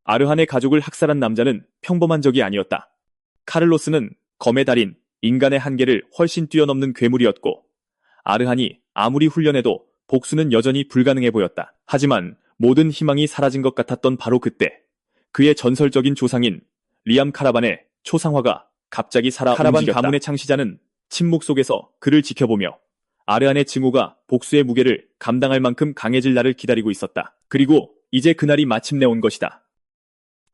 아르한의 가족을 학살한 남자는 평범한 적이 아니었다. 카를로스는 검의 달인, 인간의 한계를 훨씬 뛰어넘는 괴물이었고, 아르한이 아무리 훈련해도 복수는 여전히 불가능해 보였다. 하지만 모든 희망이 사라진 것 같았던 바로 그때, 그의 전설적인 조상인 리암 카라반의 초상화가 갑자기 살아 카라반 움직였다. 가문의 창시자는 침묵 속에서 그를 지켜보며 아르한의 증오가 복수의 무게를 감당할 만큼 강해질 날을 기다리고 있었다. 그리고 이제 그날이 마침내 온 것이다.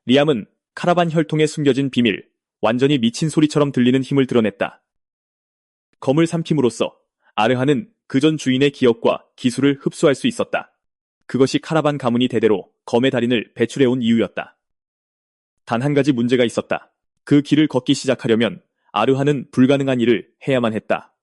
리암은 카라반 혈통에 숨겨진 비밀, 완전히 미친 소리처럼 들리는 힘을 드러냈다. 검을 삼킴으로써 아르한은 그전 주인의 기억과 기술을 흡수할 수 있었다. 그것이 카라반 가문이 대대로 검의 달인을 배출해온 이유였다. 단 한 가지 문제가 있었다. 그 길을 걷기 시작하려면 아르한은 불가능한 일을 해야만 했다.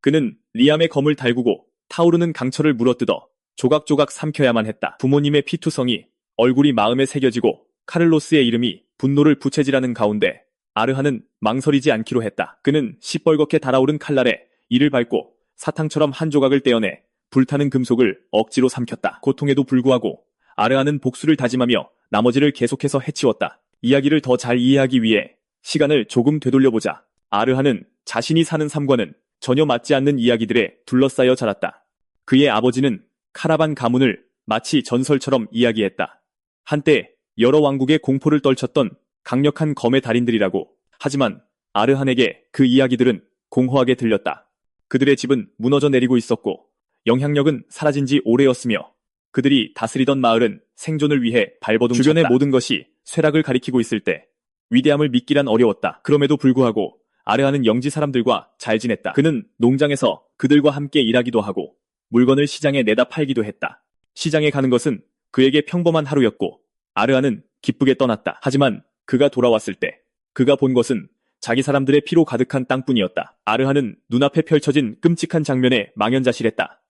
그는 리암의 검을 달구고 타오르는 강철을 물어뜯어 조각조각 삼켜야만 했다. 부모님의 피투성이 얼굴이 마음에 새겨지고 카를로스의 이름이 분노를 부채질하는 가운데 아르한은 망설이지 않기로 했다. 그는 시뻘겋게 달아오른 칼날에 이를 밟고 사탕처럼 한 조각을 떼어내 불타는 금속을 억지로 삼켰다. 고통에도 불구하고 아르한은 복수를 다짐하며 나머지를 계속해서 해치웠다. 이야기를 더 잘 이해하기 위해 시간을 조금 되돌려보자. 아르한은 자신이 사는 삶과는 전혀 맞지 않는 이야기들에 둘러싸여 자랐다. 그의 아버지는 카라반 가문을 마치 전설처럼 이야기했다. 한때 여러 왕국의 공포를 떨쳤던 강력한 검의 달인들이라고. 하지만 아르한에게 그 이야기들은 공허하게 들렸다. 그들의 집은 무너져 내리고 있었고 영향력은 사라진 지 오래였으며 그들이 다스리던 마을은 생존을 위해 발버둥쳤다. 주변의 모든 것이 쇠락을 가리키고 있을 때 위대함을 믿기란 어려웠다. 그럼에도 불구하고 아르한은 영지 사람들과 잘 지냈다. 그는 농장에서 그들과 함께 일하기도 하고 물건을 시장에 내다 팔기도 했다. 시장에 가는 것은 그에게 평범한 하루였고 아르한은 기쁘게 떠났다. 하지만 그가 돌아왔을 때 그가 본 것은 자기 사람들의 피로 가득한 땅뿐이었다. 아르한은 눈앞에 펼쳐진 끔찍한 장면에 망연자실했다.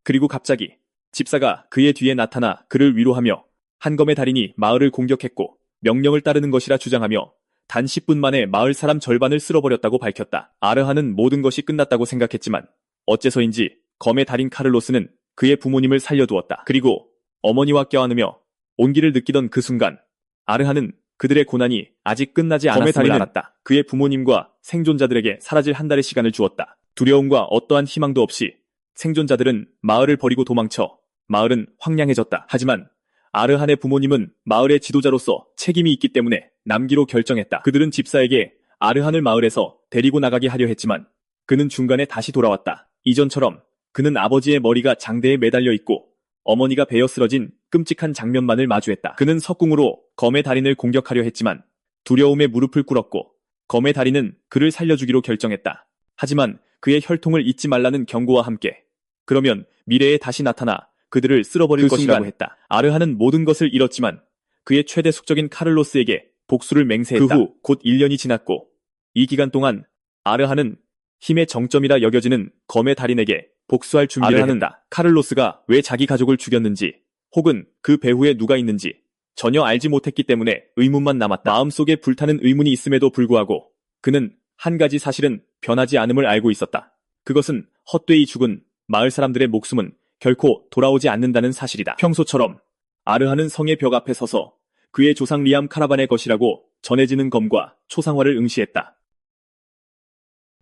그리고 갑자기 집사가 그의 뒤에 나타나 그를 위로하며 한검의 달인이 마을을 공격했고 명령을 따르는 것이라 주장하며 단 10분 만에 마을 사람 절반을 쓸어버렸다고 밝혔다. 아르한은 모든 것이 끝났다고 생각했지만 어째서인지 검의 달인 카를로스는 그의 부모님을 살려두었다. 그리고 어머니와 껴안으며 온기를 느끼던 그 순간 아르한은 그들의 고난이 아직 끝나지 않았음을 알았다. 그의 부모님과 생존자들에게 사라질 한 달의 시간을 주었다. 두려움과 어떠한 희망도 없이 생존자들은 마을을 버리고 도망쳐 마을은 황량해졌다. 하지만 아르한의 부모님은 마을의 지도자로서 책임이 있기 때문에 남기로 결정했다. 그들은 집사에게 아르한을 마을에서 데리고 나가게 하려 했지만 그는 중간에 다시 돌아왔다. 이전처럼 그는 아버지의 머리가 장대에 매달려 있고 어머니가 베어 쓰러진 끔찍한 장면만을 마주했다. 그는 석궁으로 검의 달인을 공격하려 했지만 두려움에 무릎을 꿇었고 검의 달인은 그를 살려주기로 결정했다. 하지만 그의 혈통을 잊지 말라는 경고와 함께 그러면 미래에 다시 나타나 그들을 쓸어버릴 것이라고 했다. 아르한은 모든 것을 잃었지만 그의 최대 숙적인 카를로스에게 복수를 맹세했다. 그 후 곧 1년이 지났고 이 기간 동안 아르한은 힘의 정점이라 여겨지는 검의 달인에게 복수할 준비를 했다. 카를로스가 왜 자기 가족을 죽였는지 혹은 그 배후에 누가 있는지 전혀 알지 못했기 때문에 의문만 남았다. 마음속에 불타는 의문이 있음에도 불구하고 그는 한 가지 사실은 변하지 않음을 알고 있었다. 그것은 헛되이 죽은 마을 사람들의 목숨은 결코 돌아오지 않는다는 사실이다. 평소처럼 아르한은 성의 벽 앞에 서서 그의 조상 리암 카라반의 것이라고 전해지는 검과 초상화를 응시했다.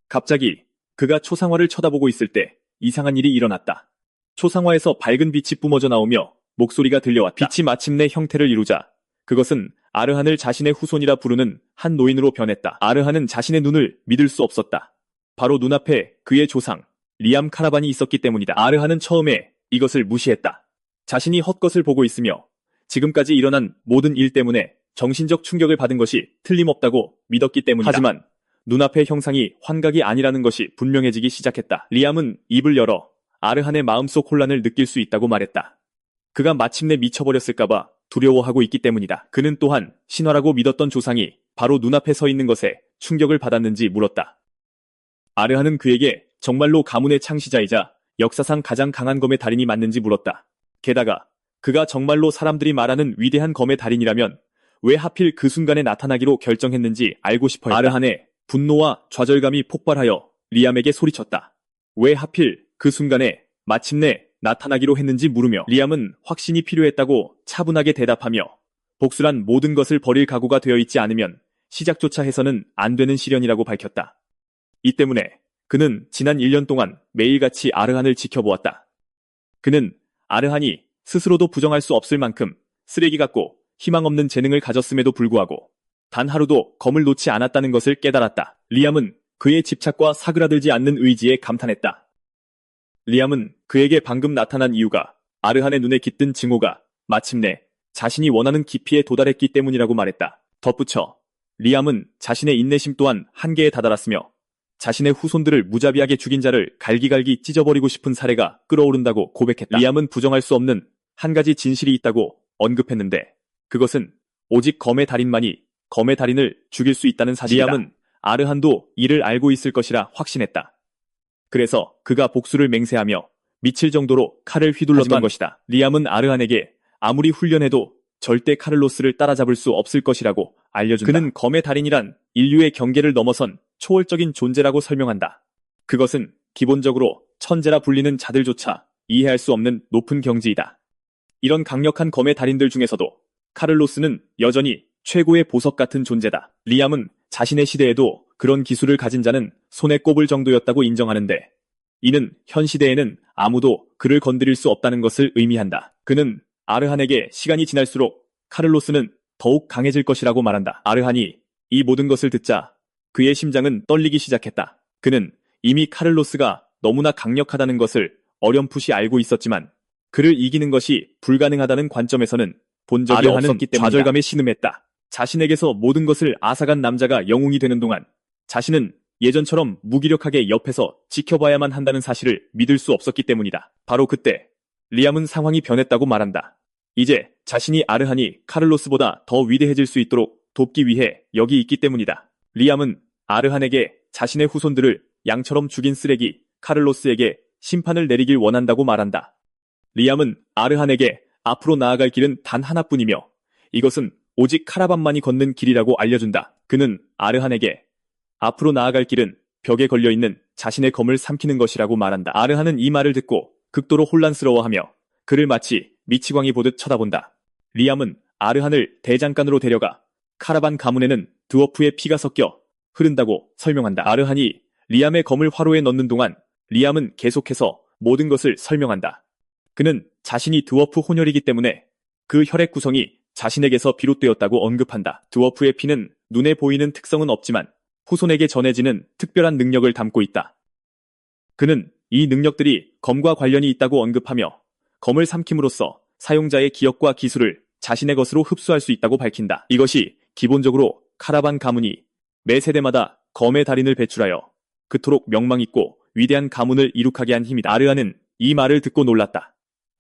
갑자기 그가 초상화를 쳐다보고 있을 때 이상한 일이 일어났다. 초상화에서 밝은 빛이 뿜어져 나오며 목소리가 들려왔다. 빛이 마침내 형태를 이루자 그것은 아르한을 자신의 후손이라 부르는 한 노인으로 변했다. 아르한은 자신의 눈을 믿을 수 없었다. 바로 눈앞에 그의 조상 리암 카라반이 있었기 때문이다. 아르한은 처음에 이것을 무시했다. 자신이 헛것을 보고 있으며 지금까지 일어난 모든 일 때문에 정신적 충격을 받은 것이 틀림없다고 믿었기 때문이다. 하지만 눈앞의 형상이 환각이 아니라는 것이 분명해지기 시작했다. 리암은 입을 열어 아르한의 마음속 혼란을 느낄 수 있다고 말했다. 그가 마침내 미쳐버렸을까봐 두려워하고 있기 때문이다. 그는 또한 신화라고 믿었던 조상이 바로 눈앞에 서 있는 것에 충격을 받았는지 물었다. 아르한은 그에게 정말로 가문의 창시자이자 역사상 가장 강한 검의 달인이 맞는지 물었다. 게다가 그가 정말로 사람들이 말하는 위대한 검의 달인이라면 왜 하필 그 순간에 나타나기로 결정했는지 알고 싶어 했다. 아르한의 분노와 좌절감이 폭발하여 리암에게 소리쳤다. 왜 하필 그 순간에 마침내 나타나기로 했는지 물으며 리암은 확신이 필요했다고 차분하게 대답하며 복수란 모든 것을 버릴 각오가 되어 있지 않으면 시작조차 해서는 안 되는 시련이라고 밝혔다. 이 때문에 그는 지난 1년 동안 매일같이 아르한을 지켜보았다. 그는 아르한이 스스로도 부정할 수 없을 만큼 쓰레기 같고 희망 없는 재능을 가졌음에도 불구하고 단 하루도 검을 놓지 않았다는 것을 깨달았다. 리암은 그의 집착과 사그라들지 않는 의지에 감탄했다. 리암은 그에게 방금 나타난 이유가 아르한의 눈에 깃든 증오가 마침내 자신이 원하는 깊이에 도달했기 때문이라고 말했다. 덧붙여 리암은 자신의 인내심 또한 한계에 다다랐으며 자신의 후손들을 무자비하게 죽인 자를 갈기갈기 찢어버리고 싶은 사례가 끓어오른다고 고백했다. 리암은 부정할 수 없는 한 가지 진실이 있다고 언급했는데 그것은 오직 검의 달인만이 검의 달인을 죽일 수 있다는 사실이다. 리암은 아르한도 이를 알고 있을 것이라 확신했다. 그래서 그가 복수를 맹세하며 미칠 정도로 칼을 휘둘렀던 것이다. 리암은 아르한에게 아무리 훈련해도 절대 카를로스를 따라잡을 수 없을 것이라고 알려준다. 그는 검의 달인이란 인류의 경계를 넘어선 초월적인 존재라고 설명한다. 그것은 기본적으로 천재라 불리는 자들조차 이해할 수 없는 높은 경지이다. 이런 강력한 검의 달인들 중에서도 카를로스는 여전히 최고의 보석 같은 존재다. 리암은 자신의 시대에도 그런 기술을 가진 자는 손에 꼽을 정도였다고 인정하는데 이는 현 시대에는 아무도 그를 건드릴 수 없다는 것을 의미한다. 그는 아르한에게 시간이 지날수록 카를로스는 더욱 강해질 것이라고 말한다. 아르한이 이 모든 것을 듣자 그의 심장은 떨리기 시작했다. 그는 이미 카를로스가 너무나 강력하다는 것을 어렴풋이 알고 있었지만 그를 이기는 것이 불가능하다는 관점에서는 본 적이 없었기 때문이다. 좌절감에 신음했다. 자신에게서 모든 것을 앗아간 남자가 영웅이 되는 동안 자신은 예전처럼 무기력하게 옆에서 지켜봐야만 한다는 사실을 믿을 수 없었기 때문이다. 바로 그때 리암은 상황이 변했다고 말한다. 이제 자신이 아르한이 카를로스보다 더 위대해질 수 있도록 돕기 위해 여기 있기 때문이다. 리암은 아르한에게 자신의 후손들을 양처럼 죽인 쓰레기 카를로스에게 심판을 내리길 원한다고 말한다. 리암은 아르한에게 앞으로 나아갈 길은 단 하나뿐이며 이것은 오직 카라반만이 걷는 길이라고 알려준다. 그는 아르한에게 앞으로 나아갈 길은 벽에 걸려있는 자신의 검을 삼키는 것이라고 말한다. 아르한은 이 말을 듣고 극도로 혼란스러워하며 그를 마치 미치광이 보듯 쳐다본다. 리암은 아르한을 대장간으로 데려가 카라반 가문에는 드워프의 피가 섞여 흐른다고 설명한다. 아르한이 리암의 검을 화로에 넣는 동안 리암은 계속해서 모든 것을 설명한다. 그는 자신이 드워프 혼혈이기 때문에 그 혈액 구성이 자신에게서 비롯되었다고 언급한다. 드워프의 피는 눈에 보이는 특성은 없지만 후손에게 전해지는 특별한 능력을 담고 있다. 그는 이 능력들이 검과 관련이 있다고 언급하며 검을 삼킴으로써 사용자의 기억과 기술을 자신의 것으로 흡수할 수 있다고 밝힌다. 이것이 기본적으로 카라반 가문이 매 세대마다 검의 달인을 배출하여 그토록 명망있고 위대한 가문을 이룩하게 한 힘이다. 아르한은 이 말을 듣고 놀랐다.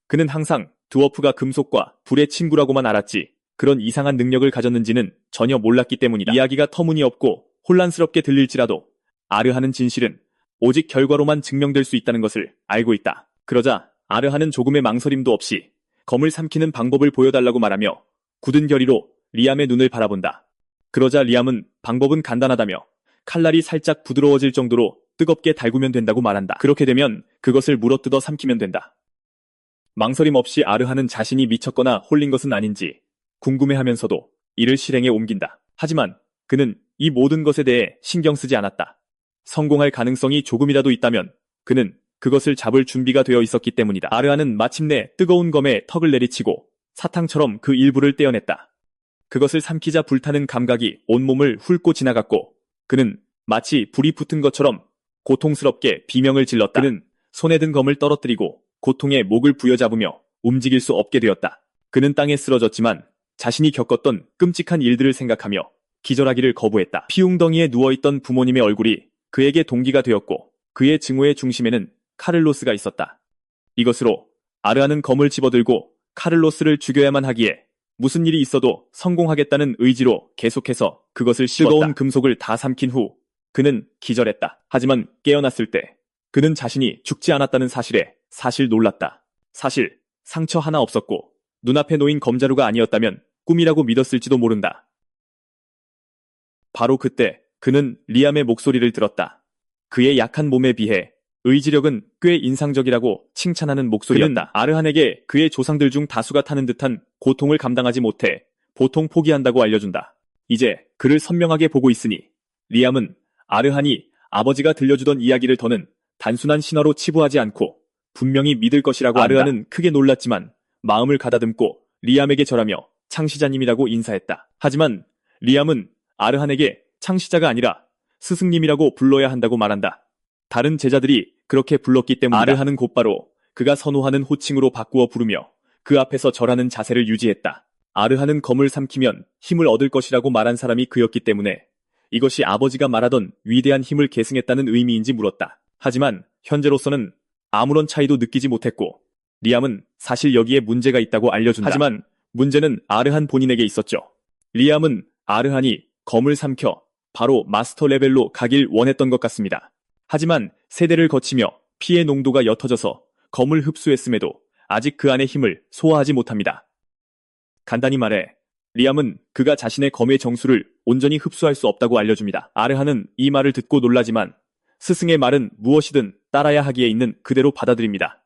그는 항상 드워프가 금속과 불의 친구라고만 알았지 그런 이상한 능력을 가졌는지는 전혀 몰랐기 때문이다. 이야기가 터무니없고 혼란스럽게 들릴지라도 아르한은 진실은 오직 결과로만 증명될 수 있다는 것을 알고 있다. 그러자 아르한은 조금의 망설임도 없이 검을 삼키는 방법을 보여달라고 말하며 굳은 결의로 리암의 눈을 바라본다. 그러자 리암은 방법은 간단하다며 칼날이 살짝 부드러워질 정도로 뜨겁게 달구면 된다고 말한다. 그렇게 되면 그것을 물어뜯어 삼키면 된다. 망설임 없이 아르한은 자신이 미쳤거나 홀린 것은 아닌지 궁금해하면서도 이를 실행에 옮긴다. 하지만 그는 이 모든 것에 대해 신경 쓰지 않았다. 성공할 가능성이 조금이라도 있다면 그는 그것을 잡을 준비가 되어 있었기 때문이다. 아르한은 마침내 뜨거운 검에 턱을 내리치고 사탕처럼 그 일부를 떼어냈다. 그것을 삼키자 불타는 감각이 온몸을 훑고 지나갔고 그는 마치 불이 붙은 것처럼 고통스럽게 비명을 질렀다. 그는 손에 든 검을 떨어뜨리고 고통에 목을 부여잡으며 움직일 수 없게 되었다. 그는 땅에 쓰러졌지만 자신이 겪었던 끔찍한 일들을 생각하며 기절하기를 거부했다. 피웅덩이에 누워있던 부모님의 얼굴이 그에게 동기가 되었고 그의 증오의 중심에는 카를로스가 있었다. 이것으로 아르한은 검을 집어들고 카를로스를 죽여야만 하기에 무슨 일이 있어도 성공하겠다는 의지로 계속해서 그것을 씹었다. 뜨거운 금속을 다 삼킨 후 그는 기절했다. 하지만 깨어났을 때 그는 자신이 죽지 않았다는 사실에 사실 놀랐다. 사실 상처 하나 없었고 눈앞에 놓인 검자루가 아니었다면 꿈이라고 믿었을지도 모른다. 바로 그때 그는 리암의 목소리를 들었다. 그의 약한 몸에 비해 의지력은 꽤 인상적이라고 칭찬하는 목소리였다. 아르한에게 그의 조상들 중 다수가 타는 듯한 고통을 감당하지 못해 보통 포기한다고 알려준다. 이제 그를 선명하게 보고 있으니 리암은 아르한이 아버지가 들려주던 이야기를 더는 단순한 신화로 치부하지 않고 분명히 믿을 것이라고 한다. 아르한은 크게 놀랐지만 마음을 가다듬고 리암에게 절하며 창시자님이라고 인사했다. 하지만 리암은 아르한에게 창시자가 아니라 스승님이라고 불러야 한다고 말한다. 다른 제자들이 그렇게 불렀기 때문이다. 아르한은 곧바로 그가 선호하는 호칭으로 바꾸어 부르며 그 앞에서 절하는 자세를 유지했다. 아르한은 검을 삼키면 힘을 얻을 것이라고 말한 사람이 그였기 때문에 이것이 아버지가 말하던 위대한 힘을 계승했다는 의미인지 물었다. 하지만 현재로서는 아무런 차이도 느끼지 못했고 리암은 사실 여기에 문제가 있다고 알려준다. 하지만 문제는 아르한 본인에게 있었죠. 리암은 아르한이 검을 삼켜 바로 마스터 레벨로 가길 원했던 것 같습니다. 하지만 세대를 거치며 피의 농도가 옅어져서 검을 흡수했음에도 아직 그 안의 힘을 소화하지 못합니다. 간단히 말해 리암은 그가 자신의 검의 정수를 온전히 흡수할 수 없다고 알려줍니다. 아르한은 이 말을 듣고 놀라지만 스승의 말은 무엇이든 따라야 하기에 있는 그대로 받아들입니다.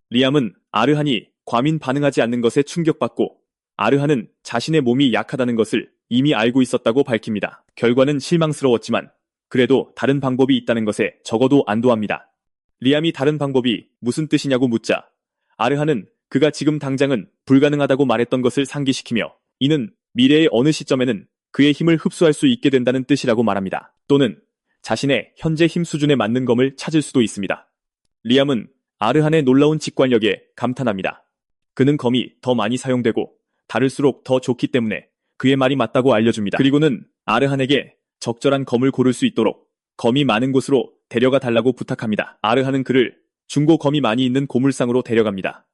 리암은 아르한이 과민 반응하지 않는 것에 충격받고 아르한은 자신의 몸이 약하다는 것을 이미 알고 있었다고 밝힙니다. 결과는 실망스러웠지만 그래도 다른 방법이 있다는 것에 적어도 안도합니다. 리암이 다른 방법이 무슨 뜻이냐고 묻자 아르한은 그가 지금 당장은 불가능하다고 말했던 것을 상기시키며 이는 미래의 어느 시점에는 그의 힘을 흡수할 수 있게 된다는 뜻이라고 말합니다. 또는 자신의 현재 힘 수준에 맞는 검을 찾을 수도 있습니다. 리암은 아르한의 놀라운 직관력에 감탄합니다. 그는 검이 더 많이 사용되고 다를수록 더 좋기 때문에 그의 말이 맞다고 알려줍니다. 그리고는 아르한에게 적절한 검을 고를 수 있도록 검이 많은 곳으로 데려가 달라고 부탁합니다. 아르한은 그를 중고 검이 많이 있는 고물상으로 데려갑니다.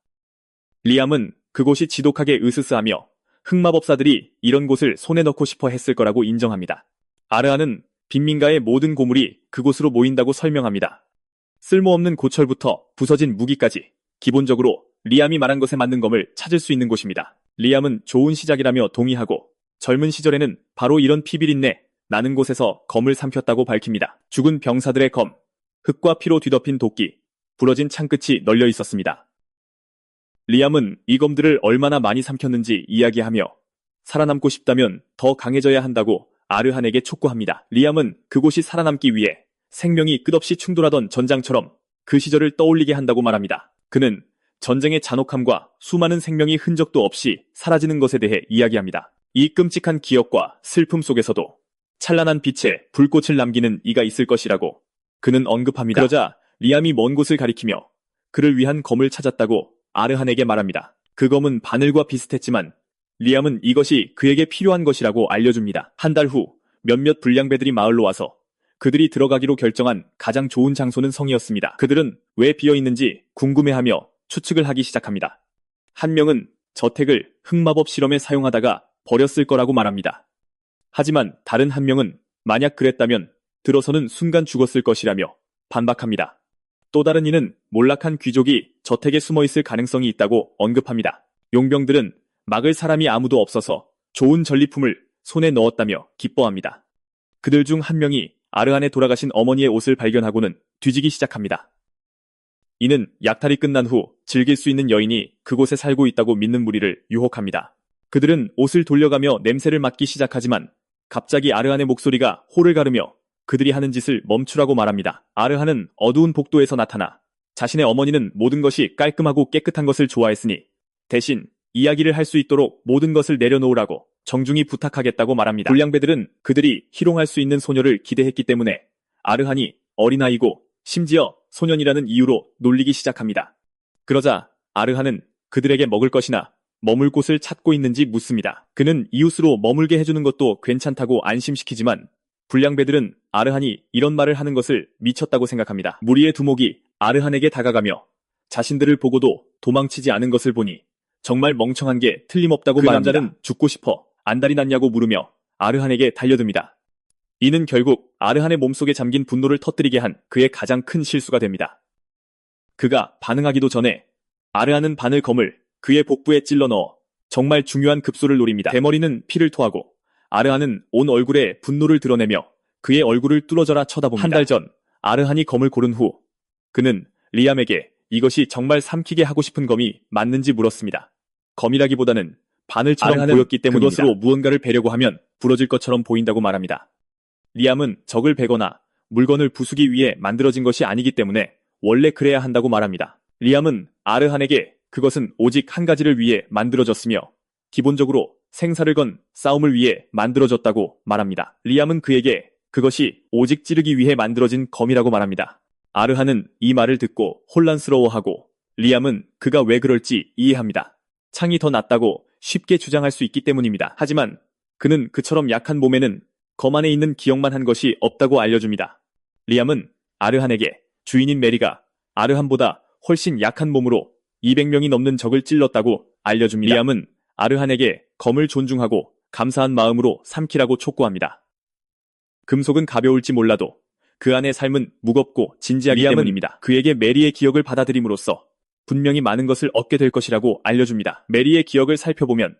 리암은 그곳이 지독하게 으스스하며 흑마법사들이 이런 곳을 손에 넣고 싶어 했을 거라고 인정합니다. 아르한은 빈민가의 모든 고물이 그곳으로 모인다고 설명합니다. 쓸모없는 고철부터 부서진 무기까지 기본적으로 리암이 말한 것에 맞는 검을 찾을 수 있는 곳입니다. 리암은 좋은 시작이라며 동의하고 젊은 시절에는 바로 이런 피비린내 나는 곳에서 검을 삼켰다고 밝힙니다. 죽은 병사들의 검, 흙과 피로 뒤덮인 도끼, 부러진 창끝이 널려 있었습니다. 리암은 이 검들을 얼마나 많이 삼켰는지 이야기하며 살아남고 싶다면 더 강해져야 한다고 아르한에게 촉구합니다. 리암은 그곳이 살아남기 위해 생명이 끝없이 충돌하던 전장처럼 그 시절을 떠올리게 한다고 말합니다. 그는 전쟁의 잔혹함과 수많은 생명이 흔적도 없이 사라지는 것에 대해 이야기합니다. 이 끔찍한 기억과 슬픔 속에서도 찬란한 빛에 불꽃을 남기는 이가 있을 것이라고 그는 언급합니다. 그러자 리암이 먼 곳을 가리키며 그를 위한 검을 찾았다고 아르한에게 말합니다. 그 검은 바늘과 비슷했지만 리암은 이것이 그에게 필요한 것이라고 알려줍니다. 한 달 후 몇몇 불량배들이 마을로 와서 그들이 들어가기로 결정한 가장 좋은 장소는 성이었습니다. 그들은 왜 비어있는지 궁금해하며 추측을 하기 시작합니다. 한 명은 저택을 흑마법 실험에 사용하다가 버렸을 거라고 말합니다. 하지만 다른 한 명은 만약 그랬다면 들어서는 순간 죽었을 것이라며 반박합니다. 또 다른 이는 몰락한 귀족이 저택에 숨어있을 가능성이 있다고 언급합니다. 용병들은 막을 사람이 아무도 없어서 좋은 전리품을 손에 넣었다며 기뻐합니다. 그들 중 한 명이 아르한의 돌아가신 어머니의 옷을 발견하고는 뒤지기 시작합니다. 이는 약탈이 끝난 후 즐길 수 있는 여인이 그곳에 살고 있다고 믿는 무리를 유혹합니다. 그들은 옷을 돌려가며 냄새를 맡기 시작하지만 갑자기 아르한의 목소리가 호를 가르며 그들이 하는 짓을 멈추라고 말합니다. 아르한은 어두운 복도에서 나타나 자신의 어머니는 모든 것이 깔끔하고 깨끗한 것을 좋아했으니 대신 이야기를 할 수 있도록 모든 것을 내려놓으라고 정중히 부탁하겠다고 말합니다. 불량배들은 그들이 희롱할 수 있는 소녀를 기대했기 때문에 아르한이 어린아이고 심지어 소년이라는 이유로 놀리기 시작합니다. 그러자 아르한은 그들에게 먹을 것이나 머물 곳을 찾고 있는지 묻습니다. 그는 이웃으로 머물게 해주는 것도 괜찮다고 안심시키지만 불량배들은 아르한이 이런 말을 하는 것을 미쳤다고 생각합니다. 무리의 두목이 아르한에게 다가가며 자신들을 보고도 도망치지 않은 것을 보니 정말 멍청한 게 틀림없다고 말합니다. 그 남자는 죽고 싶어 안달이 났냐고 물으며 아르한에게 달려듭니다. 이는 결국 아르한의 몸속에 잠긴 분노를 터뜨리게 한 그의 가장 큰 실수가 됩니다. 그가 반응하기도 전에 아르한은 바늘검을 그의 복부에 찔러 넣어 정말 중요한 급소를 노립니다. 대머리는 피를 토하고 아르한은 온 얼굴에 분노를 드러내며 그의 얼굴을 뚫어져라 쳐다봅니다. 한 달 전 아르한이 검을 고른 후 그는 리암에게 이것이 정말 삼키게 하고 싶은 검이 맞는지 물었습니다. 검이라기보다는 바늘처럼 보였기 때문입니다. 그것으로 무언가를 베려고 하면 부러질 것처럼 보인다고 말합니다. 리암은 적을 베거나 물건을 부수기 위해 만들어진 것이 아니기 때문에 원래 그래야 한다고 말합니다. 리암은 아르한에게 그것은 오직 한 가지를 위해 만들어졌으며 기본적으로 생사를 건 싸움을 위해 만들어졌다고 말합니다. 리암은 그에게 그것이 오직 찌르기 위해 만들어진 검이라고 말합니다. 아르한은 이 말을 듣고 혼란스러워하고 리암은 그가 왜 그럴지 이해합니다. 창이 더 낫다고 쉽게 주장할 수 있기 때문입니다. 하지만 그는 그처럼 약한 몸에는 검 안에 있는 기억만 한 것이 없다고 알려줍니다. 리암은 아르한에게 주인인 메리가 아르한보다 훨씬 약한 몸으로 200명이 넘는 적을 찔렀다고 알려줍니다. 리암은 아르한에게 검을 존중하고 감사한 마음으로 삼키라고 촉구합니다. 금속은 가벼울지 몰라도 그 안의 삶은 무겁고 진지하기 때문입니다. 그에게 메리의 기억을 받아들임으로써 분명히 많은 것을 얻게 될 것이라고 알려줍니다. 메리의 기억을 살펴보면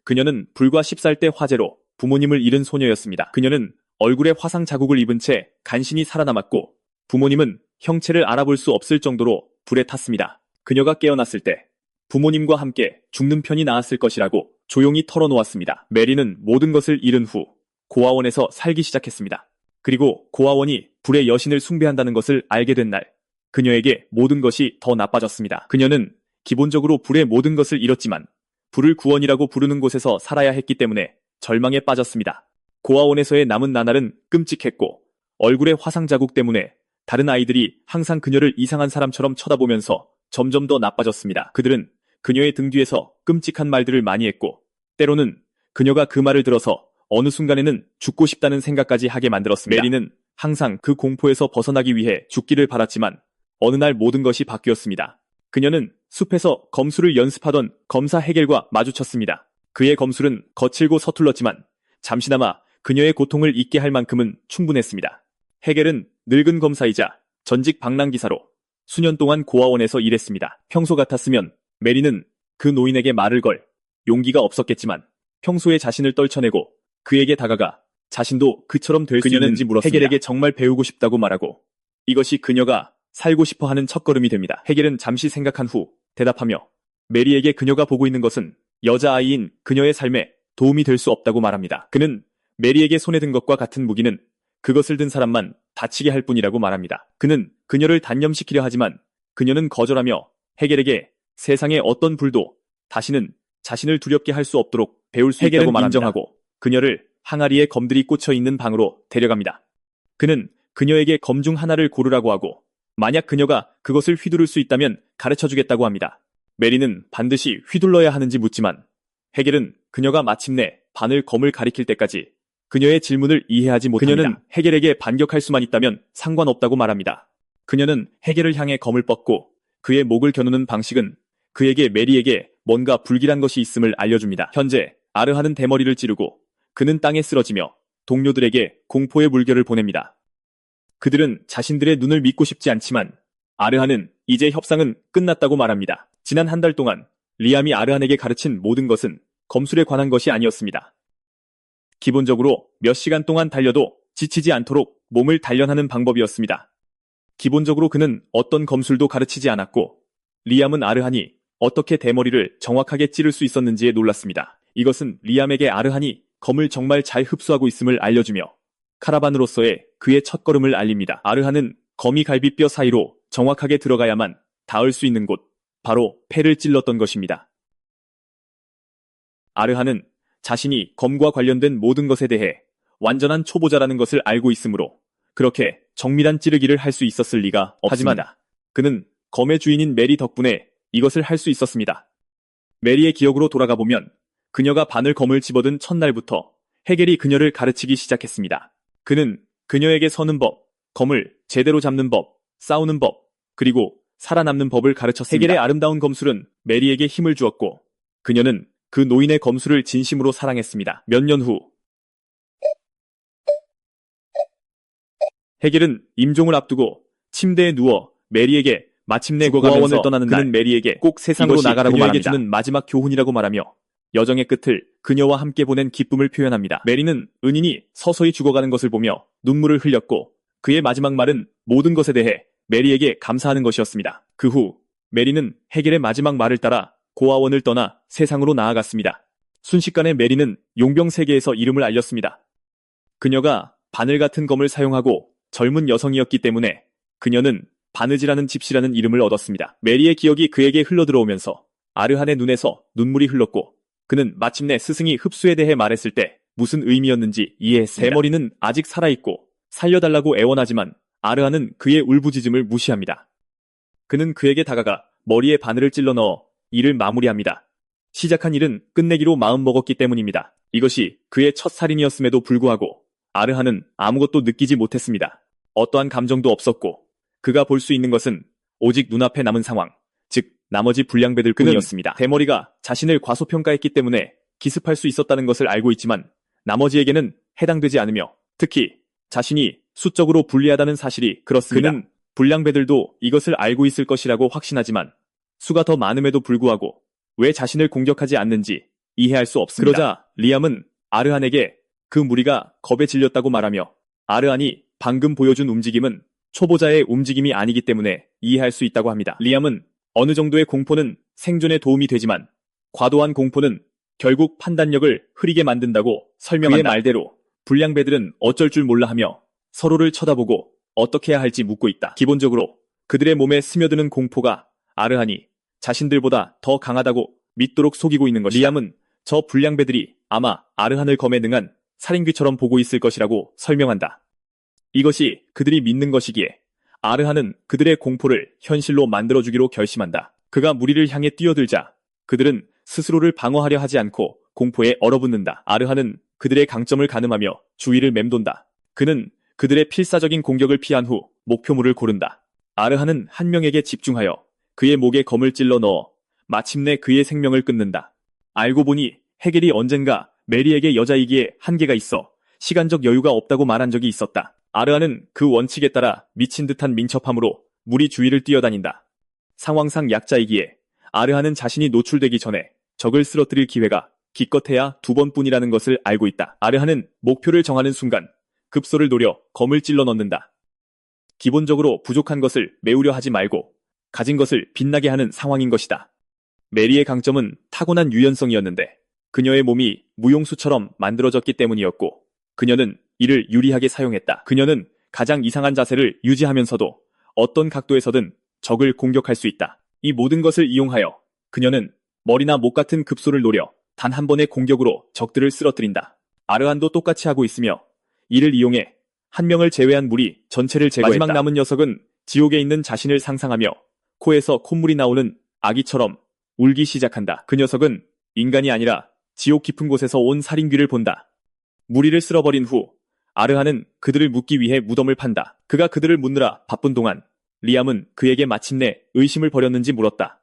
그녀는 불과 10살 때 화재로 부모님을 잃은 소녀였습니다. 그녀는 얼굴에 화상 자국을 입은 채 간신히 살아남았고 부모님은 형체를 알아볼 수 없을 정도로 불에 탔습니다. 그녀가 깨어났을 때 부모님과 함께 죽는 편이 나았을 것이라고 조용히 털어놓았습니다. 메리는 모든 것을 잃은 후 고아원에서 살기 시작했습니다. 그리고 고아원이 불의 여신을 숭배한다는 것을 알게 된 날, 그녀에게 모든 것이 더 나빠졌습니다. 그녀는 기본적으로 불의 모든 것을 잃었지만 불을 구원이라고 부르는 곳에서 살아야 했기 때문에 절망에 빠졌습니다. 고아원에서의 남은 나날은 끔찍했고 얼굴의 화상 자국 때문에 다른 아이들이 항상 그녀를 이상한 사람처럼 쳐다보면서 점점 더 나빠졌습니다. 그들은 그녀의 등 뒤에서 끔찍한 말들을 많이 했고 때로는 그녀가 그 말을 들어서 어느 순간에는 죽고 싶다는 생각까지 하게 만들었습니다. 메리는 항상 그 공포에서 벗어나기 위해 죽기를 바랐지만 어느 날 모든 것이 바뀌었습니다. 그녀는 숲에서 검술을 연습하던 검사 헤겔과 마주쳤습니다. 그의 검술은 거칠고 서툴렀지만 잠시나마 그녀의 고통을 잊게 할 만큼은 충분했습니다. 헤겔은 늙은 검사이자 전직 방랑기사로 수년 동안 고아원에서 일했습니다. 평소 같았으면 메리는 그 노인에게 말을 걸 용기가 없었겠지만 평소에 자신을 떨쳐내고 그에게 다가가 자신도 그처럼 될 수 있는지 물었습니다. 헤겔에게 정말 배우고 싶다고 말하고 이것이 그녀가 살고 싶어하는 첫걸음이 됩니다. 헤겔은 잠시 생각한 후 대답하며 메리에게 그녀가 보고 있는 것은 여자아이인 그녀의 삶에 도움이 될 수 없다고 말합니다. 그는 메리에게 손에 든 것과 같은 무기는 그것을 든 사람만 다치게 할 뿐이라고 말합니다. 그는 그녀를 단념시키려 하지만 그녀는 거절하며 헤겔에게 세상의 어떤 불도 다시는 자신을 두렵게 할 수 없도록 배울 수 있다고 말합니다. 인정하고 그녀를 항아리에 검들이 꽂혀 있는 방으로 데려갑니다. 그는 그녀에게 검 중 하나를 고르라고 하고 만약 그녀가 그것을 휘두를 수 있다면 가르쳐주겠다고 합니다. 메리는 반드시 휘둘러야 하는지 묻지만 헤겔은 그녀가 마침내 바늘 검을 가리킬 때까지 그녀의 질문을 이해하지 못합니다. 그녀는 헤겔에게 반격할 수만 있다면 상관없다고 말합니다. 그녀는 헤겔을 향해 검을 뻗고 그의 목을 겨누는 방식은 그에게 메리에게 뭔가 불길한 것이 있음을 알려줍니다. 현재 아르한은 대머리를 찌르고 그는 땅에 쓰러지며 동료들에게 공포의 물결을 보냅니다. 그들은 자신들의 눈을 믿고 싶지 않지만 아르한은 이제 협상은 끝났다고 말합니다. 지난 한 달 동안 리암이 아르한에게 가르친 모든 것은 검술에 관한 것이 아니었습니다. 기본적으로 몇 시간 동안 달려도 지치지 않도록 몸을 단련하는 방법이었습니다. 기본적으로 그는 어떤 검술도 가르치지 않았고 리암은 아르한이 어떻게 대머리를 정확하게 찌를 수 있었는지에 놀랐습니다. 이것은 리암에게 아르한이 검을 정말 잘 흡수하고 있음을 알려주며 카라반으로서의 그의 첫걸음을 알립니다. 아르한은 거미 갈비뼈 사이로 정확하게 들어가야만 닿을 수 있는 곳, 바로 폐를 찔렀던 것입니다. 아르한은 자신이 검과 관련된 모든 것에 대해 완전한 초보자라는 것을 알고 있으므로 그렇게 정밀한 찌르기를 할 수 있었을 리가 없습니다. 하지만 그는 검의 주인인 메리 덕분에 이것을 할 수 있었습니다. 메리의 기억으로 돌아가 보면 그녀가 바늘 검을 집어든 첫날부터 헤겔이 그녀를 가르치기 시작했습니다. 그는 그녀에게 서는 법, 검을 제대로 잡는 법, 싸우는 법, 그리고 살아남는 법을 가르쳤습니다. 헤겔의 아름다운 검술은 메리에게 힘을 주었고 그녀는 그 노인의 검술을 진심으로 사랑했습니다. 몇 년 후 헤겔은 임종을 앞두고 침대에 누워 메리에게 마침내 고아원을 떠나는 날 그는 메리에게 꼭 세상으로 나가라고 그녀에게 주는 마지막 교훈이라고 말하며 여정의 끝을 그녀와 함께 보낸 기쁨을 표현합니다. 메리는 은인이 서서히 죽어가는 것을 보며 눈물을 흘렸고 그의 마지막 말은 모든 것에 대해 메리에게 감사하는 것이었습니다. 그 후 메리는 헤겔의 마지막 말을 따라 고아원을 떠나 세상으로 나아갔습니다. 순식간에 메리는 용병 세계에서 이름을 알렸습니다. 그녀가 바늘 같은 검을 사용하고 젊은 여성이었기 때문에 그녀는 바느지라는 집시라는 이름을 얻었습니다. 메리의 기억이 그에게 흘러들어오면서 아르한의 눈에서 눈물이 흘렀고 그는 마침내 스승이 흡수에 대해 말했을 때 무슨 의미였는지 이해했습니다. 대머리는 아직 살아있고 살려달라고 애원하지만 아르한은 그의 울부짖음을 무시합니다. 그는 그에게 다가가 머리에 바늘을 찔러 넣어 일을 마무리합니다. 시작한 일은 끝내기로 마음먹었기 때문입니다. 이것이 그의 첫 살인이었음에도 불구하고 아르한은 아무것도 느끼지 못했습니다. 어떠한 감정도 없었고 그가 볼 수 있는 것은 오직 눈앞에 남은 상황, 즉 나머지 불량배들 뿐이었습니다. 대머리가 자신을 과소평가했기 때문에 기습할 수 있었다는 것을 알고 있지만 나머지에게는 해당되지 않으며 특히 자신이 수적으로 불리하다는 사실이 그렇습니다. 그는 불량배들도 이것을 알고 있을 것이라고 확신하지만 수가 더 많음에도 불구하고 왜 자신을 공격하지 않는지 이해할 수 없습니다. 그러자 리암은 아르한에게 그 무리가 겁에 질렸다고 말하며 아르한이 방금 보여준 움직임은 초보자의 움직임이 아니기 때문에 이해할 수 있다고 합니다. 리암은 어느 정도의 공포는 생존에 도움이 되지만 과도한 공포는 결국 판단력을 흐리게 만든다고 설명한다. 그의 말대로 불량배들은 어쩔 줄 몰라 하며 서로를 쳐다보고 어떻게 해야 할지 묻고 있다. 기본적으로 그들의 몸에 스며드는 공포가 아르한이 자신들보다 더 강하다고 믿도록 속이고 있는 것이다. 리암은 저 불량배들이 아마 아르한을 검에 능한 살인귀처럼 보고 있을 것이라고 설명한다. 이것이 그들이 믿는 것이기에 아르한은 그들의 공포를 현실로 만들어주기로 결심한다. 그가 무리를 향해 뛰어들자 그들은 스스로를 방어하려 하지 않고 공포에 얼어붙는다. 아르한은 그들의 강점을 가늠하며 주위를 맴돈다. 그는 그들의 필사적인 공격을 피한 후 목표물을 고른다. 아르한은 한 명에게 집중하여 그의 목에 검을 찔러 넣어 마침내 그의 생명을 끊는다. 알고 보니 헤겔이 언젠가 메리에게 여자이기에 한계가 있어 시간적 여유가 없다고 말한 적이 있었다. 아르한은 그 원칙에 따라 미친 듯한 민첩함으로 무리 주위를 뛰어다닌다. 상황상 약자이기에 아르한은 자신이 노출되기 전에 적을 쓰러뜨릴 기회가 기껏해야 2번뿐이라는 것을 알고 있다. 아르한은 목표를 정하는 순간 급소를 노려 검을 찔러 넣는다. 기본적으로 부족한 것을 메우려 하지 말고 가진 것을 빛나게 하는 상황인 것이다. 메리의 강점은 타고난 유연성이었는데 그녀의 몸이 무용수처럼 만들어졌기 때문이었고 그녀는 이를 유리하게 사용했다. 그녀는 가장 이상한 자세를 유지하면서도 어떤 각도에서든 적을 공격할 수 있다. 이 모든 것을 이용하여 그녀는 머리나 목 같은 급소를 노려 단 한 번의 공격으로 적들을 쓰러뜨린다. 아르한도 똑같이 하고 있으며 이를 이용해 한 명을 제외한 무리 전체를 제거했다. 마지막 남은 녀석은 지옥에 있는 자신을 상상하며 코에서 콧물이 나오는 아기처럼 울기 시작한다. 그 녀석은 인간이 아니라 지옥 깊은 곳에서 온 살인귀를 본다. 무리를 쓸어버린 후 아르한은 그들을 묻기 위해 무덤을 판다. 그가 그들을 묻느라 바쁜 동안 리암은 그에게 마침내 의심을 버렸는지 물었다.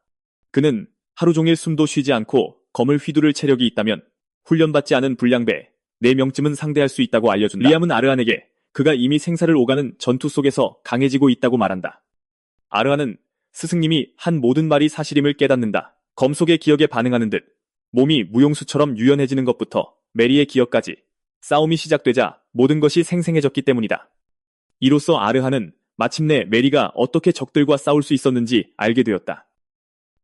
그는 하루 종일 숨도 쉬지 않고 검을 휘두를 체력이 있다면 훈련받지 않은 불량배 4명쯤은 상대할 수 있다고 알려준다. 리암은 아르한에게 그가 이미 생사를 오가는 전투 속에서 강해지고 있다고 말한다. 아르한은 스승님이 한 모든 말이 사실임을 깨닫는다. 검 속의 기억에 반응하는 듯 몸이 무용수처럼 유연해지는 것부터 메리의 기억까지 싸움이 시작되자 모든 것이 생생해졌기 때문이다. 이로써 아르한은 마침내 메리가 어떻게 적들과 싸울 수 있었는지 알게 되었다.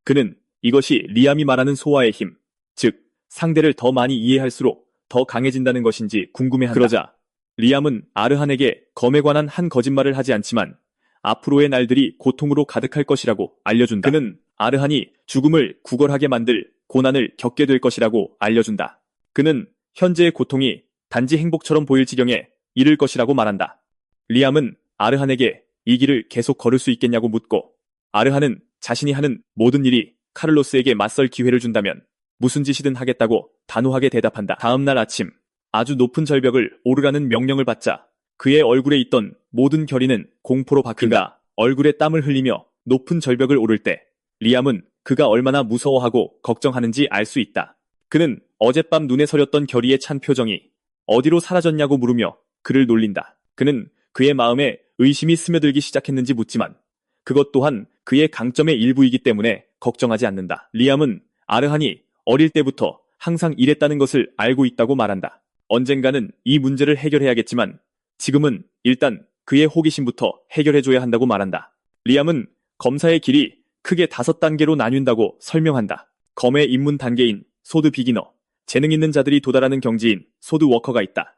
그는 이것이 리암이 말하는 소화의 힘, 즉 상대를 더 많이 이해할수록 더 강해진다는 것인지 궁금해한다. 그러자 리암은 아르한에게 검에 관한 한 거짓말을 하지 않지만 앞으로의 날들이 고통으로 가득할 것이라고 알려준다. 그는 아르한이 죽음을 구걸하게 만들 고난을 겪게 될 것이라고 알려준다. 그는 현재의 고통이 단지 행복처럼 보일 지경에 이를 것이라고 말한다. 리암은 아르한에게 이 길을 계속 걸을 수 있겠냐고 묻고 아르한은 자신이 하는 모든 일이 카를로스에게 맞설 기회를 준다면 무슨 짓이든 하겠다고 단호하게 대답한다. 다음 날 아침 아주 높은 절벽을 오르라는 명령을 받자 그의 얼굴에 있던 모든 결의는 공포로 바뀐다. 얼굴에 땀을 흘리며 높은 절벽을 오를 때 리암은 그가 얼마나 무서워하고 걱정하는지 알 수 있다. 그는 어젯밤 눈에 서렸던 결의에 찬 표정이 어디로 사라졌냐고 물으며 그를 놀린다. 그는 그의 마음에 의심이 스며들기 시작했는지 묻지만 그것 또한 그의 강점의 일부이기 때문에 걱정하지 않는다. 리암은 아르한이 어릴 때부터 항상 이랬다는 것을 알고 있다고 말한다. 언젠가는 이 문제를 해결해야겠지만 지금은 일단 그의 호기심부터 해결해줘야 한다고 말한다. 리암은 검사의 길이 크게 5단계로 나뉜다고 설명한다. 검의 입문 단계인 소드 비기너, 재능 있는 자들이 도달하는 경지인 소드 워커가 있다.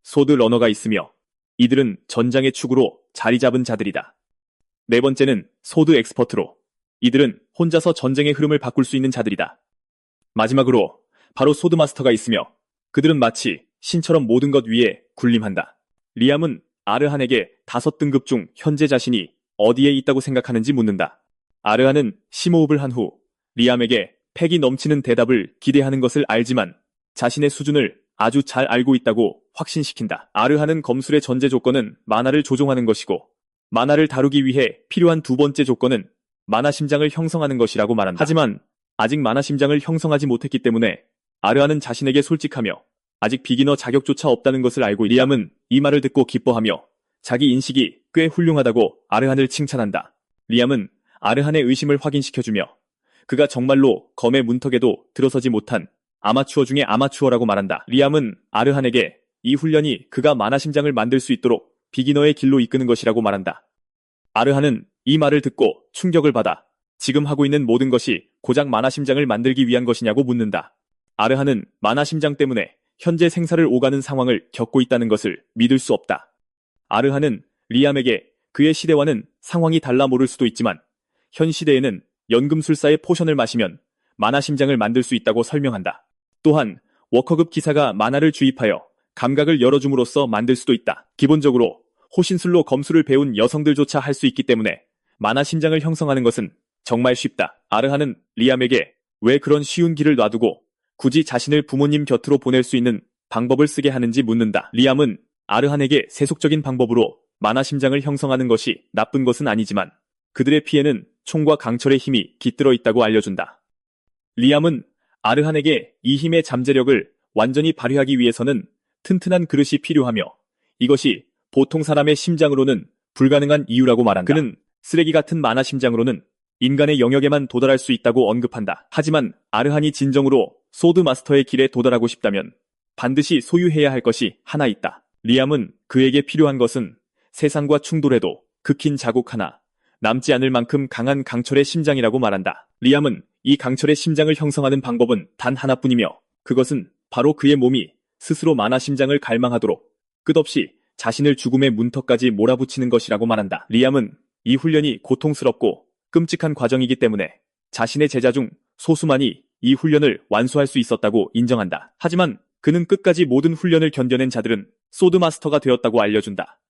소드 러너가 있으며 이들은 전장의 축으로 자리 잡은 자들이다. 네 번째는 소드 엑스퍼트로. 이들은 혼자서 전쟁의 흐름을 바꿀 수 있는 자들이다. 마지막으로 바로 소드 마스터가 있으며 그들은 마치 신처럼 모든 것 위에 군림한다. 리암은 아르한에게 5등급 중 현재 자신이 어디에 있다고 생각하는지 묻는다. 아르한은 심호흡을 한 후 리암에게 패기 넘치는 대답을 기대하는 것을 알지만 자신의 수준을 아주 잘 알고 있다고 확신시킨다. 아르한은 검술의 전제 조건은 마나를 조종하는 것이고 마나를 다루기 위해 필요한 두 번째 조건은 마나 심장을 형성하는 것이라고 말한다. 하지만 아직 마나 심장을 형성하지 못했기 때문에 아르한은 자신에게 솔직하며 아직 비기너 자격조차 없다는 것을 알고 있다. 리암은 이 말을 듣고 기뻐하며 자기 인식이 꽤 훌륭하다고 아르한을 칭찬한다. 리암은 아르한의 의심을 확인시켜주며 그가 정말로 검의 문턱에도 들어서지 못한 아마추어 중에 아마추어라고 말한다. 리암은 아르한에게 이 훈련이 그가 마나 심장을 만들 수 있도록 비기너의 길로 이끄는 것이라고 말한다. 아르한은 이 말을 듣고 충격을 받아 지금 하고 있는 모든 것이 고작 마나 심장을 만들기 위한 것이냐고 묻는다. 아르한은 마나 심장 때문에 현재 생사를 오가는 상황을 겪고 있다는 것을 믿을 수 없다. 아르한은 리암에게 그의 시대와는 상황이 달라 모를 수도 있지만 현 시대에는 연금술사의 포션을 마시면 마나 심장을 만들 수 있다고 설명한다. 또한 워커급 기사가 마나를 주입하여 감각을 열어줌으로써 만들 수도 있다. 기본적으로 호신술로 검술을 배운 여성들조차 할 수 있기 때문에 마나 심장을 형성하는 것은 정말 쉽다. 아르한은 리암에게 왜 그런 쉬운 길을 놔두고 굳이 자신을 부모님 곁으로 보낼 수 있는 방법을 쓰게 하는지 묻는다. 리암은 아르한에게 세속적인 방법으로 마나 심장을 형성하는 것이 나쁜 것은 아니지만 그들의 피에는 총과 강철의 힘이 깃들어 있다고 알려준다. 리암은 아르한에게 이 힘의 잠재력을 완전히 발휘하기 위해서는 튼튼한 그릇이 필요하며 이것이 보통 사람의 심장으로는 불가능한 이유라고 말한다. 그는 쓰레기 같은 마나 심장으로는 인간의 영역에만 도달할 수 있다고 언급한다. 하지만 아르한이 진정으로 소드 마스터의 길에 도달하고 싶다면 반드시 소유해야 할 것이 하나 있다. 리암은 그에게 필요한 것은 세상과 충돌해도 극힌 자국 하나, 남지 않을 만큼 강한 강철의 심장이라고 말한다. 리암은 이 강철의 심장을 형성하는 방법은 단 하나뿐이며 그것은 바로 그의 몸이 스스로 마나 심장을 갈망하도록 끝없이 자신을 죽음의 문턱까지 몰아붙이는 것이라고 말한다. 리암은 이 훈련이 고통스럽고 끔찍한 과정이기 때문에 자신의 제자 중 소수만이 이 훈련을 완수할 수 있었다고 인정한다. 하지만 그는 끝까지 모든 훈련을 견뎌낸 자들은 소드마스터가 되었다고 알려준다.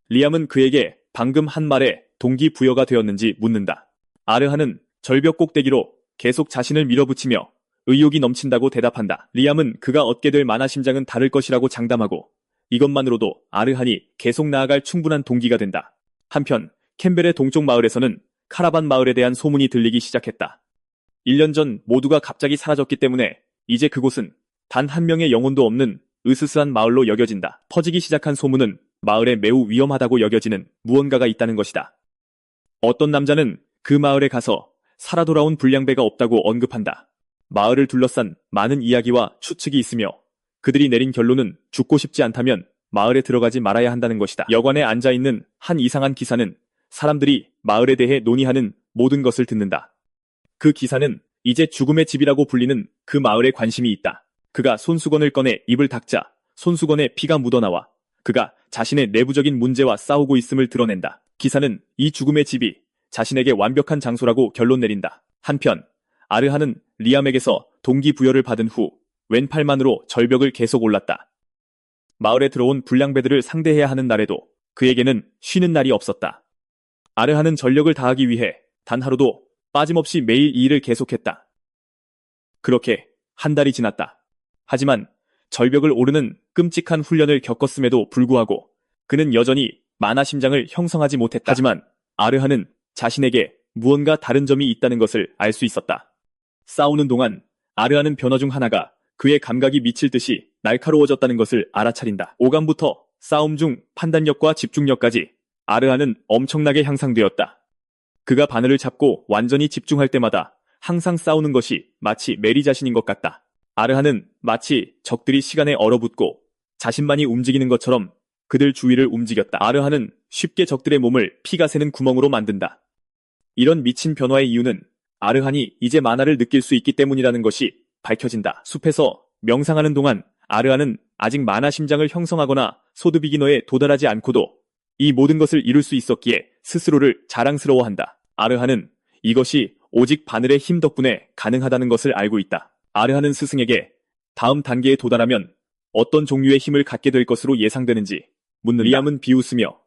리암은 그에게 방금 한 말에 동기부여가 되었는지 묻는다. 아르한은 절벽 꼭대기로 계속 자신을 밀어붙이며 의욕이 넘친다고 대답한다. 리암은 그가 얻게 될 마나 심장은 다를 것이라고 장담하고 이것만으로도 아르한이 계속 나아갈 충분한 동기가 된다. 한편 캠벨의 동쪽 마을에서는 카라반 마을에 대한 소문이 들리기 시작했다. 1년 전 모두가 갑자기 사라졌기 때문에 이제 그곳은 단 한 명의 영혼도 없는 으스스한 마을로 여겨진다. 퍼지기 시작한 소문은 마을에 매우 위험하다고 여겨지는 무언가가 있다는 것이다. 어떤 남자는 그 마을에 가서 살아 돌아온 불량배가 없다고 언급한다. 마을을 둘러싼 많은 이야기와 추측이 있으며 그들이 내린 결론은 죽고 싶지 않다면 마을에 들어가지 말아야 한다는 것이다. 여관에 앉아있는 한 이상한 기사는 사람들이 마을에 대해 논의하는 모든 것을 듣는다. 그 기사는 이제 죽음의 집이라고 불리는 그 마을에 관심이 있다. 그가 손수건을 꺼내 입을 닦자 손수건에 피가 묻어나와 그가 자신의 내부적인 문제와 싸우고 있음을 드러낸다. 기사는 이 죽음의 집이 자신에게 완벽한 장소라고 결론 내린다. 한편 아르한은 리암에게서 동기부여를 받은 후 왼팔만으로 절벽을 계속 올랐다. 마을에 들어온 불량배들을 상대해야 하는 날에도 그에게는 쉬는 날이 없었다. 아르한은 전력을 다하기 위해 단 하루도 빠짐없이 매일 이 일을 계속했다. 그렇게 한 달이 지났다. 하지만 절벽을 오르는 끔찍한 훈련을 겪었음에도 불구하고 그는 여전히 마나 심장을 형성하지 못했다. 하지만 아르한은 자신에게 무언가 다른 점이 있다는 것을 알 수 있었다. 싸우는 동안 아르한은 변화 중 하나가 그의 감각이 미칠 듯이 날카로워졌다는 것을 알아차린다. 오감부터 싸움 중 판단력과 집중력까지 아르한은 엄청나게 향상되었다. 그가 바늘을 잡고 완전히 집중할 때마다 항상 싸우는 것이 마치 메리 자신인 것 같다. 아르한은 마치 적들이 시간에 얼어붙고 자신만이 움직이는 것처럼 그들 주위를 움직였다. 아르한은 쉽게 적들의 몸을 피가 새는 구멍으로 만든다. 이런 미친 변화의 이유는 아르한이 이제 만화를 느낄 수 있기 때문이라는 것이 밝혀진다. 숲에서 명상하는 동안 아르한은 아직 만화 심장을 형성하거나 소드 비기너에 도달하지 않고도 이 모든 것을 이룰 수 있었기에 스스로를 자랑스러워한다. 아르한은 이것이 오직 바늘의 힘 덕분에 가능하다는 것을 알고 있다. 아르한은 스승에게 다음 단계에 도달하면 어떤 종류의 힘을 갖게 될 것으로 예상되는지 묻는다. 리암은 비웃으며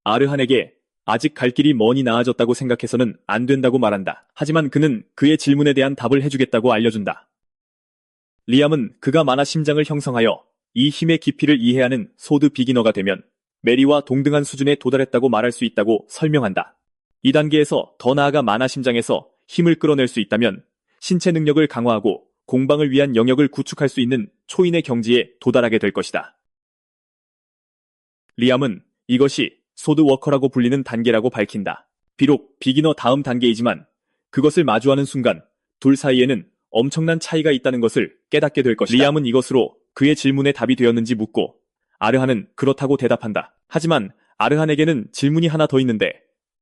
아르한에게 아직 갈 길이 머니 나아졌다고 생각해서는 안 된다고 말한다. 하지만 그는 그의 질문에 대한 답을 해주겠다고 알려준다. 리암은 그가 만화 심장을 형성하여 이 힘의 깊이를 이해하는 소드 비기너가 되면 메리와 동등한 수준에 도달했다고 말할 수 있다고 설명한다. 이 단계에서 더 나아가 만화 심장에서 힘을 끌어낼 수 있다면 신체 능력을 강화하고 공방을 위한 영역을 구축할 수 있는 초인의 경지에 도달하게 될 것이다. 리암은 이것이 소드워커라고 불리는 단계라고 밝힌다. 비록 비기너 다음 단계이지만 그것을 마주하는 순간 둘 사이에는 엄청난 차이가 있다는 것을 깨닫게 될 것이다. 리암은 이것으로 그의 질문에 답이 되었는지 묻고 아르한은 그렇다고 대답한다. 하지만 아르한에게는 질문이 하나 더 있는데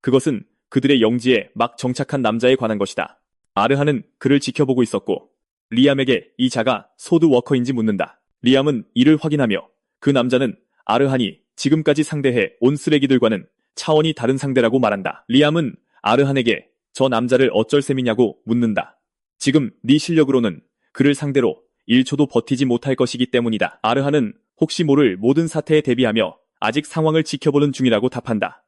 그것은 그들의 영지에 막 정착한 남자에 관한 것이다. 아르한은 그를 지켜보고 있었고 리암에게 이 자가 소드워커인지 묻는다. 리암은 이를 확인하며 그 남자는 아르한이 지금까지 상대해 온 쓰레기들과는 차원이 다른 상대라고 말한다. 리암은 아르한에게 저 남자를 어쩔 셈이냐고 묻는다. 지금 네 실력으로는 그를 상대로 1초도 버티지 못할 것이기 때문이다. 아르한은 혹시 모를 모든 사태에 대비하며 아직 상황을 지켜보는 중이라고 답한다.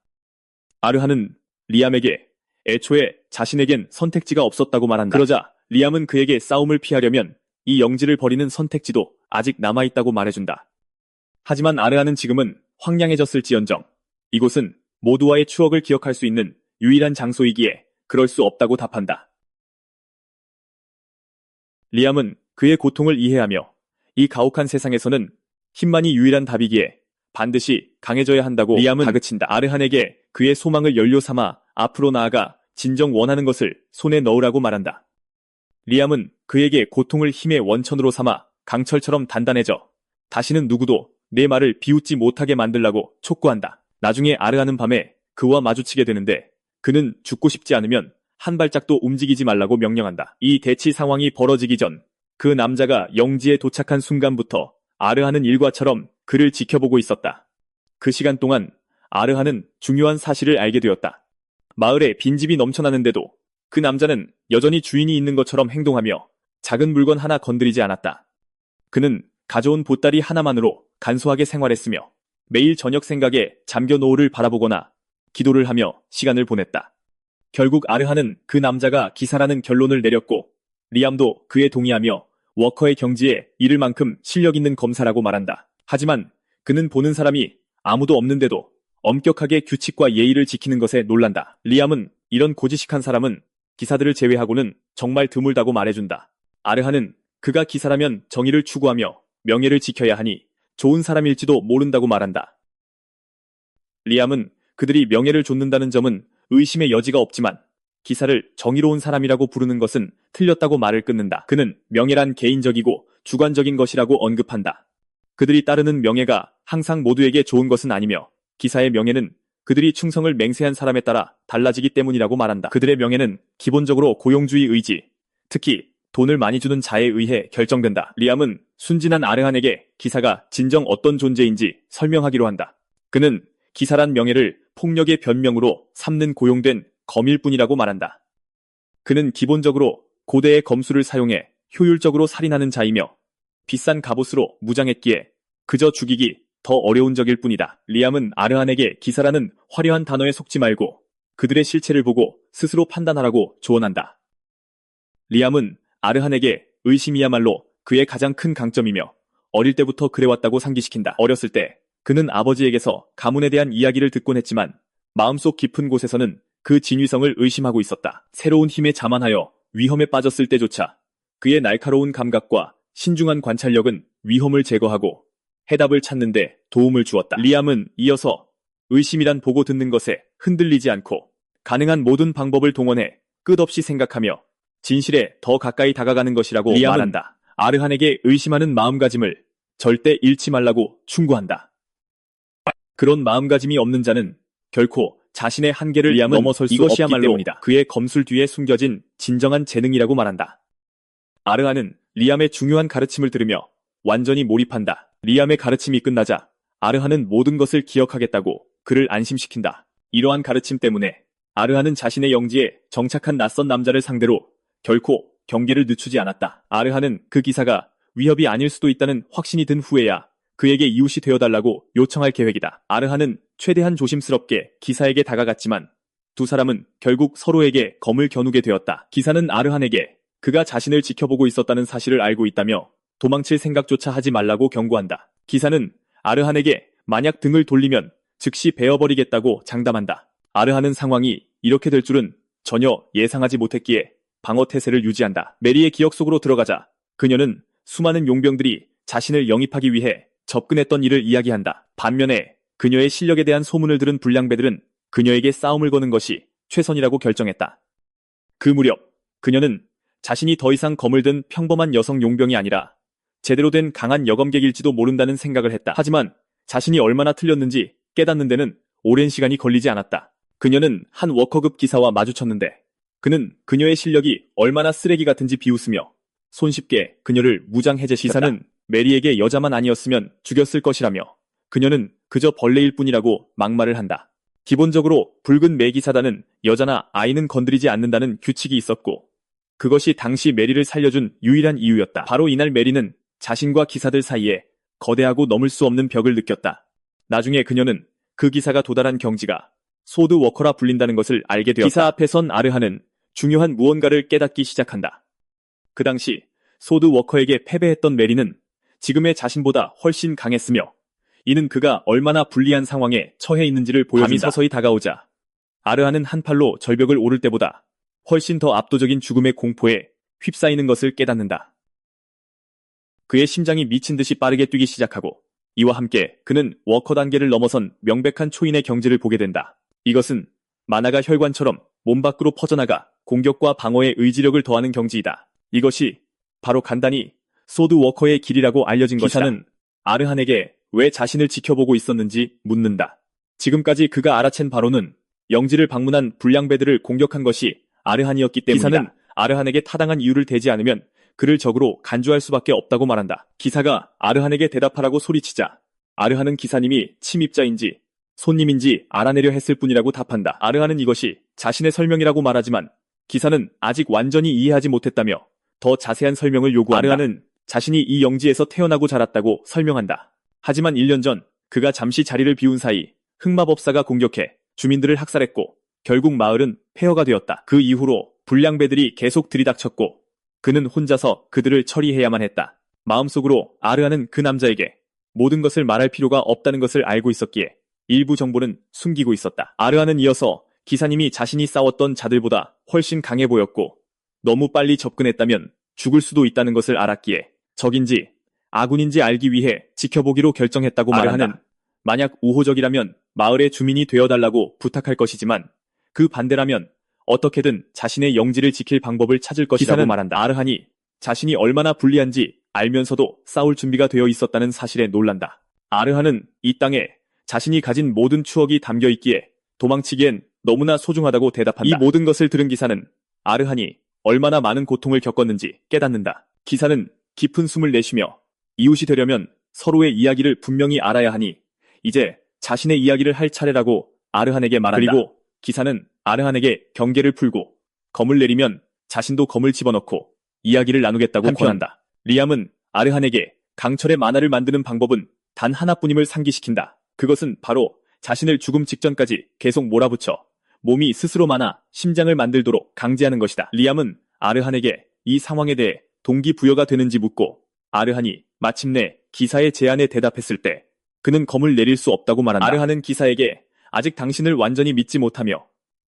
아르한은 리암에게 애초에 자신에겐 선택지가 없었다고 말한다. 그러자 리암은 그에게 싸움을 피하려면 이 영지를 버리는 선택지도 아직 남아있다고 말해준다. 하지만 아르한은 지금은 황량해졌을지언정 이곳은 모두와의 추억을 기억할 수 있는 유일한 장소이기에 그럴 수 없다고 답한다. 리암은 그의 고통을 이해하며 이 가혹한 세상에서는 힘만이 유일한 답이기에 반드시 강해져야 한다고 리암은 다그친다. 아르한에게 그의 소망을 연료 삼아 앞으로 나아가 진정 원하는 것을 손에 넣으라고 말한다. 리암은 그에게 고통을 힘의 원천으로 삼아 강철처럼 단단해져 다시는 누구도 내 말을 비웃지 못하게 만들라고 촉구한다. 나중에 아르한은 밤에 그와 마주치게 되는데 그는 죽고 싶지 않으면 한 발짝도 움직이지 말라고 명령한다. 이 대치 상황이 벌어지기 전 그 남자가 영지에 도착한 순간부터 아르한은 일과처럼 그를 지켜보고 있었다. 그 시간 동안 아르한은 중요한 사실을 알게 되었다. 마을에 빈집이 넘쳐나는데도 그 남자는 여전히 주인이 있는 것처럼 행동하며 작은 물건 하나 건드리지 않았다. 그는 가져온 보따리 하나만으로 간소하게 생활했으며 매일 저녁 생각에 잠겨 노을을 바라보거나 기도를 하며 시간을 보냈다. 결국 아르한은 그 남자가 기사라는 결론을 내렸고 리암도 그에 동의하며 워커의 경지에 이를 만큼 실력 있는 검사라고 말한다. 하지만 그는 보는 사람이 아무도 없는데도 엄격하게 규칙과 예의를 지키는 것에 놀란다. 리암은 이런 고지식한 사람은 기사들을 제외하고는 정말 드물다고 말해준다. 아르한은 그가 기사라면 정의를 추구하며 명예를 지켜야 하니 좋은 사람일지도 모른다고 말한다. 리암은 그들이 명예를 좇는다는 점은 의심의 여지가 없지만 기사를 정의로운 사람이라고 부르는 것은 틀렸다고 말을 끊는다. 그는 명예란 개인적이고 주관적인 것이라고 언급한다. 그들이 따르는 명예가 항상 모두에게 좋은 것은 아니며 기사의 명예는 그들이 충성을 맹세한 사람에 따라 달라지기 때문이라고 말한다. 그들의 명예는 기본적으로 고용주의 의지, 특히 돈을 많이 주는 자에 의해 결정된다. 리암은 순진한 아르한에게 기사가 진정 어떤 존재인지 설명하기로 한다. 그는 기사란 명예를 폭력의 변명으로 삼는 고용된 검일 뿐이라고 말한다. 그는 기본적으로 고대의 검수를 사용해 효율적으로 살인하는 자이며 비싼 갑옷으로 무장했기에 그저 죽이기 더 어려운 적일 뿐이다. 리암은 아르한에게 기사라는 화려한 단어에 속지 말고 그들의 실체를 보고 스스로 판단하라고 조언한다. 리암은 아르한에게 의심이야말로 그의 가장 큰 강점이며 어릴 때부터 그래왔다고 상기시킨다. 어렸을 때 그는 아버지에게서 가문에 대한 이야기를 듣곤 했지만 마음속 깊은 곳에서는 그 진위성을 의심하고 있었다. 새로운 힘에 자만하여 위험에 빠졌을 때조차 그의 날카로운 감각과 신중한 관찰력은 위험을 제거하고 해답을 찾는 데 도움을 주었다. 리암은 이어서 의심이란 보고 듣는 것에 흔들리지 않고 가능한 모든 방법을 동원해 끝없이 생각하며 진실에 더 가까이 다가가는 것이라고 말한다. 아르한에게 의심하는 마음가짐을 절대 잃지 말라고 충고한다. 그런 마음가짐이 없는 자는 결코 자신의 한계를 넘어설 수 없기 때문이다. 그의 검술 뒤에 숨겨진 진정한 재능이라고 말한다. 아르한은 리암의 중요한 가르침을 들으며 완전히 몰입한다. 리암의 가르침이 끝나자 아르한은 모든 것을 기억하겠다고 그를 안심시킨다. 이러한 가르침 때문에 아르한은 자신의 영지에 정착한 낯선 남자를 상대로 결코 경계를 늦추지 않았다. 아르한은 그 기사가 위협이 아닐 수도 있다는 확신이 든 후에야 그에게 이웃이 되어달라고 요청할 계획이다. 아르한은 최대한 조심스럽게 기사에게 다가갔지만 두 사람은 결국 서로에게 검을 겨누게 되었다. 기사는 아르한에게 그가 자신을 지켜보고 있었다는 사실을 알고 있다며 도망칠 생각조차 하지 말라고 경고한다. 기사는 아르한에게 만약 등을 돌리면 즉시 베어버리겠다고 장담한다. 아르한은 상황이 이렇게 될 줄은 전혀 예상하지 못했기에 방어 태세를 유지한다. 메리의 기억 속으로 들어가자 그녀는 수많은 용병들이 자신을 영입하기 위해 접근했던 일을 이야기한다. 반면에 그녀의 실력에 대한 소문을 들은 불량배들은 그녀에게 싸움을 거는 것이 최선이라고 결정했다. 그 무렵 그녀는 자신이 더 이상 검을 든 평범한 여성 용병이 아니라 제대로 된 강한 여검객일지도 모른다는 생각을 했다. 하지만 자신이 얼마나 틀렸는지 깨닫는 데는 오랜 시간이 걸리지 않았다. 그녀는 한 워커급 기사와 마주쳤는데 그는 그녀의 실력이 얼마나 쓰레기 같은지 비웃으며 손쉽게 그녀를 무장해제시켰다. 기사는 메리에게 여자만 아니었으면 죽였을 것이라며 그녀는 그저 벌레일 뿐이라고 막말을 한다. 기본적으로 붉은 매기사단은 여자나 아이는 건드리지 않는다는 규칙이 있었고 그것이 당시 메리를 살려준 유일한 이유였다. 바로 이날 메리는 자신과 기사들 사이에 거대하고 넘을 수 없는 벽을 느꼈다. 나중에 그녀는 그 기사가 도달한 경지가 소드 워커라 불린다는 것을 알게 되었다. 기사 앞에 선 아르한은 중요한 무언가를 깨닫기 시작한다. 그 당시 소드 워커에게 패배했던 메리는 지금의 자신보다 훨씬 강했으며 이는 그가 얼마나 불리한 상황에 처해 있는지를 보여준다. 밤이 서서히 다가오자 아르한은 한 팔로 절벽을 오를 때보다 훨씬 더 압도적인 죽음의 공포에 휩싸이는 것을 깨닫는다. 그의 심장이 미친 듯이 빠르게 뛰기 시작하고 이와 함께 그는 워커 단계를 넘어선 명백한 초인의 경지를 보게 된다. 이것은 만화가 혈관처럼 몸 밖으로 퍼져나가 공격과 방어의 의지력을 더하는 경지이다. 이것이 바로 간단히 소드 워커의 길이라고 알려진 것이다. 기사는 아르한에게 왜 자신을 지켜보고 있었는지 묻는다. 지금까지 그가 알아챈 바로는 영지를 방문한 불량배들을 공격한 것이 아르한이었기 때문이다. 기사는 아르한에게 타당한 이유를 대지 않으면 그를 적으로 간주할 수밖에 없다고 말한다. 기사가 아르한에게 대답하라고 소리치자 아르한은 기사님이 침입자인지 손님인지 알아내려 했을 뿐이라고 답한다. 아르한은 이것이 자신의 설명이라고 말하지만 기사는 아직 완전히 이해하지 못했다며 더 자세한 설명을 요구한다. 아르한은 자신이 이 영지에서 태어나고 자랐다고 설명한다. 하지만 1년 전 그가 잠시 자리를 비운 사이 흑마법사가 공격해 주민들을 학살했고 결국 마을은 폐허가 되었다. 그 이후로 불량배들이 계속 들이닥쳤고 그는 혼자서 그들을 처리해야만 했다. 마음속으로 아르한은 그 남자에게 모든 것을 말할 필요가 없다는 것을 알고 있었기에 일부 정보는 숨기고 있었다. 아르한은 이어서 기사님이 자신이 싸웠던 자들보다 훨씬 강해 보였고 너무 빨리 접근했다면 죽을 수도 있다는 것을 알았기에 적인지 아군인지 알기 위해 지켜보기로 결정했다고 말한다. 아르한은 만약 우호적이라면 마을의 주민이 되어달라고 부탁할 것이지만 그 반대라면 어떻게든 자신의 영지를 지킬 방법을 찾을 것이라고 말한다. 아르한이 자신이 얼마나 불리한지 알면서도 싸울 준비가 되어 있었다는 사실에 놀란다. 아르한은 이 땅에 자신이 가진 모든 추억이 담겨 있기에 도망치기엔 너무나 소중하다고 대답한다. 이 모든 것을 들은 기사는 아르한이 얼마나 많은 고통을 겪었는지 깨닫는다. 기사는 깊은 숨을 내쉬며 이웃이 되려면 서로의 이야기를 분명히 알아야 하니 이제 자신의 이야기를 할 차례라고 아르한에게 말한다. 그리고 기사는 아르한에게 경계를 풀고 검을 내리면 자신도 검을 집어넣고 이야기를 나누겠다고 권한다. 리암은 아르한에게 강철의 만화를 만드는 방법은 단 하나뿐임을 상기시킨다. 그것은 바로 자신을 죽음 직전까지 계속 몰아붙여 몸이 스스로 만화, 심장을 만들도록 강제하는 것이다. 리암은 아르한에게 이 상황에 대해 동기부여가 되는지 묻고 아르한이 마침내 기사의 제안에 대답했을 때 그는 검을 내릴 수 없다고 말한다. 아르한은 기사에게 아직 당신을 완전히 믿지 못하며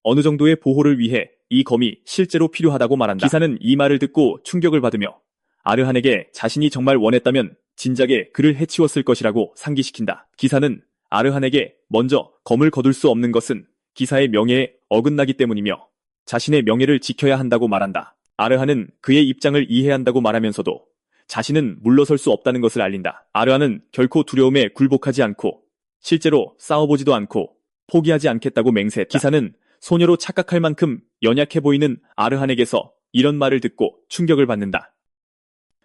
어느 정도의 보호를 위해 이 검이 실제로 필요하다고 말한다. 기사는 이 말을 듣고 충격을 받으며 아르한에게 자신이 정말 원했다면 진작에 그를 해치웠을 것이라고 상기시킨다. 기사는 아르한에게 먼저 검을 거둘 수 없는 것은 기사의 명예에 어긋나기 때문이며 자신의 명예를 지켜야 한다고 말한다. 아르한은 그의 입장을 이해한다고 말하면서도 자신은 물러설 수 없다는 것을 알린다. 아르한은 결코 두려움에 굴복하지 않고 실제로 싸워보지도 않고 포기하지 않겠다고 맹세했다. 기사는 소녀로 착각할 만큼 연약해 보이는 아르한에게서 이런 말을 듣고 충격을 받는다.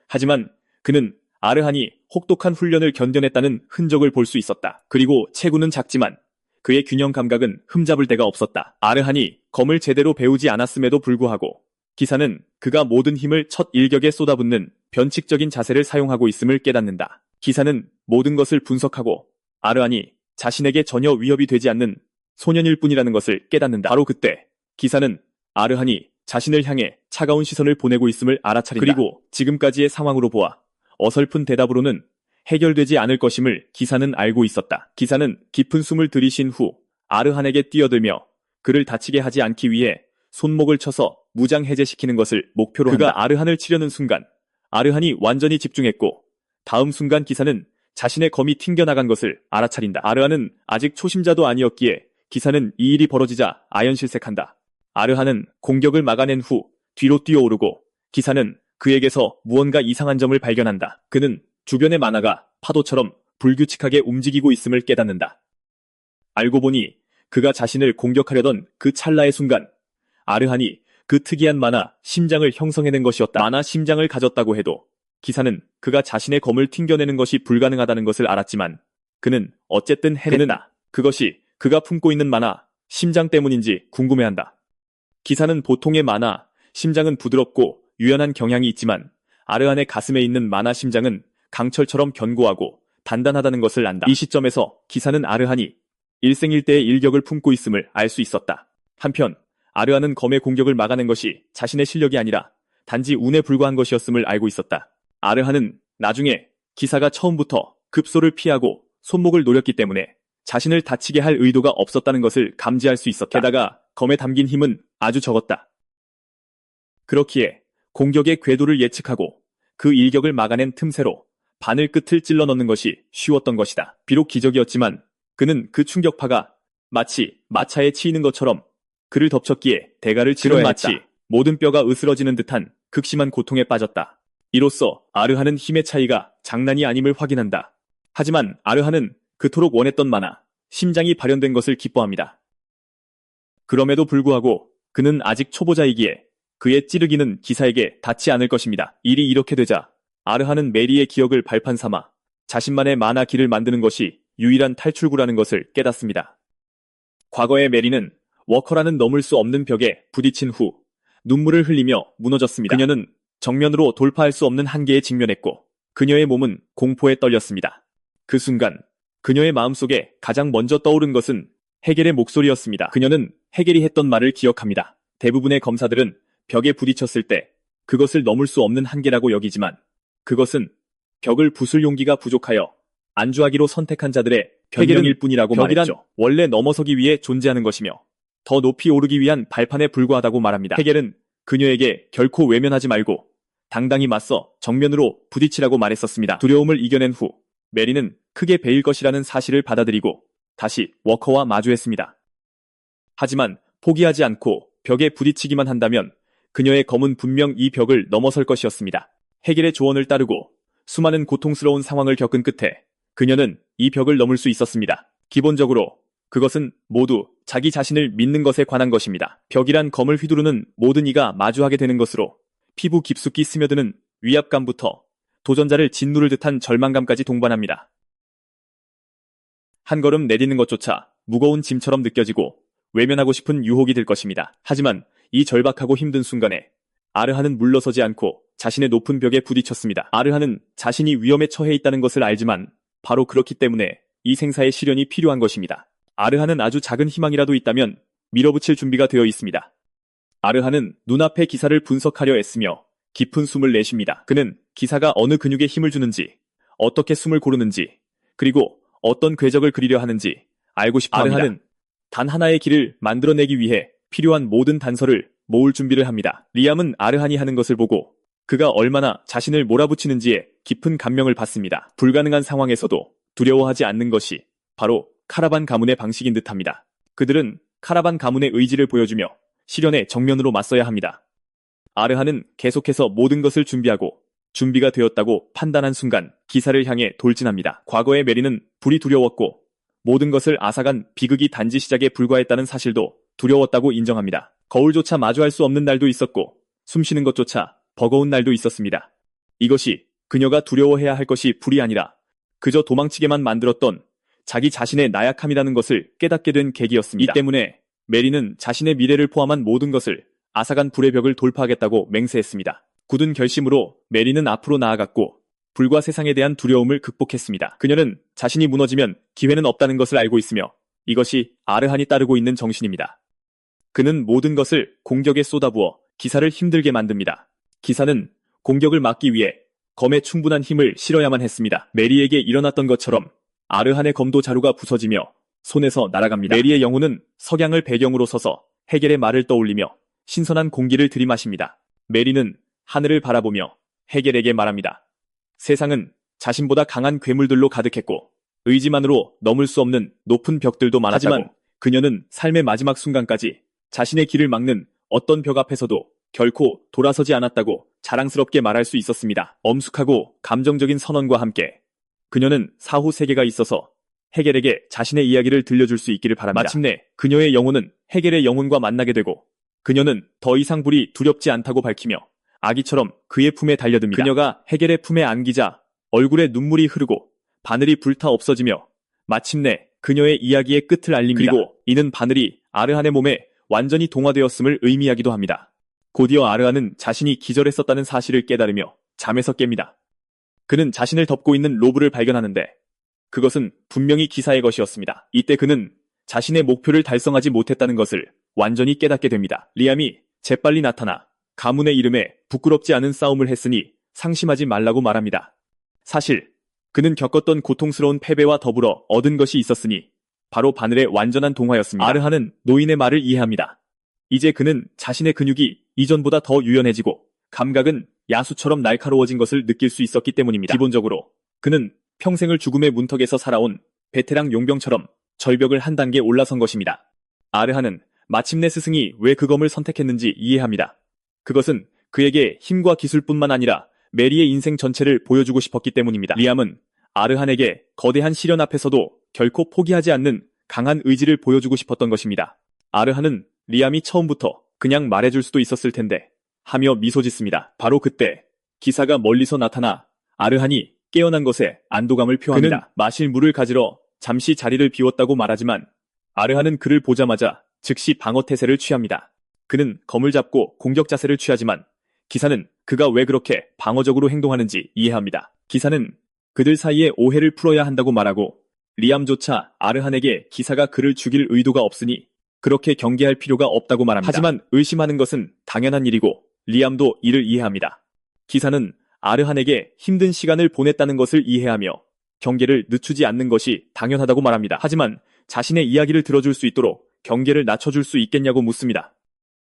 하지만 그는 아르한이 혹독한 훈련을 견뎌냈다는 흔적을 볼 수 있었다. 그리고 체구는 작지만 그의 균형 감각은 흠잡을 데가 없었다. 아르한이 검을 제대로 배우지 않았음에도 불구하고 기사는 그가 모든 힘을 첫 일격에 쏟아붓는 변칙적인 자세를 사용하고 있음을 깨닫는다. 기사는 모든 것을 분석하고 아르한이 자신에게 전혀 위협이 되지 않는 소년일 뿐이라는 것을 깨닫는다. 바로 그때 기사는 아르한이 자신을 향해 차가운 시선을 보내고 있음을 알아차린다. 그리고 지금까지의 상황으로 보아 어설픈 대답으로는 해결되지 않을 것임을 기사는 알고 있었다. 기사는 깊은 숨을 들이쉰 후 아르한에게 뛰어들며 그를 다치게 하지 않기 위해 손목을 쳐서 무장 해제시키는 것을 목표로 한다. 그가 아르한을 치려는 순간 아르한이 완전히 집중했고 다음 순간 기사는 자신의 검이 튕겨나간 것을 알아차린다. 아르한은 아직 초심자도 아니었기에 기사는 이 일이 벌어지자 아연실색한다. 아르한은 공격을 막아낸 후 뒤로 뛰어오르고 기사는 그에게서 무언가 이상한 점을 발견한다. 그는 주변의 만화가 파도처럼 불규칙하게 움직이고 있음을 깨닫는다. 알고 보니 그가 자신을 공격하려던 그 찰나의 순간 아르한이 그 특이한 만화 심장을 형성해낸 것이었다. 만화 심장을 가졌다고 해도 기사는 그가 자신의 검을 튕겨내는 것이 불가능하다는 것을 알았지만 그는 어쨌든 해냈다. 그것이 그가 품고 있는 만화 심장 때문인지 궁금해한다. 기사는 보통의 만화 심장은 부드럽고 유연한 경향이 있지만 아르한의 가슴에 있는 만화 심장은 강철처럼 견고하고 단단하다는 것을 안다. 이 시점에서 기사는 아르한이 일생일대의 일격을 품고 있음을 알 수 있었다. 한편 아르한은 검의 공격을 막아낸 것이 자신의 실력이 아니라 단지 운에 불과한 것이었음을 알고 있었다. 아르한은 나중에 기사가 처음부터 급소를 피하고 손목을 노렸기 때문에 자신을 다치게 할 의도가 없었다는 것을 감지할 수 있었다. 게다가 검에 담긴 힘은 아주 적었다. 그렇기에 공격의 궤도를 예측하고 그 일격을 막아낸 틈새로 바늘 끝을 찔러 넣는 것이 쉬웠던 것이다. 비록 기적이었지만 그는 그 충격파가 마치 마차에 치이는 것처럼 그를 덮쳤기에 대가를 치러야 했다. 마치 모든 뼈가 으스러지는 듯한 극심한 고통에 빠졌다. 이로써 아르한은 힘의 차이가 장난이 아님을 확인한다. 하지만 아르한은 그토록 원했던 만화, 심장이 발현된 것을 기뻐합니다. 그럼에도 불구하고 그는 아직 초보자이기에 그의 찌르기는 기사에게 닿지 않을 것입니다. 일이 이렇게 되자 아르한은 메리의 기억을 발판 삼아 자신만의 만화 길을 만드는 것이 유일한 탈출구라는 것을 깨닫습니다. 과거의 메리는 워커라는 넘을 수 없는 벽에 부딪힌 후 눈물을 흘리며 무너졌습니다. 그녀는 정면으로 돌파할 수 없는 한계에 직면했고 그녀의 몸은 공포에 떨렸습니다. 그 순간 그녀의 마음속에 가장 먼저 떠오른 것은 헤겔의 목소리였습니다. 그녀는 헤겔이 했던 말을 기억합니다. 대부분의 검사들은 벽에 부딪혔을 때 그것을 넘을 수 없는 한계라고 여기지만 그것은 벽을 부술 용기가 부족하여 안주하기로 선택한 자들의 변명일 뿐이라고 말했죠. 원래 넘어서기 위해 존재하는 것이며 더 높이 오르기 위한 발판에 불과하다고 말합니다. 헤겔은 그녀에게 결코 외면하지 말고 당당히 맞서 정면으로 부딪히라고 말했었습니다. 두려움을 이겨낸 후 메리는 크게 베일 것이라는 사실을 받아들이고 다시 워커와 마주했습니다. 하지만 포기하지 않고 벽에 부딪히기만 한다면 그녀의 검은 분명 이 벽을 넘어설 것이었습니다. 헤겔의 조언을 따르고 수많은 고통스러운 상황을 겪은 끝에 그녀는 이 벽을 넘을 수 있었습니다. 기본적으로 그것은 모두 자기 자신을 믿는 것에 관한 것입니다. 벽이란 검을 휘두르는 모든 이가 마주하게 되는 것으로 피부 깊숙이 스며드는 위압감부터 도전자를 짓누를 듯한 절망감까지 동반합니다. 한 걸음 내딛는 것조차 무거운 짐처럼 느껴지고 외면하고 싶은 유혹이 될 것입니다. 하지만 이 절박하고 힘든 순간에 아르한은 물러서지 않고 자신의 높은 벽에 부딪혔습니다. 아르한은 자신이 위험에 처해 있다는 것을 알지만 바로 그렇기 때문에 이 생사의 시련이 필요한 것입니다. 아르한은 아주 작은 희망이라도 있다면 밀어붙일 준비가 되어 있습니다. 아르한은 눈앞의 기사를 분석하려 애쓰며 깊은 숨을 내쉽니다. 그는 기사가 어느 근육에 힘을 주는지, 어떻게 숨을 고르는지, 그리고 어떤 궤적을 그리려 하는지 알고 싶어 합니다. 아르한은 단 하나의 길을 만들어내기 위해 필요한 모든 단서를 모을 준비를 합니다. 리암은 아르한이 하는 것을 보고 그가 얼마나 자신을 몰아붙이는지에 깊은 감명을 받습니다. 불가능한 상황에서도 두려워하지 않는 것이 바로 카라반 가문의 방식인 듯합니다. 그들은 카라반 가문의 의지를 보여주며 시련에 정면으로 맞서야 합니다. 아르한은 계속해서 모든 것을 준비하고 준비가 되었다고 판단한 순간 기사를 향해 돌진합니다. 과거의 메리는 불이 두려웠고 모든 것을 앗아간 비극이 단지 시작에 불과했다는 사실도 두려웠다고 인정합니다. 거울조차 마주할 수 없는 날도 있었고 숨쉬는 것조차 버거운 날도 있었습니다. 이것이 그녀가 두려워해야 할 것이 불이 아니라 그저 도망치게만 만들었던 자기 자신의 나약함이라는 것을 깨닫게 된 계기였습니다. 이 때문에 메리는 자신의 미래를 포함한 모든 것을 앗아간 불의 벽을 돌파하겠다고 맹세했습니다. 굳은 결심으로 메리는 앞으로 나아갔고 불과 세상에 대한 두려움을 극복했습니다. 그녀는 자신이 무너지면 기회는 없다는 것을 알고 있으며 이것이 아르한이 따르고 있는 정신입니다. 그는 모든 것을 공격에 쏟아부어 기사를 힘들게 만듭니다. 기사는 공격을 막기 위해 검에 충분한 힘을 실어야만 했습니다. 메리에게 일어났던 것처럼 아르한의 검도 자루가 부서지며 손에서 날아갑니다. 메리의 영혼은 석양을 배경으로 서서 헤겔의 말을 떠올리며 신선한 공기를 들이마십니다. 메리는 하늘을 바라보며 헤겔에게 말합니다. 세상은 자신보다 강한 괴물들로 가득했고 의지만으로 넘을 수 없는 높은 벽들도 많았다고. 하지만 그녀는 삶의 마지막 순간까지 자신의 길을 막는 어떤 벽 앞에서도 결코 돌아서지 않았다고 자랑스럽게 말할 수 있었습니다. 엄숙하고 감정적인 선언과 함께 그녀는 사후 세계가 있어서 헤겔에게 자신의 이야기를 들려줄 수 있기를 바랍니다. 마침내 그녀의 영혼은 헤겔의 영혼과 만나게 되고 그녀는 더 이상 불이 두렵지 않다고 밝히며 아기처럼 그의 품에 달려듭니다. 그녀가 헤겔의 품에 안기자 얼굴에 눈물이 흐르고 바늘이 불타 없어지며 마침내 그녀의 이야기의 끝을 알립니다. 그리고 이는 바늘이 아르한의 몸에 완전히 동화되었음을 의미하기도 합니다. 곧이어 아르한은 자신이 기절했었다는 사실을 깨달으며 잠에서 깹니다. 그는 자신을 덮고 있는 로브를 발견하는데 그것은 분명히 기사의 것이었습니다. 이때 그는 자신의 목표를 달성하지 못했다는 것을 완전히 깨닫게 됩니다. 리암이 재빨리 나타나 가문의 이름에 부끄럽지 않은 싸움을 했으니 상심하지 말라고 말합니다. 사실 그는 겪었던 고통스러운 패배와 더불어 얻은 것이 있었으니 바로 바늘의 완전한 동화였습니다. 아르한은 노인의 말을 이해합니다. 이제 그는 자신의 근육이 이전보다 더 유연해지고 감각은 야수처럼 날카로워진 것을 느낄 수 있었기 때문입니다. 기본적으로 그는 평생을 죽음의 문턱에서 살아온 베테랑 용병처럼 절벽을 한 단계 올라선 것입니다. 아르한은 마침내 스승이 왜 그 검을 선택했는지 이해합니다. 그것은 그에게 힘과 기술뿐만 아니라 메리의 인생 전체를 보여주고 싶었기 때문입니다. 리암은 아르한에게 거대한 시련 앞에서도 결코 포기하지 않는 강한 의지를 보여주고 싶었던 것입니다. 아르한은 리암이 처음부터 그냥 말해줄 수도 있었을 텐데 하며 미소 짓습니다. 바로 그때 기사가 멀리서 나타나 아르한이 깨어난 것에 안도감을 표합니다. 그는 마실 물을 가지러 잠시 자리를 비웠다고 말하지만 아르한은 그를 보자마자 즉시 방어 태세를 취합니다. 그는 검을 잡고 공격 자세를 취하지만 기사는 그가 왜 그렇게 방어적으로 행동하는지 이해합니다. 기사는 그들 사이에 오해를 풀어야 한다고 말하고 리암조차 아르한에게 기사가 그를 죽일 의도가 없으니 그렇게 경계할 필요가 없다고 말합니다. 하지만 의심하는 것은 당연한 일이고 리암도 이를 이해합니다. 기사는 아르한에게 힘든 시간을 보냈다는 것을 이해하며 경계를 늦추지 않는 것이 당연하다고 말합니다. 하지만 자신의 이야기를 들어줄 수 있도록 경계를 낮춰줄 수 있겠냐고 묻습니다.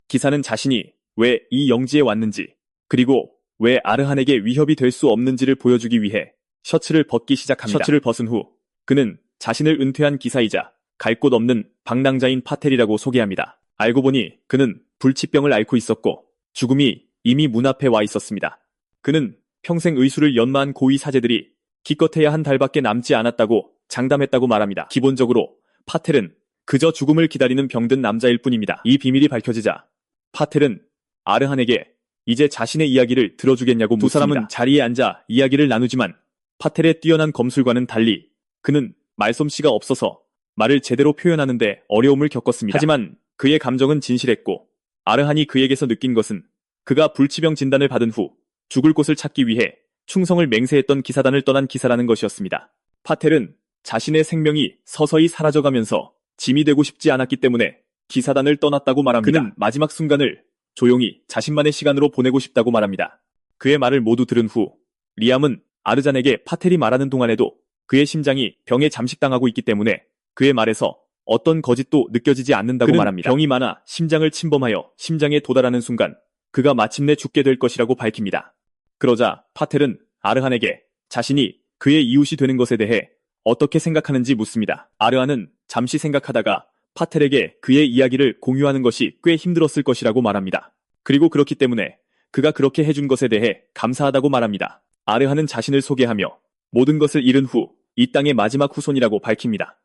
기사는 자신이 왜 이 영지에 왔는지 그리고 왜 아르한에게 위협이 될 수 없는지를 보여주기 위해 셔츠를 벗기 시작합니다. 셔츠를 벗은 후 그는 자신을 은퇴한 기사이자 갈 곳 없는 방랑자인 파텔이라고 소개합니다. 알고 보니 그는 불치병을 앓고 있었고 죽음이 이미 문 앞에 와 있었습니다. 그는 평생 의술을 연마한 고위 사제들이 기껏해야 한 달밖에 남지 않았다고 장담했다고 말합니다. 기본적으로 파텔은 그저 죽음을 기다리는 병든 남자일 뿐입니다. 이 비밀이 밝혀지자 파텔은 아르한에게 이제 자신의 이야기를 들어주겠냐고 묻습니다. 두 사람은 자리에 앉아 이야기를 나누지만 파텔의 뛰어난 검술과는 달리 그는 말솜씨가 없어서 말을 제대로 표현하는데 어려움을 겪었습니다. 하지만 그의 감정은 진실했고 아르한이 그에게서 느낀 것은 그가 불치병 진단을 받은 후 죽을 곳을 찾기 위해 충성을 맹세했던 기사단을 떠난 기사라는 것이었습니다. 파텔은 자신의 생명이 서서히 사라져가면서 짐이 되고 싶지 않았기 때문에 기사단을 떠났다고 말합니다. 그는 마지막 순간을 조용히 자신만의 시간으로 보내고 싶다고 말합니다. 그의 말을 모두 들은 후 리암은 아르잔에게 파텔이 말하는 동안에도 그의 심장이 병에 잠식당하고 있기 때문에 그의 말에서 어떤 거짓도 느껴지지 않는다고 말합니다. 병이 많아 심장을 침범하여 심장에 도달하는 순간 그가 마침내 죽게 될 것이라고 밝힙니다. 그러자 파텔은 아르한에게 자신이 그의 이웃이 되는 것에 대해 어떻게 생각하는지 묻습니다. 아르한은 잠시 생각하다가 파텔에게 그의 이야기를 공유하는 것이 꽤 힘들었을 것이라고 말합니다. 그리고 그렇기 때문에 그가 그렇게 해준 것에 대해 감사하다고 말합니다. 아르한은 자신을 소개하며 모든 것을 잃은 후 이 땅의 마지막 후손이라고 밝힙니다.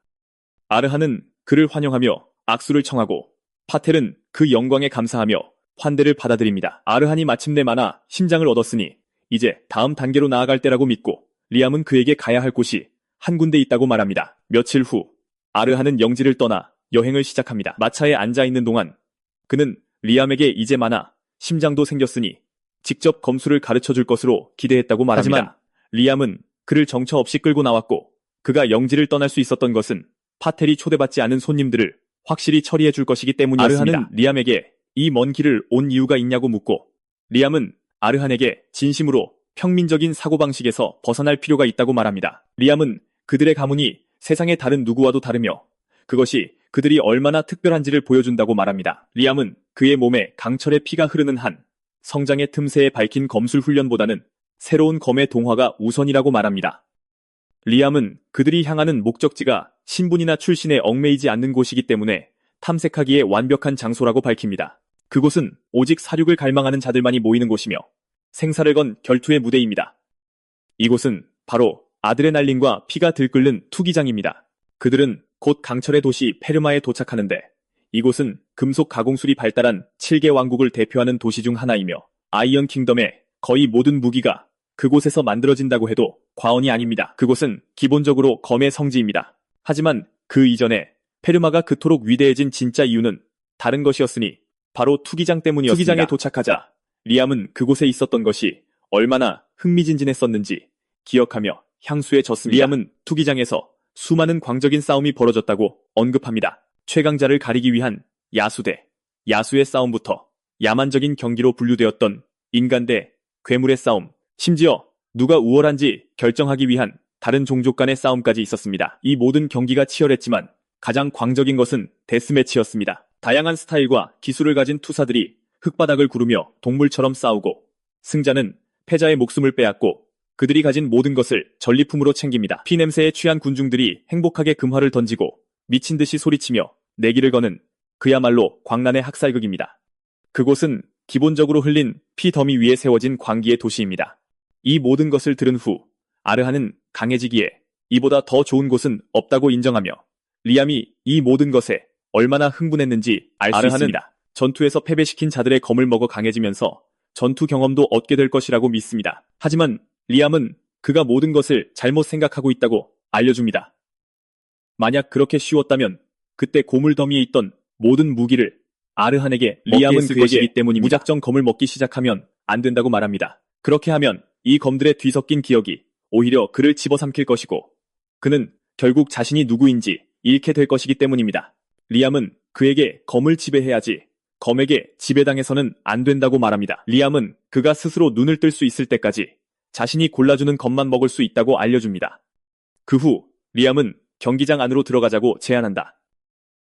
아르한은 그를 환영하며 악수를 청하고 파텔은 그 영광에 감사하며 환대를 받아들입니다. 아르한이 마침내 만화 심장을 얻었으니 이제 다음 단계로 나아갈 때라고 믿고 리암은 그에게 가야 할 곳이 한 군데 있다고 말합니다. 며칠 후 아르한은 영지를 떠나 여행을 시작합니다. 마차에 앉아있는 동안 그는 리암에게 이제마나 심장도 생겼으니 직접 검술을 가르쳐줄 것으로 기대했다고 말합니다. 하지만 리암은 그를 정처 없이 끌고 나왔고 그가 영지를 떠날 수 있었던 것은 파텔이 초대받지 않은 손님들을 확실히 처리해줄 것이기 때문이었습니다. 아르한은 리암에게 이 먼 길을 온 이유가 있냐고 묻고 리암은 아르한에게 진심으로 평민적인 사고방식에서 벗어날 필요가 있다고 말합니다. 리암은 그들의 가문이 세상의 다른 누구와도 다르며 그것이 그들이 얼마나 특별한지를 보여준다고 말합니다. 리암은 그의 몸에 강철의 피가 흐르는 한 성장의 틈새에 밝힌 검술 훈련보다는 새로운 검의 동화가 우선이라고 말합니다. 리암은 그들이 향하는 목적지가 신분이나 출신에 얽매이지 않는 곳이기 때문에 탐색하기에 완벽한 장소라고 밝힙니다. 그곳은 오직 사륙을 갈망하는 자들만이 모이는 곳이며 생사를 건 결투의 무대입니다. 이곳은 바로 아드레날린과 피가 들끓는 투기장입니다. 그들은 곧 강철의 도시 페르마에 도착하는데 이곳은 금속 가공술이 발달한 7개 왕국을 대표하는 도시 중 하나이며 아이언 킹덤의 거의 모든 무기가 그곳에서 만들어진다고 해도 과언이 아닙니다. 그곳은 기본적으로 검의 성지입니다. 하지만 그 이전에 페르마가 그토록 위대해진 진짜 이유는 다른 것이었으니 바로 투기장 때문이었습니다. 투기장에 도착하자 리암은 그곳에 있었던 것이 얼마나 흥미진진했었는지 기억하며 향수에 젖습니다. 리암은 투기장에서 수많은 광적인 싸움이 벌어졌다고 언급합니다. 최강자를 가리기 위한 야수 대 야수의 싸움부터 야만적인 경기로 분류되었던 인간 대 괴물의 싸움, 심지어 누가 우월한지 결정하기 위한 다른 종족 간의 싸움까지 있었습니다. 이 모든 경기가 치열했지만 가장 광적인 것은 데스매치였습니다. 다양한 스타일과 기술을 가진 투사들이 흙바닥을 구르며 동물처럼 싸우고 승자는 패자의 목숨을 빼앗고 그들이 가진 모든 것을 전리품으로 챙깁니다. 피냄새에 취한 군중들이 행복하게 금화를 던지고 미친듯이 소리치며 내기를 거는 그야말로 광란의 학살극입니다. 그곳은 기본적으로 흘린 피 더미 위에 세워진 광기의 도시입니다. 이 모든 것을 들은 후 아르한은 강해지기에 이보다 더 좋은 곳은 없다고 인정하며 리암이 이 모든 것에 얼마나 흥분했는지 알 수 있습니다. 전투에서 패배시킨 자들의 검을 먹어 강해지면서 전투 경험도 얻게 될 것이라고 믿습니다. 하지만 리암은 그가 모든 것을 잘못 생각하고 있다고 알려줍니다. 만약 그렇게 쉬웠다면 그때 고물 더미에 있던 모든 무기를 아르한에게 리암은 그에게 때문입니다. 무작정 검을 먹기 시작하면 안 된다고 말합니다. 그렇게 하면 이 검들의 뒤섞인 기억이 오히려 그를 집어삼킬 것이고 그는 결국 자신이 누구인지 잃게 될 것이기 때문입니다. 리암은 그에게 검을 지배해야지 검에게 지배당해서는 안 된다고 말합니다. 리암은 그가 스스로 눈을 뜰 수 있을 때까지 자신이 골라주는 것만 먹을 수 있다고 알려줍니다. 그 후 리암은 경기장 안으로 들어가자고 제안한다.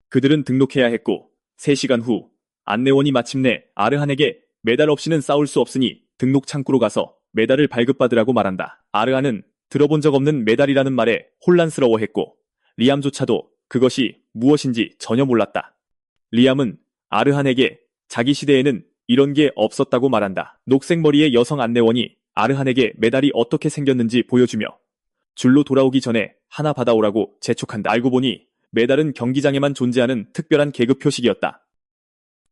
그들은 등록해야 했고 3시간 후 안내원이 마침내 아르한에게 메달 없이는 싸울 수 없으니 등록 창구로 가서 메달을 발급받으라고 말한다. 아르한은 들어본 적 없는 메달이라는 말에 혼란스러워했고 리암조차도 그것이 무엇인지 전혀 몰랐다. 리암은 아르한에게 자기 시대에는 이런 게 없었다고 말한다. 녹색 머리의 여성 안내원이 아르한에게 메달이 어떻게 생겼는지 보여주며 줄로 돌아오기 전에 하나 받아오라고 재촉한다. 알고 보니 메달은 경기장에만 존재하는 특별한 계급 표식이었다.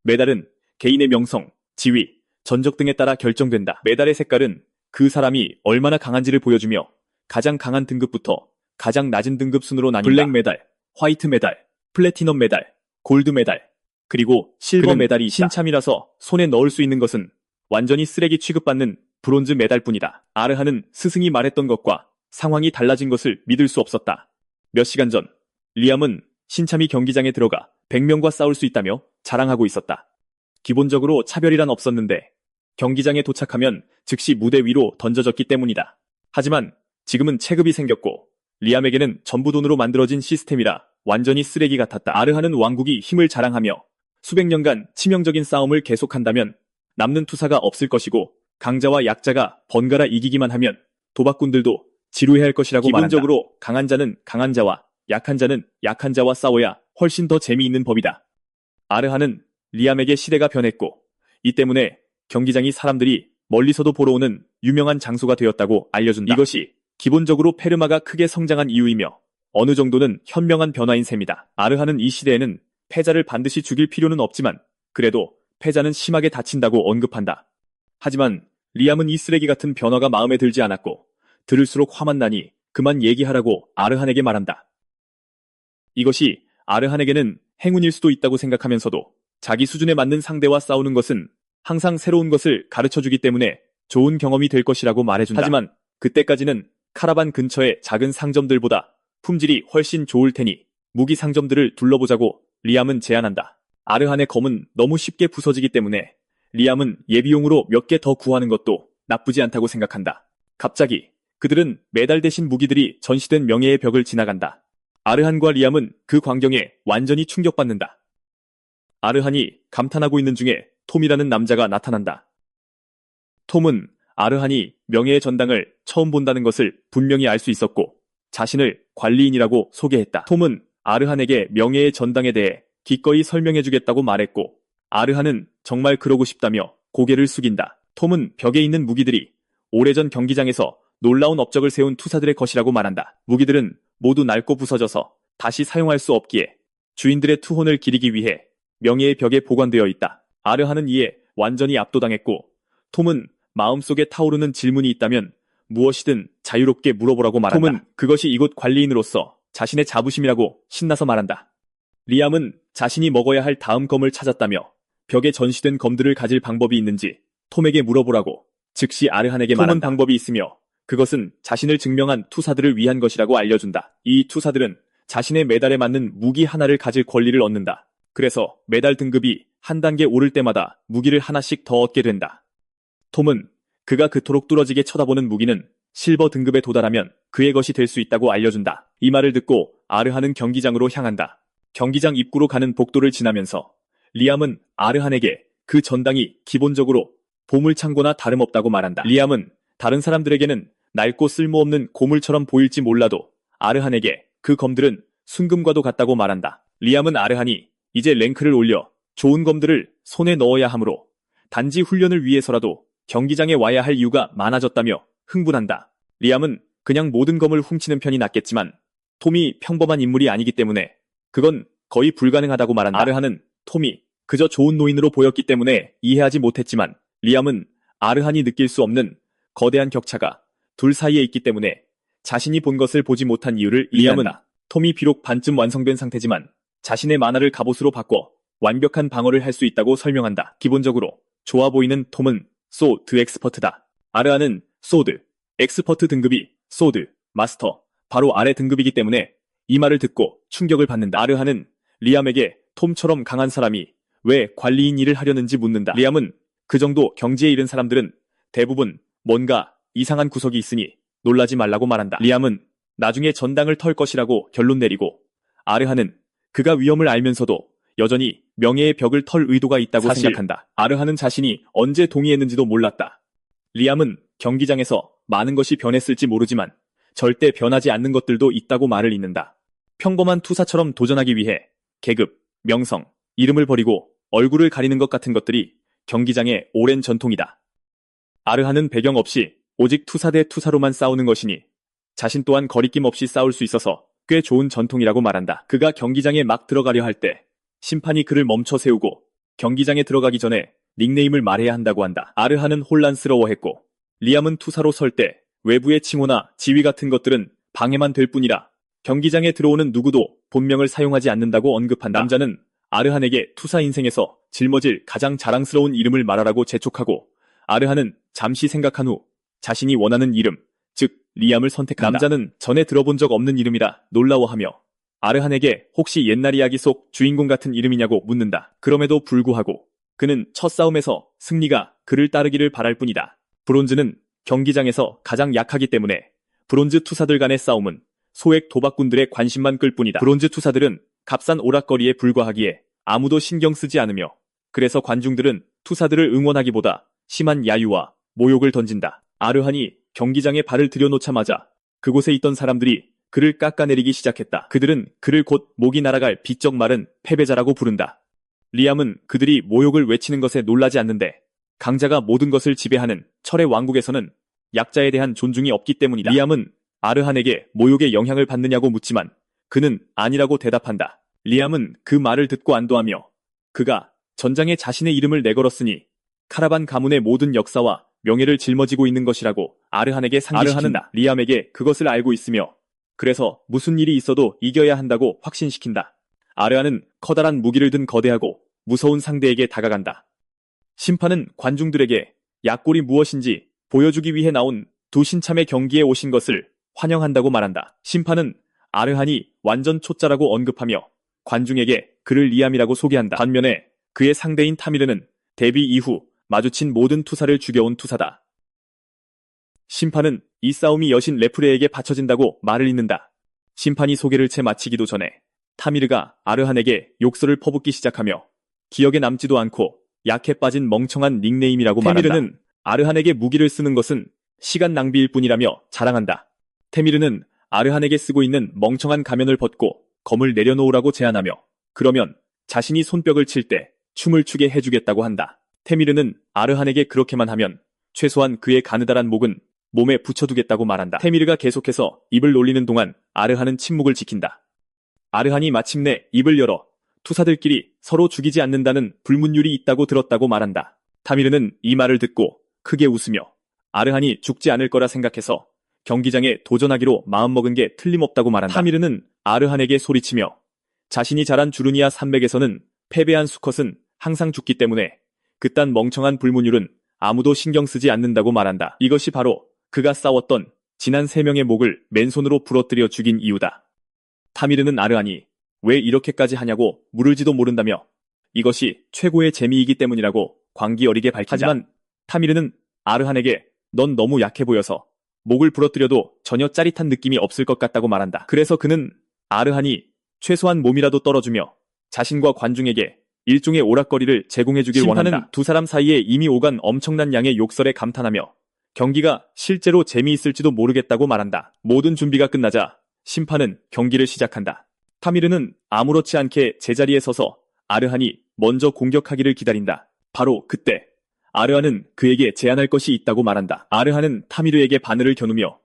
메달은 개인의 명성, 지위, 전적 등에 따라 결정된다. 메달의 색깔은 그 사람이 얼마나 강한지를 보여주며 가장 강한 등급부터 가장 낮은 등급 순으로 나뉜다. 블랙 메달, 화이트 메달, 플래티넘 메달, 골드 메달, 그리고 실버 메달이 있다. 신참이라서 손에 넣을 수 있는 것은 완전히 쓰레기 취급받는 브론즈 메달뿐이다. 아르한은 스승이 말했던 것과 상황이 달라진 것을 믿을 수 없었다. 몇 시간 전 리암은 신참이 경기장에 들어가 100명과 싸울 수 있다며 자랑하고 있었다. 기본적으로 차별이란 없었는데 경기장에 도착하면 즉시 무대 위로 던져졌기 때문이다. 하지만 지금은 체급이 생겼고 리암에게는 전부 돈으로 만들어진 시스템이라 완전히 쓰레기 같았다. 아르한은 왕국이 힘을 자랑하며 수백 년간 치명적인 싸움을 계속한다면 남는 투사가 없을 것이고 강자와 약자가 번갈아 이기기만 하면 도박꾼들도 지루해할 것이라고 말한다. 기본적으로 강한 자는 강한 자와 약한 자는 약한 자와 싸워야 훨씬 더 재미있는 법이다. 아르한은 리암에게 시대가 변했고 이 때문에 경기장이 사람들이 멀리서도 보러 오는 유명한 장소가 되었다고 알려준다. 이것이 기본적으로 페르마가 크게 성장한 이유이며 어느 정도는 현명한 변화인 셈이다. 아르한은 이 시대에는 패자를 반드시 죽일 필요는 없지만 그래도 패자는 심하게 다친다고 언급한다. 하지만 리암은 이 쓰레기 같은 변화가 마음에 들지 않았고 들을수록 화만 나니 그만 얘기하라고 아르한에게 말한다. 이것이 아르한에게는 행운일 수도 있다고 생각하면서도 자기 수준에 맞는 상대와 싸우는 것은 항상 새로운 것을 가르쳐주기 때문에 좋은 경험이 될 것이라고 말해준다. 하지만 그때까지는 카라반 근처의 작은 상점들보다 품질이 훨씬 좋을 테니 무기 상점들을 둘러보자고 리암은 제안한다. 아르한의 검은 너무 쉽게 부서지기 때문에 리암은 예비용으로 몇 개 더 구하는 것도 나쁘지 않다고 생각한다. 갑자기 그들은 메달 대신 무기들이 전시된 명예의 벽을 지나간다. 아르한과 리암은 그 광경에 완전히 충격받는다. 아르한이 감탄하고 있는 중에 톰이라는 남자가 나타난다. 톰은 아르한이 명예의 전당을 처음 본다는 것을 분명히 알 수 있었고 자신을 관리인이라고 소개했다. 톰은 아르한에게 명예의 전당에 대해 기꺼이 설명해주겠다고 말했고 아르한은 정말 그러고 싶다며 고개를 숙인다. 톰은 벽에 있는 무기들이 오래전 경기장에서 놀라운 업적을 세운 투사들의 것이라고 말한다. 무기들은 모두 낡고 부서져서 다시 사용할 수 없기에 주인들의 투혼을 기리기 위해 명예의 벽에 보관되어 있다. 아르한은 이에 완전히 압도당했고 톰은 마음속에 타오르는 질문이 있다면 무엇이든 자유롭게 물어보라고 말한다. 톰은 그것이 이곳 관리인으로서 자신의 자부심이라고 신나서 말한다. 리암은 자신이 먹어야 할 다음 검을 찾았다며 벽에 전시된 검들을 가질 방법이 있는지 톰에게 물어보라고 즉시 아르한에게 말한다. 톰은 방법이 있으며 그것은 자신을 증명한 투사들을 위한 것이라고 알려준다. 이 투사들은 자신의 메달에 맞는 무기 하나를 가질 권리를 얻는다. 그래서 메달 등급이 한 단계 오를 때마다 무기를 하나씩 더 얻게 된다. 톰은 그가 그토록 뚫어지게 쳐다보는 무기는 실버 등급에 도달하면 그의 것이 될 수 있다고 알려준다. 이 말을 듣고 아르한은 경기장으로 향한다. 경기장 입구로 가는 복도를 지나면서 리암은 아르한에게 그 전당이 기본적으로 보물창고나 다름없다고 말한다. 리암은 다른 사람들에게는 낡고 쓸모없는 고물처럼 보일지 몰라도 아르한에게 그 검들은 순금과도 같다고 말한다. 리암은 아르한이 이제 랭크를 올려 좋은 검들을 손에 넣어야 하므로 단지 훈련을 위해서라도 경기장에 와야 할 이유가 많아졌다며 흥분한다. 리암은 그냥 모든 검을 훔치는 편이 낫겠지만 톰이 평범한 인물이 아니기 때문에 그건 거의 불가능하다고 말한다. 아르한은 톰이 그저 좋은 노인으로 보였기 때문에 이해하지 못했지만 리암은 아르한이 느낄 수 없는 거대한 격차가 둘 사이에 있기 때문에 자신이 본 것을 보지 못한 이유를 이해한다. 리암은 톰이 비록 반쯤 완성된 상태지만 자신의 만화를 갑옷으로 바꿔 완벽한 방어를 할 수 있다고 설명한다. 기본적으로 좋아 보이는 톰은 소드 엑스퍼트다. 아르한은 소드 엑스퍼트 등급이 소드 마스터 바로 아래 등급이기 때문에 이 말을 듣고 충격을 받는다. 아르한은 리암에게 톰처럼 강한 사람이 왜 관리인 일을 하려는지 묻는다. 리암은 그 정도 경지에 이른 사람들은 대부분 뭔가 이상한 구석이 있으니 놀라지 말라고 말한다. 리암은 나중에 전당을 털 것이라고 결론 내리고 아르한은 그가 위험을 알면서도 여전히 명예의 벽을 털 의도가 있다고 생각한다. 아르한은 자신이 언제 동의했는지도 몰랐다. 리암은 경기장에서 많은 것이 변했을지 모르지만 절대 변하지 않는 것들도 있다고 말을 잇는다. 평범한 투사처럼 도전하기 위해 계급, 명성, 이름을 버리고 얼굴을 가리는 것 같은 것들이 경기장의 오랜 전통이다. 아르한은 배경 없이 오직 투사 대 투사로만 싸우는 것이니 자신 또한 거리낌 없이 싸울 수 있어서 꽤 좋은 전통이라고 말한다. 그가 경기장에 막 들어가려 할 때 심판이 그를 멈춰 세우고 경기장에 들어가기 전에 닉네임을 말해야 한다고 한다. 아르한은 혼란스러워했고 리암은 투사로 설 때 외부의 칭호나 지위 같은 것들은 방해만 될 뿐이라 경기장에 들어오는 누구도 본명을 사용하지 않는다고 언급한다. 남자는 아르한에게 투사 인생에서 짊어질 가장 자랑스러운 이름을 말하라고 재촉하고 아르한은 잠시 생각한 후 자신이 원하는 이름, 즉 리암을 선택한다. 남자는 전에 들어본 적 없는 이름이라 놀라워하며 아르한에게 혹시 옛날 이야기 속 주인공 같은 이름이냐고 묻는다. 그럼에도 불구하고 그는 첫 싸움에서 승리가 그를 따르기를 바랄 뿐이다. 브론즈는 경기장에서 가장 약하기 때문에 브론즈 투사들 간의 싸움은 소액 도박꾼들의 관심만 끌 뿐이다. 브론즈 투사들은 값싼 오락거리에 불과하기에 아무도 신경 쓰지 않으며 그래서 관중들은 투사들을 응원하기보다 심한 야유와 모욕을 던진다. 아르한이 경기장에 발을 들여놓자마자 그곳에 있던 사람들이 그를 깎아내리기 시작했다. 그들은 그를 곧 목이 날아갈 비쩍 마른 패배자라고 부른다. 리암은 그들이 모욕을 외치는 것에 놀라지 않는데 강자가 모든 것을 지배하는 철의 왕국에서는 약자에 대한 존중이 없기 때문이다. 리암은 아르한에게 모욕의 영향을 받느냐고 묻지만 그는 아니라고 대답한다. 리암은 그 말을 듣고 안도하며 그가 전장에 자신의 이름을 내걸었으니 카라반 가문의 모든 역사와 명예를 짊어지고 있는 것이라고 아르한에게 상기시킨다. 아르한은 리암에게 그것을 알고 있으며 그래서 무슨 일이 있어도 이겨야 한다고 확신시킨다. 아르한은 커다란 무기를 든 거대하고 무서운 상대에게 다가간다. 심판은 관중들에게 약골이 무엇인지 보여주기 위해 나온 두 신참의 경기에 오신 것을 환영한다고 말한다. 심판은 아르한이 완전 초짜라고 언급하며 관중에게 그를 리암이라고 소개한다. 반면에 그의 상대인 타미르는 데뷔 이후 마주친 모든 투사를 죽여온 투사다. 심판은 이 싸움이 여신 레프레에게 바쳐진다고 말을 잇는다. 심판이 소개를 채 마치기도 전에 타미르가 아르한에게 욕설을 퍼붓기 시작하며 기억에 남지도 않고 약해 빠진 멍청한 닉네임이라고 말한다. 테미르는 아르한에게 무기를 쓰는 것은 시간 낭비일 뿐이라며 자랑한다. 테미르는 아르한에게 쓰고 있는 멍청한 가면을 벗고 검을 내려놓으라고 제안하며 그러면 자신이 손뼉을 칠 때 춤을 추게 해주겠다고 한다. 테미르는 아르한에게 그렇게만 하면 최소한 그의 가느다란 목은 몸에 붙여두겠다고 말한다. 테미르가 계속해서 입을 놀리는 동안 아르한은 침묵을 지킨다. 아르한이 마침내 입을 열어 투사들끼리 서로 죽이지 않는다는 불문율이 있다고 들었다고 말한다. 타미르는 이 말을 듣고 크게 웃으며 아르한이 죽지 않을 거라 생각해서 경기장에 도전하기로 마음먹은 게 틀림없다고 말한다. 타미르는 아르한에게 소리치며 자신이 자란 주르니아 산맥에서는 패배한 수컷은 항상 죽기 때문에 그딴 멍청한 불문율은 아무도 신경 쓰지 않는다고 말한다. 이것이 바로 그가 싸웠던 지난 3명의 목을 맨손으로 부러뜨려 죽인 이유다. 타미르는 아르한이 왜 이렇게까지 하냐고 물을지도 모른다며 이것이 최고의 재미이기 때문이라고 광기 어리게 밝힌다. 하지만 타미르는 아르한에게 넌 너무 약해 보여서 목을 부러뜨려도 전혀 짜릿한 느낌이 없을 것 같다고 말한다. 그래서 그는 아르한이 최소한 몸이라도 떨어주며 자신과 관중에게 일종의 오락거리를 제공해주길 원한다. 심판은 두 사람 사이에 이미 오간 엄청난 양의 욕설에 감탄하며 경기가 실제로 재미있을지도 모르겠다고 말한다. 모든 준비가 끝나자 심판은 경기를 시작한다. 타미르는 아무렇지 않게 제자리에 서서 아르한이 먼저 공격하기를 기다린다. 바로 그때 아르한은 그에게 제안할 것이 있다고 말한다. 아르한은 타미르에게 바늘을 겨누며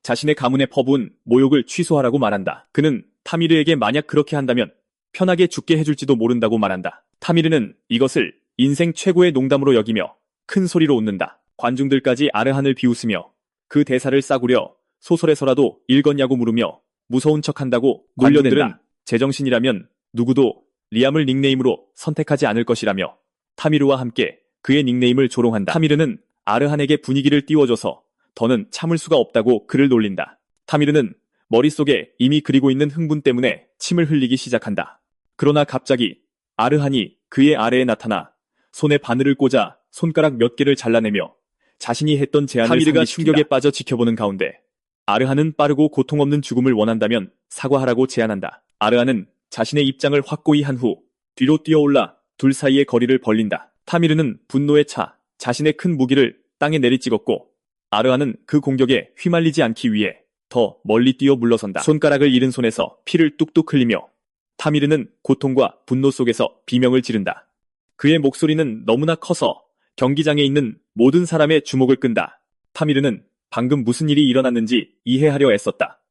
자신의 가문에 퍼부은 모욕을 취소하라고 말한다. 그는 타미르에게 만약 그렇게 한다면 편하게 죽게 해줄지도 모른다고 말한다. 타미르는 이것을 인생 최고의 농담으로 여기며 큰 소리로 웃는다. 관중들까지 아르한을 비웃으며 그 대사를 싸구려 소설에서라도 읽었냐고 물으며 무서운 척한다고 놀려댄다. 제정신이라면 누구도 리암을 닉네임으로 선택하지 않을 것이라며 타미르와 함께 그의 닉네임을 조롱한다. 타미르는 아르한에게 분위기를 띄워줘서 더는 참을 수가 없다고 그를 놀린다. 타미르는 머릿속에 이미 그리고 있는 흥분 때문에 침을 흘리기 시작한다. 그러나 갑자기 아르한이 그의 아래에 나타나 손에 바늘을 꽂아 손가락 몇 개를 잘라내며 자신이 했던 제안을 타미르가 충격에 빠져 지켜보는 가운데 아르한은 빠르고 고통 없는 죽음을 원한다면 사과하라고 제안한다. 아르한은 자신의 입장을 확고히 한 후 뒤로 뛰어올라 둘 사이의 거리를 벌린다. 타미르는 분노에 차 자신의 큰 무기를 땅에 내리찍었고 아르한은 그 공격에 휘말리지 않기 위해 더 멀리 뛰어 물러선다. 손가락을 잃은 손에서 피를 뚝뚝 흘리며 타미르는 고통과 분노 속에서 비명을 지른다. 그의 목소리는 너무나 커서 경기장에 있는 모든 사람의 주목을 끈다. 타미르는 방금 무슨 일이 일어났는지 이해하려 애썼다.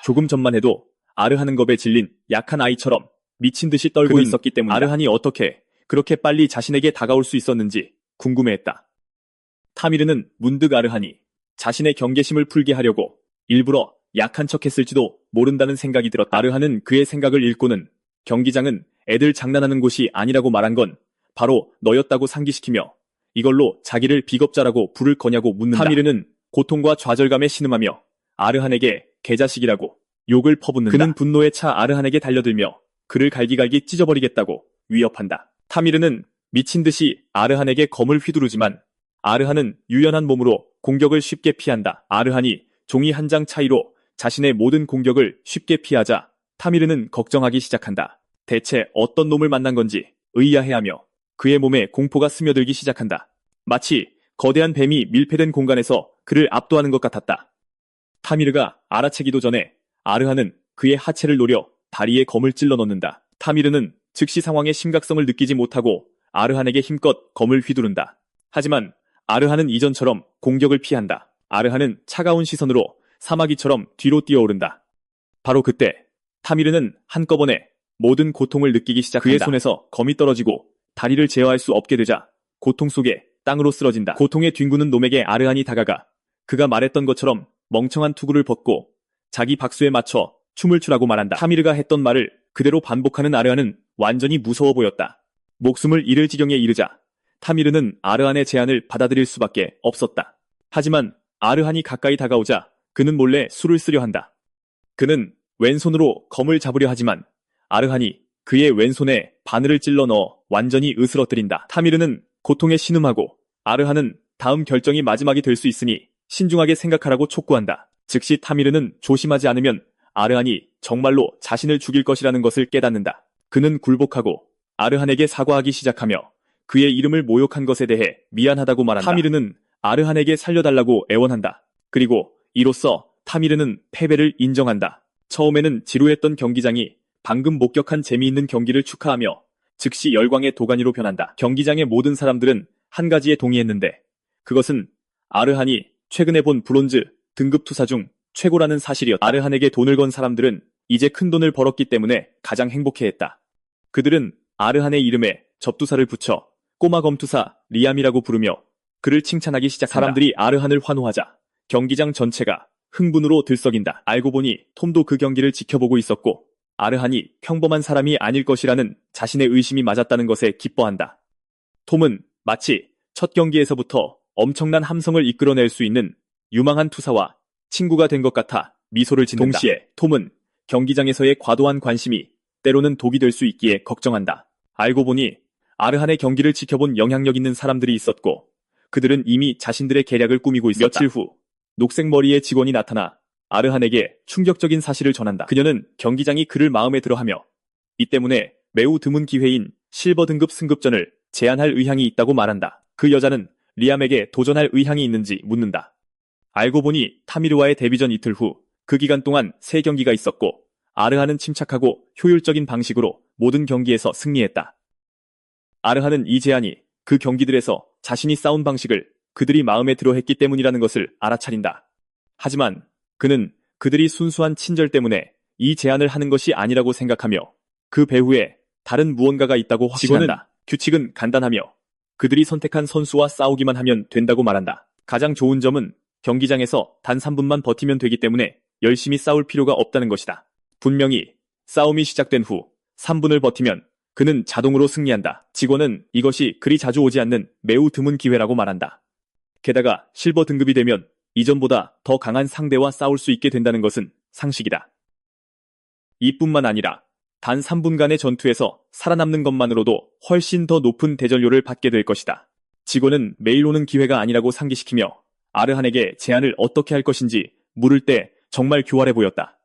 조금 전만 해도 아르한은 겁에 질린 약한 아이처럼 미친 듯이 떨고 있었기 때문이다. 아르한이 어떻게 그렇게 빨리 자신에게 다가올 수 있었는지 궁금해했다. 타미르는 문득 아르한이 자신의 경계심을 풀게 하려고 일부러 약한 척했을지도 모른다는 생각이 들었다. 아르한은 그의 생각을 읽고는 경기장은 애들 장난하는 곳이 아니라고 말한 건 바로 너였다고 상기시키며 이걸로 자기를 비겁자라고 부를 거냐고 묻는다. 타미르는 고통과 좌절감에 신음하며 아르한에게 개자식이라고 욕을 퍼붓는다. 그는 분노에 차 아르한에게 달려들며 그를 갈기갈기 찢어버리겠다고 위협한다. 타미르는 미친 듯이 아르한에게 검을 휘두르지만 아르한은 유연한 몸으로 공격을 쉽게 피한다. 아르한이 종이 한 장 차이로 자신의 모든 공격을 쉽게 피하자 타미르는 걱정하기 시작한다. 대체 어떤 놈을 만난 건지 의아해하며 그의 몸에 공포가 스며들기 시작한다. 마치 거대한 뱀이 밀폐된 공간에서 그를 압도하는 것 같았다. 타미르가 알아채기도 전에 아르한은 그의 하체를 노려 다리에 검을 찔러 넣는다. 타미르는 즉시 상황의 심각성을 느끼지 못하고 아르한에게 힘껏 검을 휘두른다. 하지만 아르한은 이전처럼 공격을 피한다. 아르한은 차가운 시선으로 사마귀처럼 뒤로 뛰어오른다. 바로 그때 타미르는 한꺼번에 모든 고통을 느끼기 시작한다. 그의 손에서 검이 떨어지고 다리를 제어할 수 없게 되자 고통 속에 땅으로 쓰러진다. 고통에 뒹구는 놈에게 아르한이 다가가 그가 말했던 것처럼 멍청한 투구를 벗고 자기 박수에 맞춰 춤을 추라고 말한다. 타미르가 했던 말을 그대로 반복하는 아르한은 완전히 무서워 보였다. 목숨을 잃을 지경에 이르자 타미르는 아르한의 제안을 받아들일 수밖에 없었다. 하지만 아르한이 가까이 다가오자 그는 몰래 술을 쓰려 한다. 그는 왼손으로 검을 잡으려 하지만 아르한이 그의 왼손에 바늘을 찔러 넣어 완전히 으스러뜨린다. 타미르는 고통에 신음하고 아르한은 다음 결정이 마지막이 될 수 있으니 신중하게 생각하라고 촉구한다. 즉시 타미르는 조심하지 않으면 아르한이 정말로 자신을 죽일 것이라는 것을 깨닫는다. 그는 굴복하고 아르한에게 사과하기 시작하며 그의 이름을 모욕한 것에 대해 미안하다고 말한다. 타미르는 아르한에게 살려달라고 애원한다. 그리고 이로써 타미르는 패배를 인정한다. 처음에는 지루했던 경기장이 방금 목격한 재미있는 경기를 축하하며 즉시 열광의 도가니로 변한다. 경기장의 모든 사람들은 한 가지에 동의했는데 그것은 아르한이 최근에 본 브론즈 등급 투사 중 최고라는 사실이었다. 아르한에게 돈을 건 사람들은 이제 큰 돈을 벌었기 때문에 가장 행복해했다. 그들은 아르한의 이름에 접두사를 붙여 꼬마 검투사 리암이라고 부르며 그를 칭찬하기 시작한다. 사람들이 아르한을 환호하자 경기장 전체가 흥분으로 들썩인다. 알고 보니 톰도 그 경기를 지켜보고 있었고 아르한이 평범한 사람이 아닐 것이라는 자신의 의심이 맞았다는 것에 기뻐한다. 톰은 마치 첫 경기에서부터 엄청난 함성을 이끌어낼 수 있는 유망한 투사와 친구가 된 것 같아 미소를 짓는다. 동시에 톰은 경기장에서의 과도한 관심이 때로는 독이 될 수 있기에 걱정한다. 알고 보니 아르한의 경기를 지켜본 영향력 있는 사람들이 있었고 그들은 이미 자신들의 계략을 꾸미고 있었다. 며칠 후 녹색 머리의 직원이 나타나 아르한에게 충격적인 사실을 전한다. 그녀는 경기장이 그를 마음에 들어하며 이 때문에 매우 드문 기회인 실버 등급 승급전을 제안할 의향이 있다고 말한다. 그 여자는 리암에게 도전할 의향이 있는지 묻는다. 알고 보니 타미르와의 데뷔전 이틀 후 그 기간 동안 3경기가 있었고 아르한은 침착하고 효율적인 방식으로 모든 경기에서 승리했다. 아르한은 이 제안이 그 경기들에서 자신이 싸운 방식을 그들이 마음에 들어 했기 때문이라는 것을 알아차린다. 하지만 그는 그들이 순수한 친절 때문에 이 제안을 하는 것이 아니라고 생각하며 그 배후에 다른 무언가가 있다고 확신한다. 규칙은 간단하며 그들이 선택한 선수와 싸우기만 하면 된다고 말한다. 가장 좋은 점은 경기장에서 단 3분만 버티면 되기 때문에 열심히 싸울 필요가 없다는 것이다. 분명히 싸움이 시작된 후 3분을 버티면 그는 자동으로 승리한다. 직원은 이것이 그리 자주 오지 않는 매우 드문 기회라고 말한다. 게다가 실버 등급이 되면 이전보다 더 강한 상대와 싸울 수 있게 된다는 것은 상식이다. 이뿐만 아니라 단 3분간의 전투에서 살아남는 것만으로도 훨씬 더 높은 대전료를 받게 될 것이다. 직원은 매일 오는 기회가 아니라고 상기시키며 아르한에게 제안을 어떻게 할 것인지 물을 때 정말 교활해 보였다.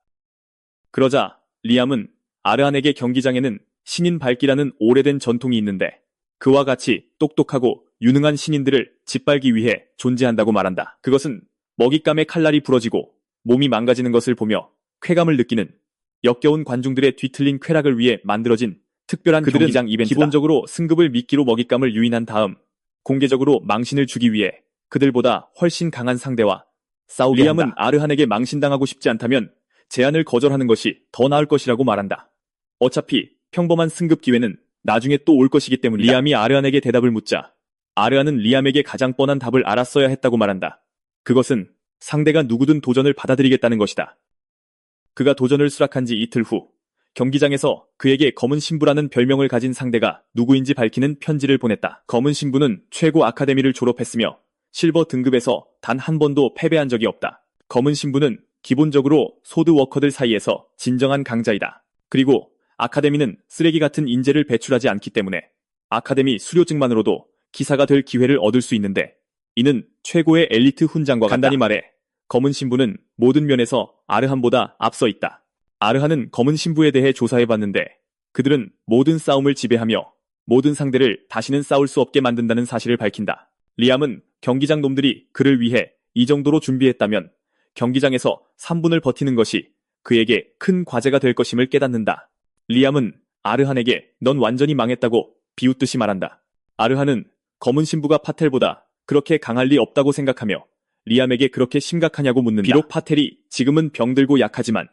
그러자 리암은 아르한에게 경기장에는 신인 밝기라는 오래된 전통이 있는데 그와 같이 똑똑하고 유능한 신인들을 짓밟기 위해 존재한다고 말한다. 그것은 먹잇감의 칼날이 부러지고 몸이 망가지는 것을 보며 쾌감을 느끼는 역겨운 관중들의 뒤틀린 쾌락을 위해 만들어진 특별한 경기장 이벤트다. 기본적으로 승급을 미끼로 먹잇감을 유인한 다음 공개적으로 망신을 주기 위해 그들보다 훨씬 강한 상대와 싸우게 한다. 리암은 아르한에게 망신당하고 싶지 않다면 제안을 거절하는 것이 더 나을 것이라고 말한다. 어차피 평범한 승급 기회는 나중에 또 올 것이기 때문이다. 리암이 아르한에게 대답을 묻자 아르한은 리암에게 가장 뻔한 답을 알았어야 했다고 말한다. 그것은 상대가 누구든 도전을 받아들이겠다는 것이다. 그가 도전을 수락한 지 이틀 후 경기장에서 그에게 검은 신부라는 별명을 가진 상대가 누구인지 밝히는 편지를 보냈다. 검은 신부는 최고 아카데미를 졸업했으며 실버 등급에서 단 한 번도 패배한 적이 없다. 검은 신부는 기본적으로 소드 워커들 사이에서 진정한 강자이다. 그리고 아카데미는 쓰레기 같은 인재를 배출하지 않기 때문에 아카데미 수료증만으로도 기사가 될 기회를 얻을 수 있는데 이는 최고의 엘리트 훈장과 간단히 말해 검은 신부는 모든 면에서 아르한보다 앞서 있다. 아르한은 검은 신부에 대해 조사해봤는데 그들은 모든 싸움을 지배하며 모든 상대를 다시는 싸울 수 없게 만든다는 사실을 밝힌다. 리암은 경기장 놈들이 그를 위해 이 정도로 준비했다면 경기장에서 3분을 버티는 것이 그에게 큰 과제가 될 것임을 깨닫는다. 리암은 아르한에게 넌 완전히 망했다고 비웃듯이 말한다. 아르한은 검은 신부가 파텔보다 그렇게 강할 리 없다고 생각하며 리암에게 그렇게 심각하냐고 묻는다. 비록 파텔이 지금은 병들고 약하지만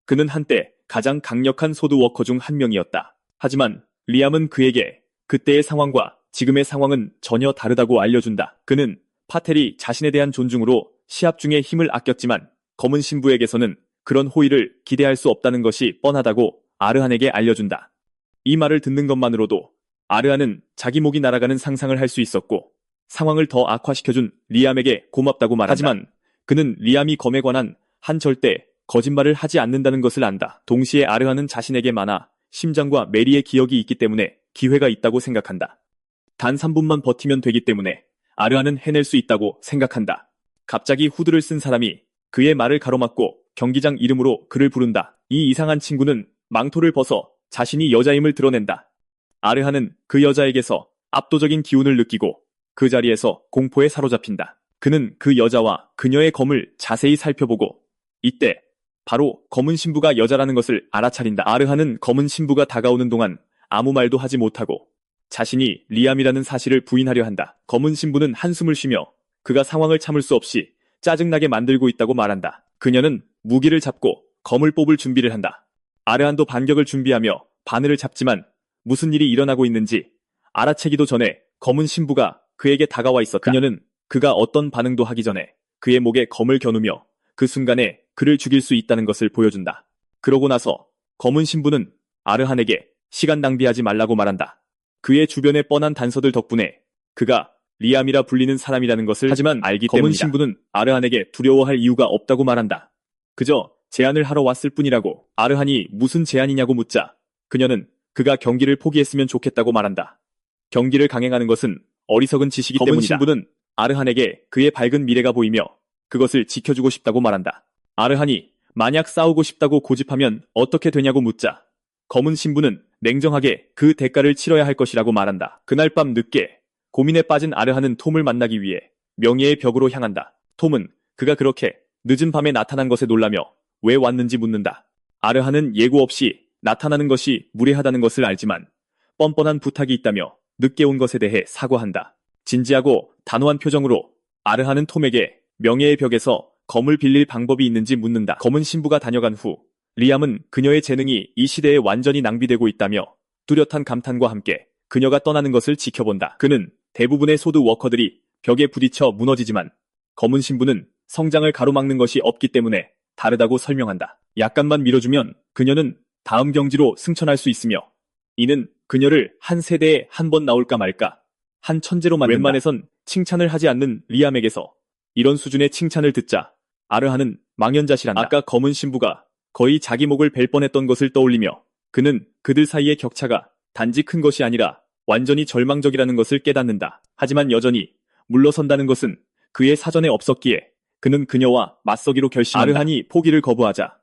그는 한때 가장 강력한 소드워커 중 한 명이었다. 하지만 리암은 그에게 그때의 상황과 지금의 상황은 전혀 다르다고 알려준다. 그는 파텔이 자신에 대한 존중으로 시합 중에 힘을 아꼈지만 검은 신부에게서는 그런 호의를 기대할 수 없다는 것이 뻔하다고 아르한에게 알려준다. 이 말을 듣는 것만으로도 아르한은 자기 목이 날아가는 상상을 할 수 있었고 상황을 더 악화시켜준 리암에게 고맙다고 말한다. 하지만 그는 리암이 검에 관한 한 절대 거짓말을 하지 않는다는 것을 안다. 동시에 아르한은 자신에게 많아 심장과 메리의 기억이 있기 때문에 기회가 있다고 생각한다. 단 3분만 버티면 되기 때문에 아르한은 해낼 수 있다고 생각한다. 갑자기 후드를 쓴 사람이 그의 말을 가로막고 경기장 이름으로 그를 부른다. 이 이상한 친구는 망토를 벗어 자신이 여자임을 드러낸다. 아르한은 그 여자에게서 압도적인 기운을 느끼고 그 자리에서 공포에 사로잡힌다. 그는 그 여자와 그녀의 검을 자세히 살펴보고 이때 바로 검은 신부가 여자라는 것을 알아차린다. 아르한은 검은 신부가 다가오는 동안 아무 말도 하지 못하고 자신이 리암이라는 사실을 부인하려 한다. 검은 신부는 한숨을 쉬며 그가 상황을 참을 수 없이 짜증나게 만들고 있다고 말한다. 그녀는 무기를 잡고 검을 뽑을 준비를 한다. 아르한도 반격을 준비하며 바늘을 잡지만 무슨 일이 일어나고 있는지 알아채기도 전에 검은 신부가 그에게 다가와 있었다. 그녀는 그가 어떤 반응도 하기 전에 그의 목에 검을 겨누며 그 순간에 그를 죽일 수 있다는 것을 보여준다. 그러고 나서 검은 신부는 아르한에게 시간 낭비하지 말라고 말한다. 그의 주변에 뻔한 단서들 덕분에 그가 리암이라 불리는 사람이라는 것을 하지만 알기 때문이다. 검은 신부는 아르한에게 두려워할 이유가 없다고 말한다. 그저 제안을 하러 왔을 뿐이라고. 아르한이 무슨 제안이냐고 묻자 그녀는 그가 경기를 포기했으면 좋겠다고 말한다. 경기를 강행하는 것은 어리석은 짓이기 때문이다. 검은 신부는 아르한에게 그의 밝은 미래가 보이며 그것을 지켜주고 싶다고 말한다. 아르한이 만약 싸우고 싶다고 고집하면 어떻게 되냐고 묻자 검은 신부는 냉정하게 그 대가를 치러야 할 것이라고 말한다. 그날 밤 늦게 고민에 빠진 아르한은 톰을 만나기 위해 명예의 벽으로 향한다. 톰은 그가 그렇게 늦은 밤에 나타난 것에 놀라며 왜 왔는지 묻는다. 아르한은 예고 없이 나타나는 것이 무례하다는 것을 알지만 뻔뻔한 부탁이 있다며 늦게 온 것에 대해 사과한다. 진지하고 단호한 표정으로 아르한은 톰에게 명예의 벽에서 검을 빌릴 방법이 있는지 묻는다. 검은 신부가 다녀간 후 리암은 그녀의 재능이 이 시대에 완전히 낭비되고 있다며 뚜렷한 감탄과 함께 그녀가 떠나는 것을 지켜본다. 그는 대부분의 소드 워커들이 벽에 부딪혀 무너지지만 검은 신부는 성장을 가로막는 것이 없기 때문에 다르다고 설명한다. 약간만 밀어주면 그녀는 다음 경지로 승천할 수 있으며 이는 그녀를 한 세대에 한 번 나올까 말까 한 천재로 만든다. 웬만해선 칭찬을 하지 않는 리암에게서 이런 수준의 칭찬을 듣자 아르한은 망연자실한다. 아까 검은 신부가 거의 자기 목을 벨 뻔했던 것을 떠올리며 그는 그들 사이의 격차가 단지 큰 것이 아니라 완전히 절망적이라는 것을 깨닫는다. 하지만 여전히 물러선다는 것은 그의 사전에 없었기에 그는 그녀와 맞서기로 결심한다. 아르한이 포기를 거부하자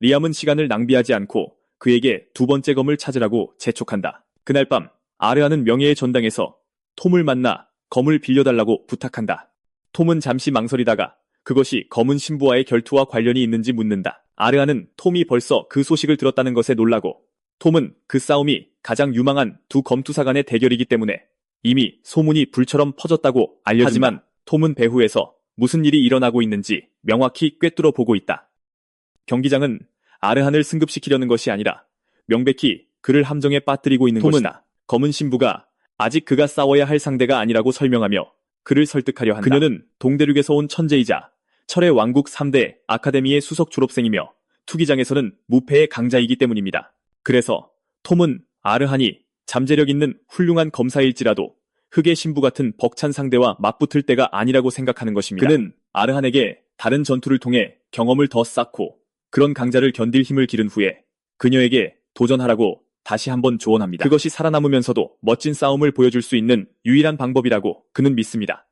리암은 시간을 낭비하지 않고 그에게 두 번째 검을 찾으라고 재촉한다. 그날 밤 아르한은 명예의 전당에서 톰을 만나 검을 빌려달라고 부탁한다. 톰은 잠시 망설이다가 그것이 검은 신부와의 결투와 관련이 있는지 묻는다. 아르한은 톰이 벌써 그 소식을 들었다는 것에 놀라고 톰은 그 싸움이 가장 유망한 두 검투사 간의 대결이기 때문에 이미 소문이 불처럼 퍼졌다고 알려준다. 하지만 톰은 배후에서 무슨 일이 일어나고 있는지 명확히 꿰뚫어 보고 있다. 경기장은 아르한을 승급시키려는 것이 아니라 명백히 그를 함정에 빠뜨리고 있는 것이다. 검은 신부가 아직 그가 싸워야 할 상대가 아니라고 설명하며 그를 설득하려 한다. 그녀는 동대륙에서 온 천재이자 철의 왕국 3대 아카데미의 수석 졸업생이며 투기장에서는 무패의 강자이기 때문입니다. 그래서 톰은 아르한이 잠재력 있는 훌륭한 검사일지라도 흑의 신부 같은 벅찬 상대와 맞붙을 때가 아니라고 생각하는 것입니다. 그는 아르한에게 다른 전투를 통해 경험을 더 쌓고 그런 강자를 견딜 힘을 기른 후에 그녀에게 도전하라고 다시 한번 조언합니다. 그것이 살아남으면서도 멋진 싸움을 보여줄 수 있는 유일한 방법이라고 그는 믿습니다.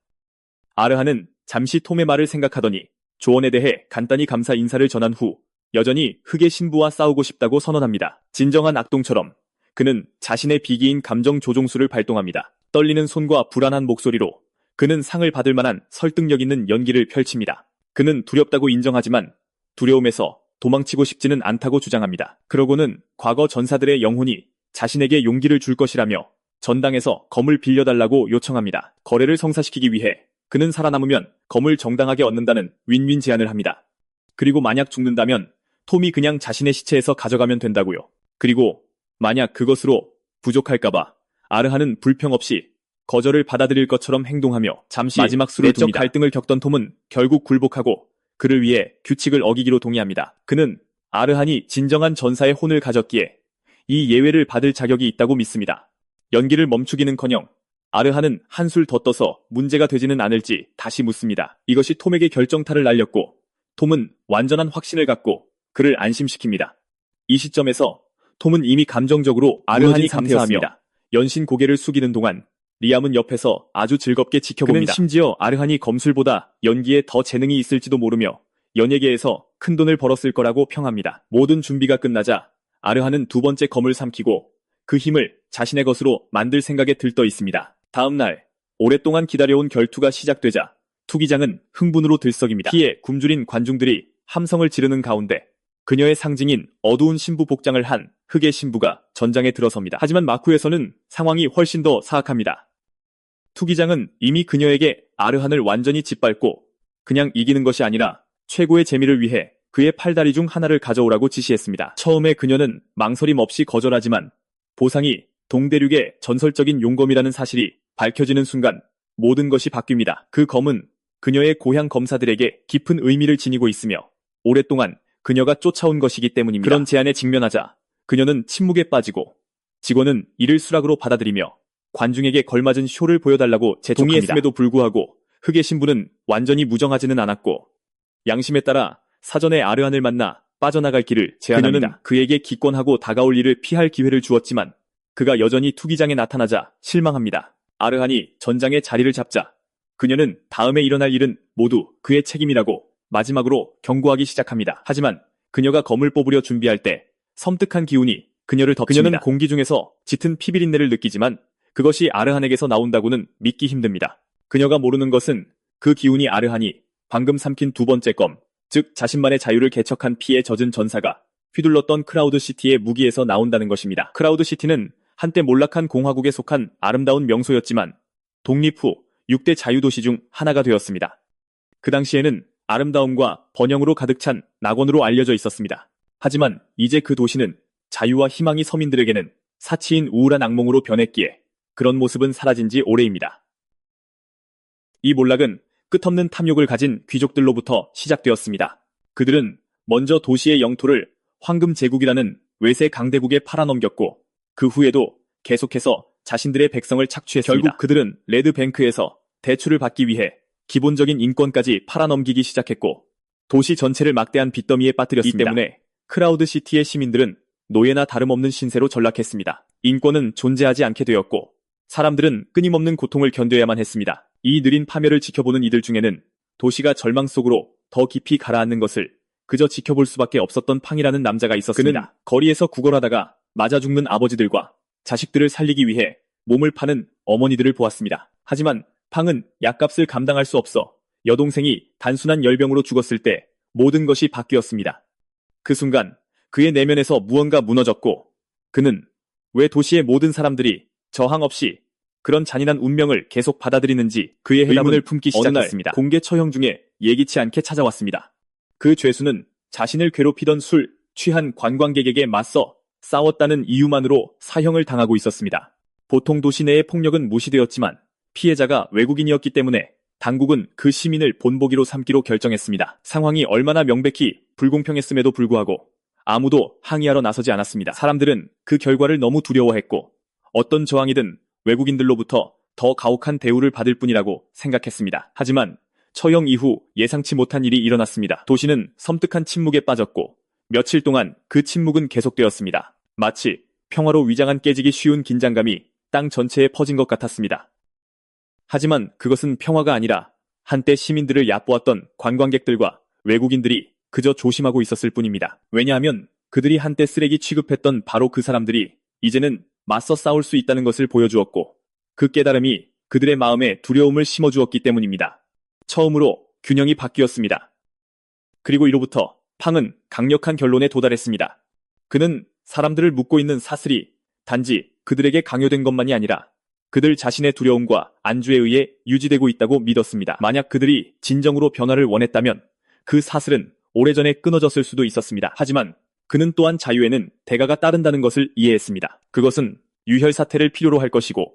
아르한은 잠시 톰의 말을 생각하더니 조언에 대해 간단히 감사 인사를 전한 후 여전히 흑의 신부와 싸우고 싶다고 선언합니다. 진정한 악동처럼 그는 자신의 비기인 감정 조종술을 발동합니다. 떨리는 손과 불안한 목소리로 그는 상을 받을 만한 설득력 있는 연기를 펼칩니다. 그는 두렵다고 인정하지만 두려움에서 도망치고 싶지는 않다고 주장합니다. 그러고는 과거 전사들의 영혼이 자신에게 용기를 줄 것이라며 전당에서 검을 빌려달라고 요청합니다. 거래를 성사시키기 위해 그는 살아남으면 검을 정당하게 얻는다는 윈윈 제안을 합니다. 그리고 만약 죽는다면 톰이 그냥 자신의 시체에서 가져가면 된다고요. 그리고 만약 그것으로 부족할까봐 아르한은 불평 없이 거절을 받아들일 것처럼 행동하며 잠시 마지막 수를 내적 둡니다. 갈등을 겪던 톰은 결국 굴복하고 그를 위해 규칙을 어기기로 동의합니다. 그는 아르한이 진정한 전사의 혼을 가졌기에 이 예외를 받을 자격이 있다고 믿습니다. 연기를 멈추기는커녕 아르한은 한술 더 떠서 문제가 되지는 않을지 다시 묻습니다. 이것이 톰에게 결정타를 날렸고 톰은 완전한 확신을 갖고 그를 안심시킵니다. 이 시점에서 톰은 이미 감정적으로 아르한이 감사하며 연신 고개를 숙이는 동안 리암은 옆에서 아주 즐겁게 지켜봅니다. 그는 심지어 아르한이 검술보다 연기에 더 재능이 있을지도 모르며 연예계에서 큰돈을 벌었을 거라고 평합니다. 모든 준비가 끝나자 아르한은 두 번째 검을 삼키고 그 힘을 자신의 것으로 만들 생각에 들떠 있습니다. 다음 날 오랫동안 기다려온 결투가 시작되자 투기장은 흥분으로 들썩입니다. 피에 굶주린 관중들이 함성을 지르는 가운데 그녀의 상징인 어두운 신부 복장을 한 흑의 신부가 전장에 들어섭니다. 하지만 마쿠에서는 상황이 훨씬 더 사악합니다. 투기장은 이미 그녀에게 아르한을 완전히 짓밟고 그냥 이기는 것이 아니라 최고의 재미를 위해 그의 팔다리 중 하나를 가져오라고 지시했습니다. 처음에 그녀는 망설임 없이 거절하지만 보상이 동대륙의 전설적인 용검이라는 사실이 밝혀지는 순간 모든 것이 바뀝니다. 그 검은 그녀의 고향 검사들에게 깊은 의미를 지니고 있으며 오랫동안 그녀가 쫓아온 것이기 때문입니다. 그런 제안에 직면하자 그녀는 침묵에 빠지고 직원은 이를 수락으로 받아들이며 관중에게 걸맞은 쇼를 보여달라고 재촉합니다. 동의했음에도 불구하고 흑의 신부는 완전히 무정하지는 않았고 양심에 따라 사전에 아르한을 만나 빠져나갈 길을 제안합니다. 그녀는 그에게 기권하고 다가올 일을 피할 기회를 주었지만 그가 여전히 투기장에 나타나자 실망합니다. 아르한이 전장에 자리를 잡자 그녀는 다음에 일어날 일은 모두 그의 책임이라고 마지막으로 경고하기 시작합니다. 하지만 그녀가 검을 뽑으려 준비할 때 섬뜩한 기운이 그녀를 덮칩니다. 그녀는 공기 중에서 짙은 피비린내를 느끼지만 그것이 아르한에게서 나온다고는 믿기 힘듭니다. 그녀가 모르는 것은 그 기운이 아르한이 방금 삼킨 두 번째 검, 즉 자신만의 자유를 개척한 피에 젖은 전사가 휘둘렀던 크라우드시티의 무기에서 나온다는 것입니다. 크라우드시티는 한때 몰락한 공화국에 속한 아름다운 명소였지만 독립 후 6대 자유도시 중 하나가 되었습니다. 그 당시에는 아름다움과 번영으로 가득 찬 낙원으로 알려져 있었습니다. 하지만 이제 그 도시는 자유와 희망이 서민들에게는 사치인 우울한 악몽으로 변했기에 그런 모습은 사라진 지 오래입니다. 이 몰락은 끝없는 탐욕을 가진 귀족들로부터 시작되었습니다. 그들은 먼저 도시의 영토를 황금 제국이라는 외세 강대국에 팔아넘겼고 그 후에도 계속해서 자신들의 백성을 착취했습니다. 결국 그들은 레드뱅크에서 대출을 받기 위해 기본적인 인권까지 팔아넘기기 시작했고 도시 전체를 막대한 빚더미에 빠뜨렸습니다. 이 때문에 크라우드시티의 시민들은 노예나 다름없는 신세로 전락했습니다. 인권은 존재하지 않게 되었고 사람들은 끊임없는 고통을 견뎌야만 했습니다. 이 느린 파멸을 지켜보는 이들 중에는 도시가 절망 속으로 더 깊이 가라앉는 것을 그저 지켜볼 수밖에 없었던 팡이라는 남자가 있었습니다. 그는 거리에서 구걸하다가 맞아 죽는 아버지들과 자식들을 살리기 위해 몸을 파는 어머니들을 보았습니다. 하지만 팡은 약값을 감당할 수 없어 여동생이 단순한 열병으로 죽었을 때 모든 것이 바뀌었습니다. 그 순간 그의 내면에서 무언가 무너졌고 그는 왜 도시의 모든 사람들이 저항 없이 그런 잔인한 운명을 계속 받아들이는지 그의 의문을 품기 시작했습니다. 어느 날 공개 처형 중에 예기치 않게 찾아왔습니다. 그 죄수는 자신을 괴롭히던 술 취한 관광객에게 맞서 싸웠다는 이유만으로 사형을 당하고 있었습니다. 보통 도시 내의 폭력은 무시되었지만 피해자가 외국인이었기 때문에 당국은 그 시민을 본보기로 삼기로 결정했습니다. 상황이 얼마나 명백히 불공평했음에도 불구하고 아무도 항의하러 나서지 않았습니다. 사람들은 그 결과를 너무 두려워했고 어떤 저항이든 외국인들로부터 더 가혹한 대우를 받을 뿐이라고 생각했습니다. 하지만 처형 이후 예상치 못한 일이 일어났습니다. 도시는 섬뜩한 침묵에 빠졌고 며칠 동안 그 침묵은 계속되었습니다. 마치 평화로 위장한 깨지기 쉬운 긴장감이 땅 전체에 퍼진 것 같았습니다. 하지만 그것은 평화가 아니라 한때 시민들을 얕보았던 관광객들과 외국인들이 그저 조심하고 있었을 뿐입니다. 왜냐하면 그들이 한때 쓰레기 취급했던 바로 그 사람들이 이제는 맞서 싸울 수 있다는 것을 보여주었고 그 깨달음이 그들의 마음에 두려움을 심어주었기 때문입니다. 처음으로 균형이 바뀌었습니다. 그리고 이로부터 팡은 강력한 결론에 도달했습니다. 그는 사람들을 묶고 있는 사슬이 단지 그들에게 강요된 것만이 아니라 그들 자신의 두려움과 안주에 의해 유지되고 있다고 믿었습니다. 만약 그들이 진정으로 변화를 원했다면 그 사슬은 오래전에 끊어졌을 수도 있었습니다. 하지만 그는 또한 자유에는 대가가 따른다는 것을 이해했습니다. 그것은 유혈 사태를 필요로 할 것이고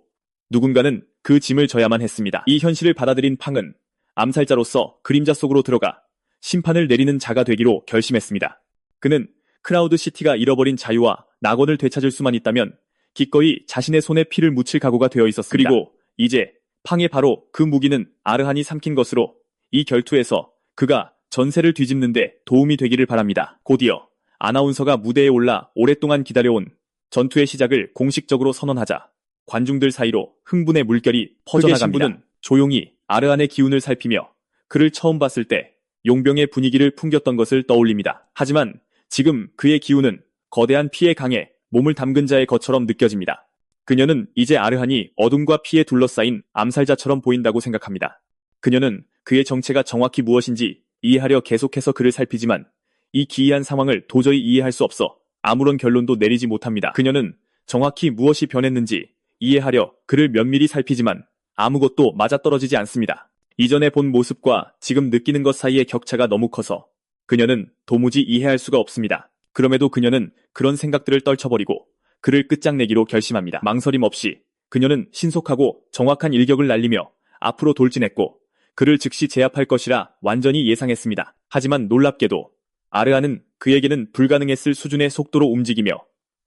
누군가는 그 짐을 져야만 했습니다. 이 현실을 받아들인 팡은 암살자로서 그림자 속으로 들어가 심판을 내리는 자가 되기로 결심했습니다. 그는 크라우드 시티가 잃어버린 자유와 낙원을 되찾을 수만 있다면 기꺼이 자신의 손에 피를 묻힐 각오가 되어 있었습니다. 그리고 이제 팡의 바로 그 무기는 아르한이 삼킨 것으로 이 결투에서 그가 전세를 뒤집는데 도움이 되기를 바랍니다. 곧이어 아나운서가 무대에 올라 오랫동안 기다려온 전투의 시작을 공식적으로 선언하자 관중들 사이로 흥분의 물결이 퍼져나갑니다. 신부는 조용히 아르한의 기운을 살피며 그를 처음 봤을 때 용병의 분위기를 풍겼던 것을 떠올립니다. 하지만 지금 그의 기운은 거대한 피에 강해 몸을 담근 자의 것처럼 느껴집니다. 그녀는 이제 아르한이 어둠과 피에 둘러싸인 암살자처럼 보인다고 생각합니다. 그녀는 그의 정체가 정확히 무엇인지 이해하려 계속해서 그를 살피지만 이 기이한 상황을 도저히 이해할 수 없어 아무런 결론도 내리지 못합니다. 그녀는 정확히 무엇이 변했는지 이해하려 그를 면밀히 살피지만 아무것도 맞아떨어지지 않습니다. 이전에 본 모습과 지금 느끼는 것 사이의 격차가 너무 커서 그녀는 도무지 이해할 수가 없습니다. 그럼에도 그녀는 그런 생각들을 떨쳐버리고 그를 끝장내기로 결심합니다. 망설임 없이 그녀는 신속하고 정확한 일격을 날리며 앞으로 돌진했고 그를 즉시 제압할 것이라 완전히 예상했습니다. 하지만 놀랍게도 아르한은 그에게는 불가능했을 수준의 속도로 움직이며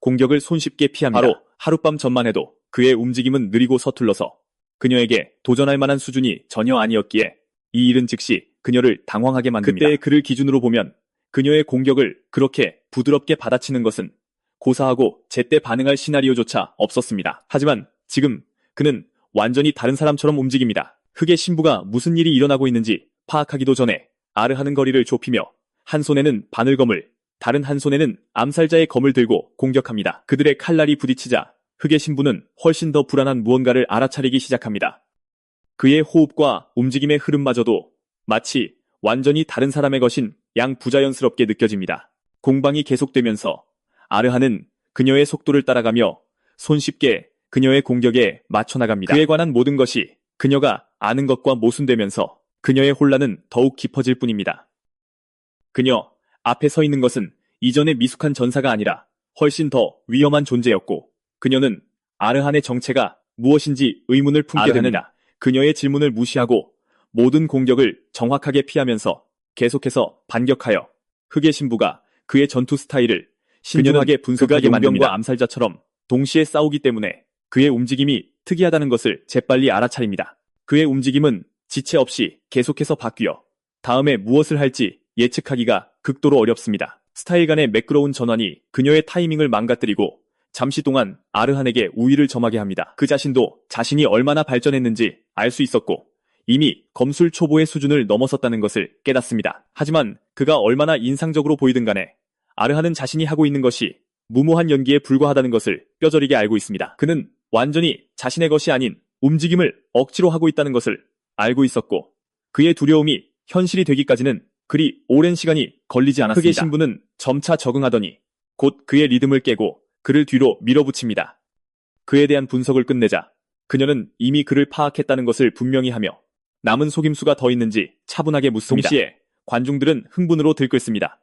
공격을 손쉽게 피합니다. 바로 하룻밤 전만 해도 그의 움직임은 느리고 서툴러서 그녀에게 도전할 만한 수준이 전혀 아니었기에 이 일은 즉시 그녀를 당황하게 만듭니다. 그때의 그를 기준으로 보면 그녀의 공격을 그렇게 부드럽게 받아치는 것은 고사하고 제때 반응할 시나리오조차 없었습니다. 하지만 지금 그는 완전히 다른 사람처럼 움직입니다. 흑의 신부가 무슨 일이 일어나고 있는지 파악하기도 전에 아르한은 거리를 좁히며 한 손에는 바늘검을, 다른 한 손에는 암살자의 검을 들고 공격합니다. 그들의 칼날이 부딪히자 흑의 신부는 훨씬 더 불안한 무언가를 알아차리기 시작합니다. 그의 호흡과 움직임의 흐름마저도 마치 완전히 다른 사람의 것인 양부자연스럽게 느껴집니다. 공방이 계속되면서 아르한은 그녀의 속도를 따라가며 손쉽게 그녀의 공격에 맞춰나갑니다. 그에 관한 모든 것이 그녀가 아는 것과 모순되면서 그녀의 혼란은 더욱 깊어질 뿐입니다. 그녀 앞에 서 있는 것은 이전의 미숙한 전사가 아니라 훨씬 더 위험한 존재였고 그녀는 아르한의 정체가 무엇인지 의문을 품게 됩니다. 그녀의 질문을 무시하고 모든 공격을 정확하게 피하면서 계속해서 반격하여 흑의 신부가 그의 전투 스타일을 신중하게 분석하게 만듭니다. 용병과 암살자처럼 동시에 싸우기 때문에 그의 움직임이 특이하다는 것을 재빨리 알아차립니다. 그의 움직임은 지체 없이 계속해서 바뀌어 다음에 무엇을 할지 예측하기가 극도로 어렵습니다. 스타일 간의 매끄러운 전환이 그녀의 타이밍을 망가뜨리고 잠시 동안 아르한에게 우위를 점하게 합니다. 그 자신도 자신이 얼마나 발전했는지 알 수 있었고 이미 검술 초보의 수준을 넘어섰다는 것을 깨닫습니다. 하지만 그가 얼마나 인상적으로 보이든 간에 아르한은 자신이 하고 있는 것이 무모한 연기에 불과하다는 것을 뼈저리게 알고 있습니다. 그는 완전히 자신의 것이 아닌 움직임을 억지로 하고 있다는 것을 알고 있었고 그의 두려움이 현실이 되기까지는 그리 오랜 시간이 걸리지 않았습니다. 흑의 신부는 점차 적응하더니 곧 그의 리듬을 깨고 그를 뒤로 밀어붙입니다. 그에 대한 분석을 끝내자 그녀는 이미 그를 파악했다는 것을 분명히 하며 남은 속임수가 더 있는지 차분하게 묻습니다. 동시에 관중들은 흥분으로 들끓습니다.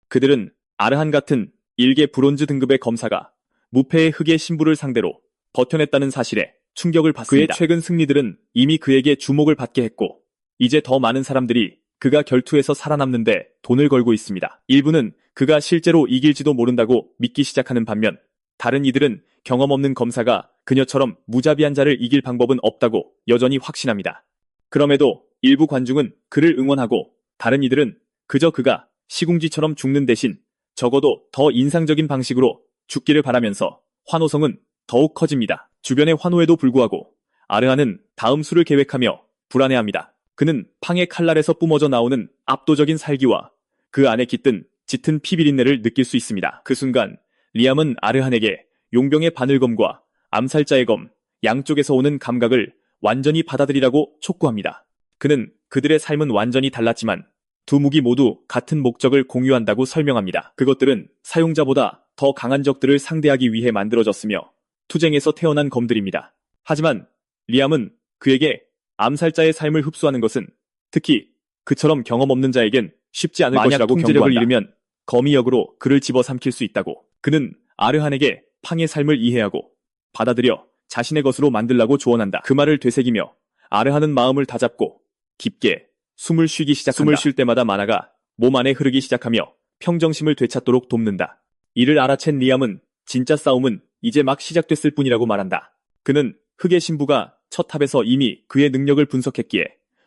그들은 아르한 같은 일개 브론즈 등급의 검사가 무패의 흑의 신부를 상대로 버텨냈다는 사실에 충격을 받습니다. 그의 최근 승리들은 이미 그에게 주목을 받게 했고 이제 더 많은 사람들이 그가 결투에서 살아남는데 돈을 걸고 있습니다. 일부는 그가 실제로 이길지도 모른다고 믿기 시작하는 반면 다른 이들은 경험 없는 검사가 그녀처럼 무자비한 자를 이길 방법은 없다고 여전히 확신합니다. 그럼에도 일부 관중은 그를 응원하고 다른 이들은 그저 그가 시궁지처럼 죽는 대신 적어도 더 인상적인 방식으로 죽기를 바라면서 환호성은 더욱 커집니다. 주변의 환호에도 불구하고 아르한은 다음 수를 계획하며 불안해합니다. 그는 팡의 칼날에서 뿜어져 나오는 압도적인 살기와 그 안에 깃든 짙은 피비린내를 느낄 수 있습니다. 그 순간 리암은 아르한에게 용병의 바늘검과 암살자의 검, 양쪽에서 오는 감각을 완전히 받아들이라고 촉구합니다. 그는 그들의 삶은 완전히 달랐지만 두 무기 모두 같은 목적을 공유한다고 설명합니다. 그것들은 사용자보다 더 강한 적들을 상대하기 위해 만들어졌으며 투쟁에서 태어난 검들입니다. 하지만 리암은 그에게 암살자의 삶을 흡수하는 것은 특히 그처럼 경험 없는 자에겐 쉽지 않을 것이라고 통제력을 잃으면 검이 역으로 그를 집어삼킬 수 있다고. 그는 아르한에게 팡의 삶을 이해하고 받아들여 자신의 것으로 만들라고 조언한다. 그 말을 되새기며 아르하는 마음을 다잡고 깊게 숨을 쉬기 시작한다. 숨을 쉴 때마다 만화가 몸 안에 흐르기 시작하며 평정심을 되찾도록 돕는다. 이를 알아챈 리암은 진짜 싸움은 이제 막 시작됐을 뿐이라고 말한다. 그는 흑의 신부가 첫 탑에서 이미 그의 능력을 분석했기에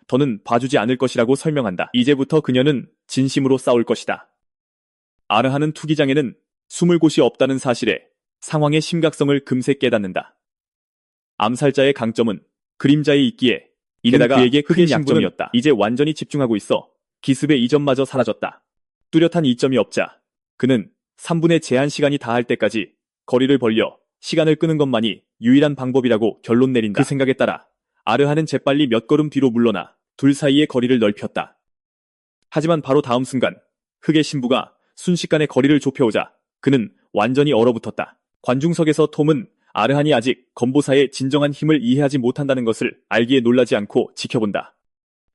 더는 봐주지 않을 것이라고 설명한다. 이제부터 그녀는 진심으로 싸울 것이다. 아르하는 투기장에는 숨을 곳이 없다는 사실에 상황의 심각성을 금세 깨닫는다. 암살자의 강점은 그림자에 있기에 게다가 그에게 큰 약점이었다. 이제 완전히 집중하고 있어 기습의 이점마저 사라졌다. 뚜렷한 이점이 없자 그는 3분의 제한 시간이 다할 때까지 거리를 벌려 시간을 끄는 것만이 유일한 방법이라고 결론 내린다. 그 생각에 따라 아르하는 재빨리 몇 걸음 뒤로 물러나 둘 사이의 거리를 넓혔다. 하지만 바로 다음 순간 흑의 신부가 순식간에 거리를 좁혀오자 그는 완전히 얼어붙었다. 관중석에서 톰은 아르한이 아직 건보사의 진정한 힘을 이해하지 못한다는 것을 알기에 놀라지 않고 지켜본다.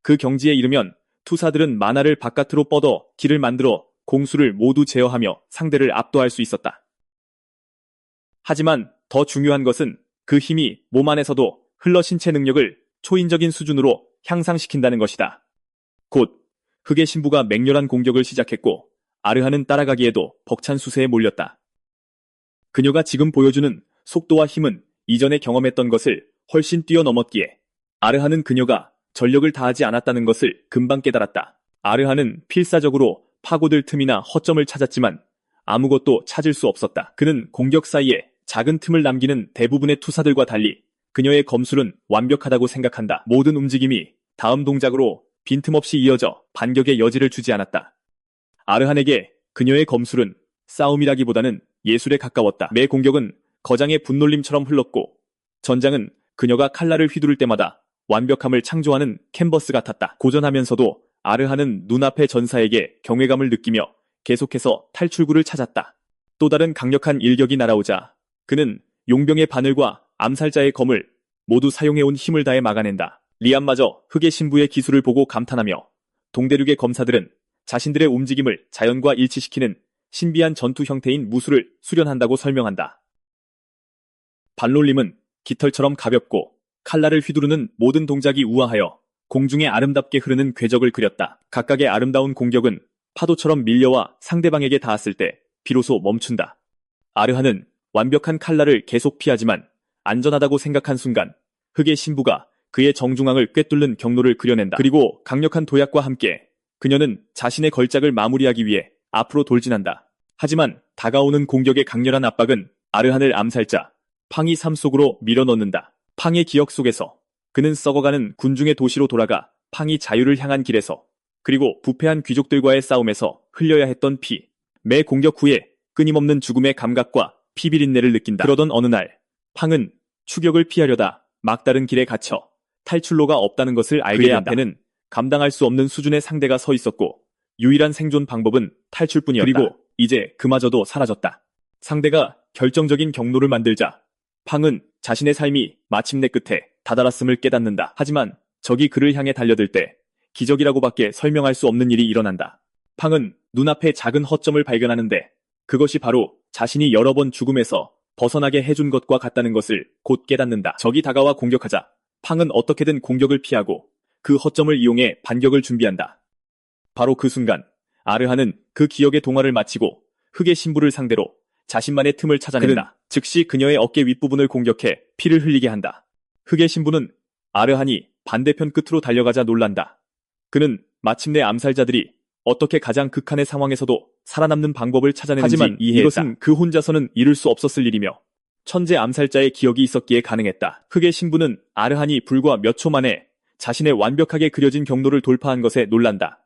그 경지에 이르면 투사들은 만화를 바깥으로 뻗어 길을 만들어 공수를 모두 제어하며 상대를 압도할 수 있었다. 하지만 더 중요한 것은 그 힘이 몸 안에서도 흘러 신체 능력을 초인적인 수준으로 향상시킨다는 것이다. 곧 흑의 신부가 맹렬한 공격을 시작했고 아르하는 따라가기에도 벅찬 수세에 몰렸다. 그녀가 지금 보여주는 속도와 힘은 이전에 경험했던 것을 훨씬 뛰어넘었기에 아르하는 그녀가 전력을 다하지 않았다는 것을 금방 깨달았다. 아르하는 필사적으로 파고들 틈이나 허점을 찾았지만 아무것도 찾을 수 없었다. 그는 공격 사이에 작은 틈을 남기는 대부분의 투사들과 달리 그녀의 검술은 완벽하다고 생각한다. 모든 움직임이 다음 동작으로 빈틈없이 이어져 반격의 여지를 주지 않았다. 아르한에게 그녀의 검술은 싸움이라기보다는 예술에 가까웠다. 매 공격은 거장의 분놀림처럼 흘렀고 전장은 그녀가 칼날을 휘두를 때마다 완벽함을 창조하는 캔버스 같았다. 고전하면서도 아르한은 눈앞의 전사에게 경외감을 느끼며 계속해서 탈출구를 찾았다. 또 다른 강력한 일격이 날아오자 그는 용병의 바늘과 암살자의 검을 모두 사용해온 힘을 다해 막아낸다. 리암마저 흑의 신부의 기술을 보고 감탄하며 동대륙의 검사들은 자신들의 움직임을 자연과 일치시키는 신비한 전투 형태인 무술을 수련한다고 설명한다. 발놀림은 깃털처럼 가볍고 칼날을 휘두르는 모든 동작이 우아하여 공중에 아름답게 흐르는 궤적을 그렸다. 각각의 아름다운 공격은 파도처럼 밀려와 상대방에게 닿았을 때 비로소 멈춘다. 아르하는 완벽한 칼날을 계속 피하지만 안전하다고 생각한 순간 흑의 신부가 그의 정중앙을 꿰뚫는 경로를 그려낸다. 그리고 강력한 도약과 함께 그녀는 자신의 걸작을 마무리하기 위해 앞으로 돌진한다. 하지만 다가오는 공격의 강렬한 압박은 아르한을 암살자 팡이 삶 속으로 밀어넣는다. 팡의 기억 속에서 그는 썩어가는 군중의 도시로 돌아가 팡이 자유를 향한 길에서 그리고 부패한 귀족들과의 싸움에서 흘려야 했던 피, 매 공격 후에 끊임없는 죽음의 감각과 피비린내를 느낀다. 그러던 어느 날 팡은 추격을 피하려다 막다른 길에 갇혀 탈출로가 없다는 것을 알게 된다. 그의 앞에는 감당할 수 없는 수준의 상대가 서 있었고 유일한 생존 방법은 탈출뿐이었다. 그리고 이제 그마저도 사라졌다. 상대가 결정적인 경로를 만들자 팡은 자신의 삶이 마침내 끝에 다다랐음을 깨닫는다. 하지만 적이 그를 향해 달려들 때 기적이라고밖에 설명할 수 없는 일이 일어난다. 팡은 눈앞에 작은 허점을 발견하는데 그것이 바로 자신이 여러 번 죽음에서 벗어나게 해준 것과 같다는 것을 곧 깨닫는다. 적이 다가와 공격하자 팡은 어떻게든 공격을 피하고 그 허점을 이용해 반격을 준비한다. 바로 그 순간 아르하는 그 기억의 동화를 마치고 흑의 신부를 상대로 자신만의 틈을 찾아낸다. 즉시 그녀의 어깨 윗부분을 공격해 피를 흘리게 한다. 흑의 신부는 아르한이 반대편 끝으로 달려가자 놀란다. 그는 마침내 암살자들이 어떻게 가장 극한의 상황에서도 살아남는 방법을 찾아내는지 이해했다. 이것은 그 혼자서는 이룰 수 없었을 일이며 천재 암살자의 기억이 있었기에 가능했다. 흑의 신부는 아르한이 불과 몇 초 만에 자신의 완벽하게 그려진 경로를 돌파한 것에 놀란다.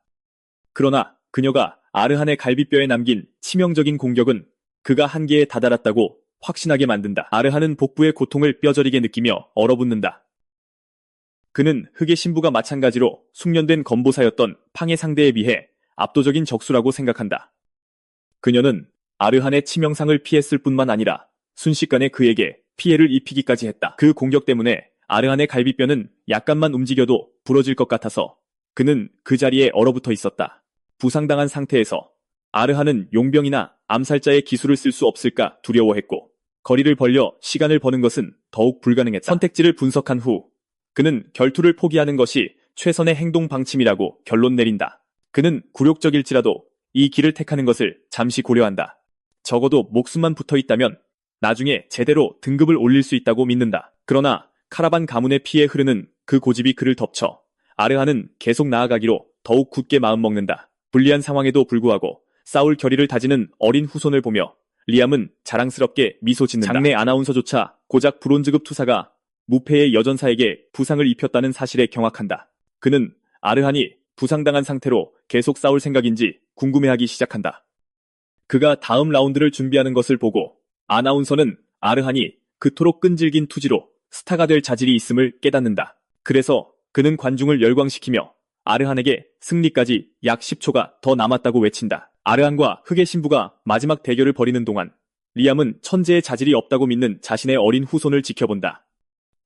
그러나 그녀가 아르한의 갈비뼈에 남긴 치명적인 공격은 그가 한계에 다다랐다고 확신하게 만든다. 아르한은 복부의 고통을 뼈저리게 느끼며 얼어붙는다. 그는 흑의 신부가 마찬가지로 숙련된 검보사였던 팡의 상대에 비해 압도적인 적수라고 생각한다. 그녀는 아르한의 치명상을 피했을 뿐만 아니라 순식간에 그에게 피해를 입히기까지 했다. 그 공격 때문에 아르한의 갈비뼈는 약간만 움직여도 부러질 것 같아서 그는 그 자리에 얼어붙어 있었다. 부상당한 상태에서 아르한은 용병이나 암살자의 기술을 쓸 수 없을까 두려워했고 거리를 벌려 시간을 버는 것은 더욱 불가능했다. 선택지를 분석한 후 그는 결투를 포기하는 것이 최선의 행동 방침이라고 결론 내린다. 그는 굴욕적일지라도 이 길을 택하는 것을 잠시 고려한다. 적어도 목숨만 붙어 있다면 나중에 제대로 등급을 올릴 수 있다고 믿는다. 그러나 카라반 가문의 피에 흐르는 그 고집이 그를 덮쳐 아르한은 계속 나아가기로 더욱 굳게 마음먹는다. 불리한 상황에도 불구하고 싸울 결의를 다지는 어린 후손을 보며 리암은 자랑스럽게 미소 짓는다. 장내 아나운서조차 고작 브론즈급 투사가 무패의 여전사에게 부상을 입혔다는 사실에 경악한다. 그는 아르한이 부상당한 상태로 계속 싸울 생각인지 궁금해하기 시작한다. 그가 다음 라운드를 준비하는 것을 보고 아나운서는 아르한이 그토록 끈질긴 투지로 스타가 될 자질이 있음을 깨닫는다. 그래서 그는 관중을 열광시키며 아르한에게 승리까지 약 10초가 더 남았다고 외친다. 아르한과 흑의 신부가 마지막 대결을 벌이는 동안 리암은 천재의 자질이 없다고 믿는 자신의 어린 후손을 지켜본다.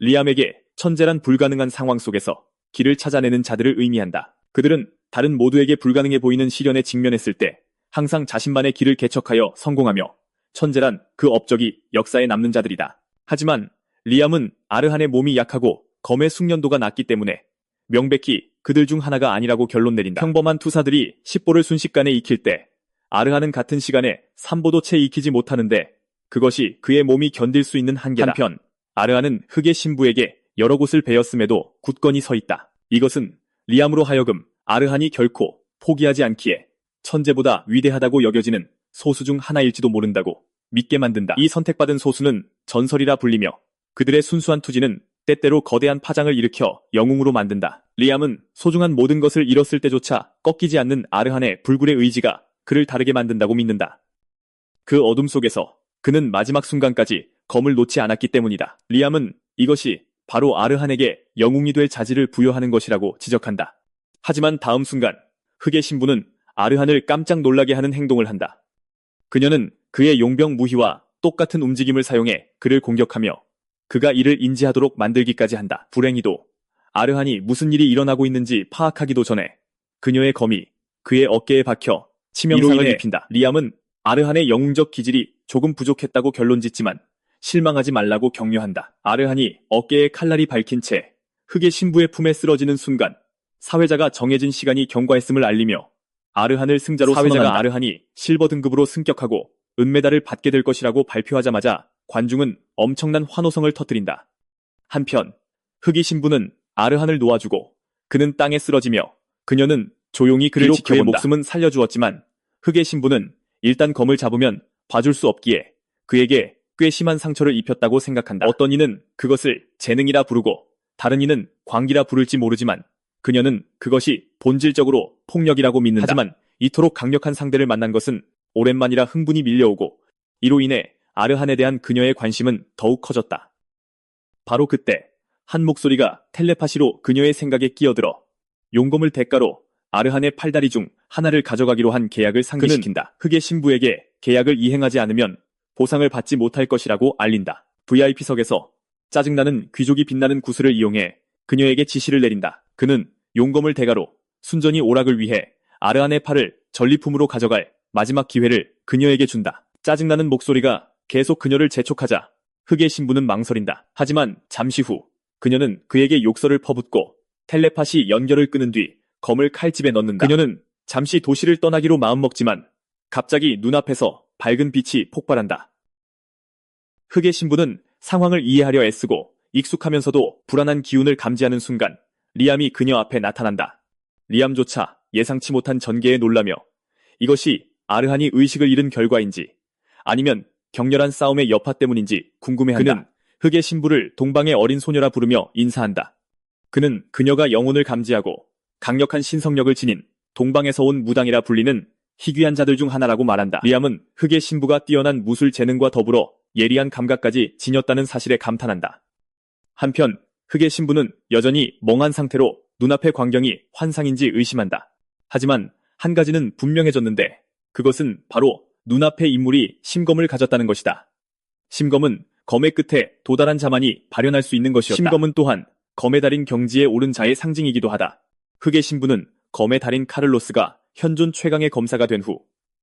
리암에게 천재란 불가능한 상황 속에서 길을 찾아내는 자들을 의미한다. 그들은 다른 모두에게 불가능해 보이는 시련에 직면했을 때 항상 자신만의 길을 개척하여 성공하며 천재란 그 업적이 역사에 남는 자들이다. 하지만 리암은 아르한의 몸이 약하고 검의 숙련도가 낮기 때문에 명백히 그들 중 하나가 아니라고 결론 내린다. 평범한 투사들이 10보를 순식간에 익힐 때 아르한은 같은 시간에 3보도 채 익히지 못하는데 그것이 그의 몸이 견딜 수 있는 한계다. 한편 아르한은 흑의 신부에게 여러 곳을 베었음에도 굳건히 서 있다. 이것은 리암으로 하여금 아르한이 결코 포기하지 않기에 천재보다 위대하다고 여겨지는 소수 중 하나일지도 모른다고 믿게 만든다. 이 선택받은 소수는 전설이라 불리며 그들의 순수한 투지는 때때로 거대한 파장을 일으켜 영웅으로 만든다. 리암은 소중한 모든 것을 잃었을 때조차 꺾이지 않는 아르한의 불굴의 의지가 그를 다르게 만든다고 믿는다. 그 어둠 속에서 그는 마지막 순간까지 검을 놓지 않았기 때문이다. 리암은 이것이 바로 아르한에게 영웅이 될 자질을 부여하는 것이라고 지적한다. 하지만 다음 순간 흑의 신부는 아르한을 깜짝 놀라게 하는 행동을 한다. 그녀는 그의 용병 무희와 똑같은 움직임을 사용해 그를 공격하며 그가 이를 인지하도록 만들기까지 한다. 불행히도 아르한이 무슨 일이 일어나고 있는지 파악하기도 전에 그녀의 검이 그의 어깨에 박혀 치명상을 입힌다. 리암은 아르한의 영웅적 기질이 조금 부족했다고 결론짓지만 실망하지 말라고 격려한다. 아르한이 어깨에 칼날이 박힌 채 흑의 신부의 품에 쓰러지는 순간 사회자가 정해진 시간이 경과했음을 알리며 아르한을 승자로 사회자가 선언한다. 아르한이 실버 등급으로 승격하고 은메달을 받게 될 것이라고 발표하자마자 관중은 엄청난 환호성을 터뜨린다. 한편 흑의 신부는 아르한을 놓아주고 그는 땅에 쓰러지며 그녀는 조용히 그를 지켜본다. 그의 목숨은 살려주었지만 흑의 신부는 일단 검을 잡으면 봐줄 수 없기에 그에게 꽤 심한 상처를 입혔다고 생각한다. 어떤 이는 그것을 재능이라 부르고 다른 이는 광기라 부를지 모르지만 그녀는 그것이 본질적으로 폭력이라고 믿는다. 하지만 이토록 강력한 상대를 만난 것은 오랜만이라 흥분이 밀려오고 이로 인해 아르한에 대한 그녀의 관심은 더욱 커졌다. 바로 그때 한 목소리가 텔레파시로 그녀의 생각에 끼어들어 용검을 대가로 아르한의 팔다리 중 하나를 가져가기로 한 계약을 상기시킨다. 흑의 신부에게 계약을 이행하지 않으면 보상을 받지 못할 것이라고 알린다. VIP석에서 짜증나는 귀족이 빛나는 구슬을 이용해 그녀에게 지시를 내린다. 그는 용검을 대가로 순전히 오락을 위해 아르한의 팔을 전리품으로 가져갈 마지막 기회를 그녀에게 준다. 짜증나는 목소리가 계속 그녀를 재촉하자 흑의 신부는 망설인다. 하지만 잠시 후 그녀는 그에게 욕설을 퍼붓고 텔레파시 연결을 끊은 뒤 검을 칼집에 넣는다. 그녀는 잠시 도시를 떠나기로 마음먹지만 갑자기 눈앞에서 밝은 빛이 폭발한다. 흑의 신부는 상황을 이해하려 애쓰고 익숙하면서도 불안한 기운을 감지하는 순간 리암이 그녀 앞에 나타난다. 리암조차 예상치 못한 전개에 놀라며 이것이 아르한이 의식을 잃은 결과인지 아니면 격렬한 싸움의 여파 때문인지 궁금해한다. 그는 흑의 신부를 동방의 어린 소녀라 부르며 인사한다. 그는 그녀가 영혼을 감지하고 강력한 신성력을 지닌 동방에서 온 무당이라 불리는 희귀한 자들 중 하나라고 말한다. 리암은 흑의 신부가 뛰어난 무술 재능과 더불어 예리한 감각까지 지녔다는 사실에 감탄한다. 한편 흑의 신부는 여전히 멍한 상태로 눈앞의 광경이 환상인지 의심한다. 하지만 한 가지는 분명해졌는데 그것은 바로 눈앞의 인물이 심검을 가졌다는 것이다. 심검은 검의 끝에 도달한 자만이 발현할 수 있는 것이었다. 심검은 또한 검의 달인 경지에 오른 자의 상징이기도 하다. 흑의 신부는 검의 달인 카를로스가 현존 최강의 검사가 된 후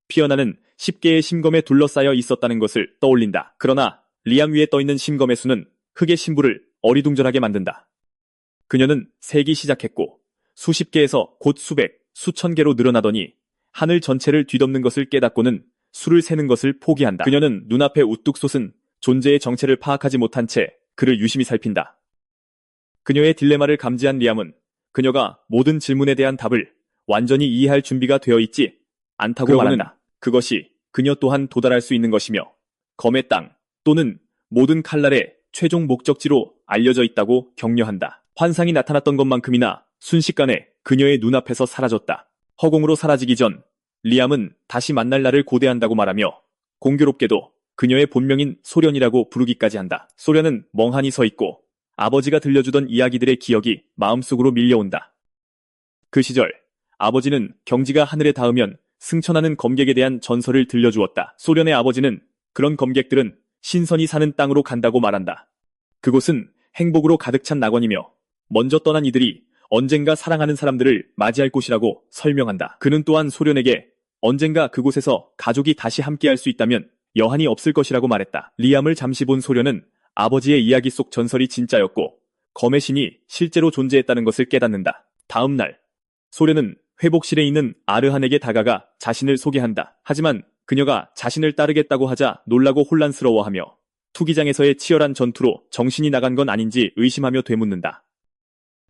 피어나는 10개의 심검에 둘러싸여 있었다는 것을 떠올린다. 그러나 리암 위에 떠있는 심검의 수는 흑의 신부를 어리둥절하게 만든다. 그녀는 세기 시작했고 수십 개에서 곧 수백, 수천 개로 늘어나더니 하늘 전체를 뒤덮는 것을 깨닫고는 수를 세는 것을 포기한다. 그녀는 눈앞에 우뚝 솟은 존재의 정체를 파악하지 못한 채 그를 유심히 살핀다. 그녀의 딜레마를 감지한 리암은 그녀가 모든 질문에 대한 답을 완전히 이해할 준비가 되어 있지 않다고 말한다. 그것이 그녀 또한 도달할 수 있는 것이며 검의 땅 또는 모든 칼날의 최종 목적지로 알려져 있다고 격려한다. 환상이 나타났던 것만큼이나 순식간에 그녀의 눈앞에서 사라졌다. 허공으로 사라지기 전 리암은 다시 만날 날을 고대한다고 말하며 공교롭게도 그녀의 본명인 소련이라고 부르기까지 한다. 소련은 멍하니 서 있고 아버지가 들려주던 이야기들의 기억이 마음속으로 밀려온다. 그 시절 아버지는 경지가 하늘에 닿으면 승천하는 검객에 대한 전설을 들려주었다. 소련의 아버지는 그런 검객들은 신선이 사는 땅으로 간다고 말한다. 그곳은 행복으로 가득 찬 낙원이며 먼저 떠난 이들이 언젠가 사랑하는 사람들을 맞이할 곳이라고 설명한다. 그는 또한 소련에게 언젠가 그곳에서 가족이 다시 함께할 수 있다면 여한이 없을 것이라고 말했다. 리암을 잠시 본 소련은 아버지의 이야기 속 전설이 진짜였고 검의 신이 실제로 존재했다는 것을 깨닫는다. 다음 날 소련은 회복실에 있는 아르한에게 다가가 자신을 소개한다. 하지만 그녀가 자신을 따르겠다고 하자 놀라고 혼란스러워하며 투기장에서의 치열한 전투로 정신이 나간 건 아닌지 의심하며 되묻는다.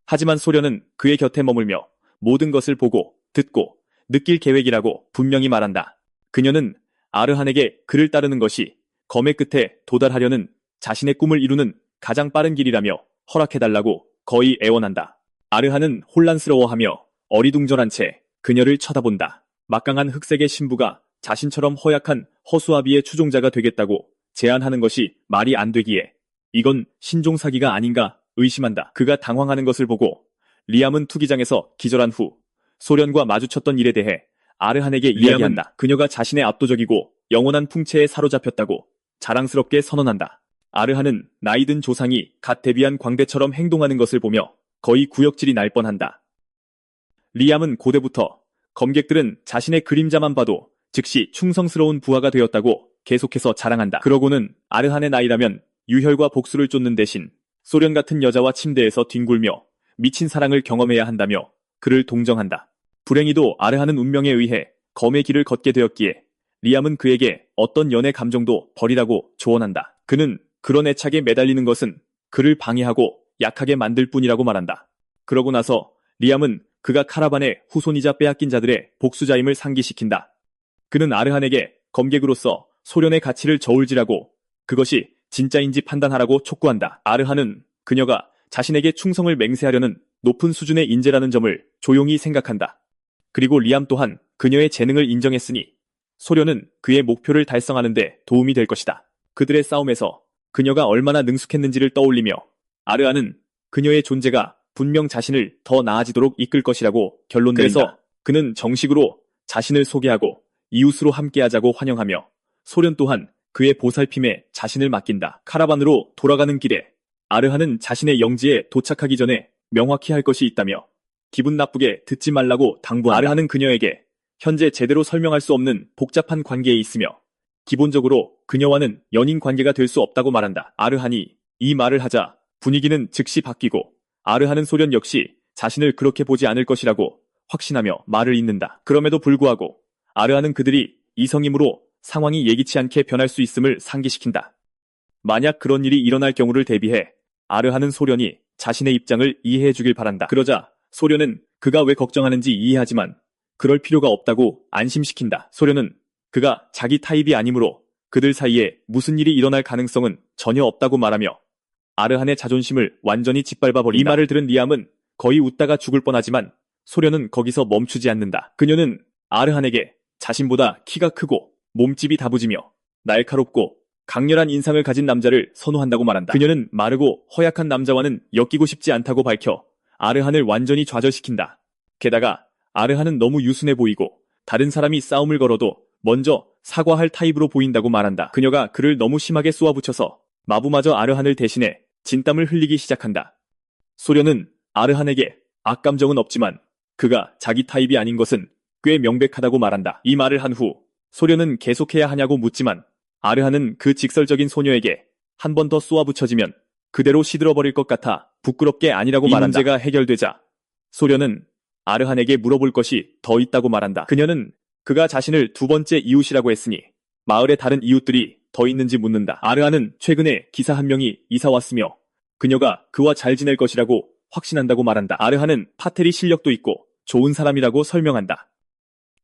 하지만 소련은 그의 곁에 머물며 모든 것을 보고 듣고 느낄 계획이라고 분명히 말한다. 그녀는 아르한에게 그를 따르는 것이 검의 끝에 도달하려는 자신의 꿈을 이루는 가장 빠른 길이라며 허락해달라고 거의 애원한다. 아르한은 혼란스러워하며 어리둥절한 채 그녀를 쳐다본다. 막강한 흑색의 신부가 자신처럼 허약한 허수아비의 추종자가 되겠다고 제안하는 것이 말이 안 되기에 이건 신종사기가 아닌가 의심한다. 그가 당황하는 것을 보고 리암은 투기장에서 기절한 후 소련과 마주쳤던 일에 대해 아르한에게 이야기한다. 그녀가 자신의 압도적이고 영원한 풍채에 사로잡혔다고 자랑스럽게 선언한다. 아르한은 나이든 조상이 갓 데뷔한 광대처럼 행동하는 것을 보며 거의 구역질이 날 뻔한다. 리암은 고대부터 검객들은 자신의 그림자만 봐도 즉시 충성스러운 부하가 되었다고 계속해서 자랑한다. 그러고는 아르한의 나이라면 유혈과 복수를 쫓는 대신 소련 같은 여자와 침대에서 뒹굴며 미친 사랑을 경험해야 한다며 그를 동정한다. 불행히도 아르한은 운명에 의해 검의 길을 걷게 되었기에 리암은 그에게 어떤 연애 감정도 버리라고 조언한다. 그는 그런 애착에 매달리는 것은 그를 방해하고 약하게 만들 뿐이라고 말한다. 그러고 나서 리암은 그가 카라반의 후손이자 빼앗긴 자들의 복수자임을 상기시킨다. 그는 아르한에게 검객으로서 소련의 가치를 저울질하고 그것이 진짜인지 판단하라고 촉구한다. 아르한은 그녀가 자신에게 충성을 맹세하려는 높은 수준의 인재라는 점을 조용히 생각한다. 그리고 리암 또한 그녀의 재능을 인정했으니 소련은 그의 목표를 달성하는 데 도움이 될 것이다. 그들의 싸움에서 그녀가 얼마나 능숙했는지를 떠올리며 아르한은 그녀의 존재가 분명 자신을 더 나아지도록 이끌 것이라고 결론내린다. 그래서 그는 정식으로 자신을 소개하고 이웃으로 함께하자고 환영하며 소련 또한 그의 보살핌에 자신을 맡긴다. 카라반으로 돌아가는 길에 아르한은 자신의 영지에 도착하기 전에 명확히 할 것이 있다며 기분 나쁘게 듣지 말라고 당부한다. 아르한은 그녀에게 현재 제대로 설명할 수 없는 복잡한 관계에 있으며 기본적으로 그녀와는 연인 관계가 될 수 없다고 말한다. 아르한이 이 말을 하자 분위기는 즉시 바뀌고 아르한은 소련 역시 자신을 그렇게 보지 않을 것이라고 확신하며 말을 잇는다. 그럼에도 불구하고 아르한은 그들이 이성이므로 상황이 예기치 않게 변할 수 있음을 상기시킨다. 만약 그런 일이 일어날 경우를 대비해 아르한은 소련이 자신의 입장을 이해해 주길 바란다. 그러자 소련은 그가 왜 걱정하는지 이해하지만 그럴 필요가 없다고 안심시킨다. 소련은 그가 자기 타입이 아니므로 그들 사이에 무슨 일이 일어날 가능성은 전혀 없다고 말하며 아르한의 자존심을 완전히 짓밟아버린다. 이 말을 들은 리암은 거의 웃다가 죽을 뻔하지만 소련은 거기서 멈추지 않는다. 그녀는 아르한에게 자신보다 키가 크고 몸집이 다부지며 날카롭고 강렬한 인상을 가진 남자를 선호한다고 말한다. 그녀는 마르고 허약한 남자와는 엮이고 싶지 않다고 밝혀 아르한을 완전히 좌절시킨다. 게다가 아르한은 너무 유순해 보이고 다른 사람이 싸움을 걸어도 먼저 사과할 타입으로 보인다고 말한다. 그녀가 그를 너무 심하게 쏘아붙여서 마부마저 아르한을 대신해 진땀을 흘리기 시작한다. 소련은 아르한에게 악감정은 없지만 그가 자기 타입이 아닌 것은 꽤 명백하다고 말한다. 이 말을 한 후 소련은 계속해야 하냐고 묻지만 아르한은 그 직설적인 소녀에게 한 번 더 쏘아붙여지면 그대로 시들어버릴 것 같아 부끄럽게 아니라고 말한다. 이 문제가 해결되자 소련은 아르한에게 물어볼 것이 더 있다고 말한다. 그녀는 그가 자신을 두 번째 이웃이라고 했으니 마을의 다른 이웃들이 더 있는지 묻는다. 아르한은 최근에 기사 한 명이 이사 왔으며 그녀가 그와 잘 지낼 것이라고 확신한다고 말한다. 아르한은 파텔이 실력도 있고 좋은 사람이라고 설명한다.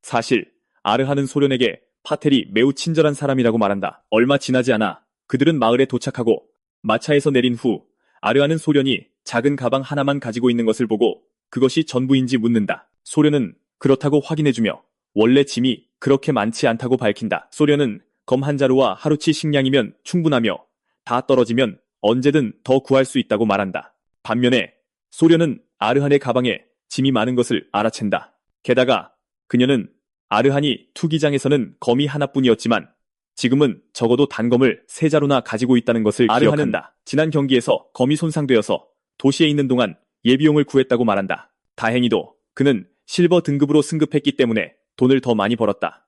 사실 아르한은 소련에게 파텔이 매우 친절한 사람이라고 말한다. 얼마 지나지 않아 그들은 마을에 도착하고 마차에서 내린 후 아르한은 소련이 작은 가방 하나만 가지고 있는 것을 보고 그것이 전부인지 묻는다. 소련은 그렇다고 확인해주며 원래 짐이 그렇게 많지 않다고 밝힌다. 소련은 검 한 자루와 하루치 식량이면 충분하며 다 떨어지면 언제든 더 구할 수 있다고 말한다. 반면에 소련은 아르한의 가방에 짐이 많은 것을 알아챈다. 게다가 그녀는 아르한이 투기장에서는 검이 하나뿐이었지만 지금은 적어도 단검을 세 자루나 가지고 있다는 것을 기억한다. 지난 경기에서 검이 손상되어서 도시에 있는 동안 예비용을 구했다고 말한다. 다행히도 그는 실버 등급으로 승급했기 때문에 돈을 더 많이 벌었다.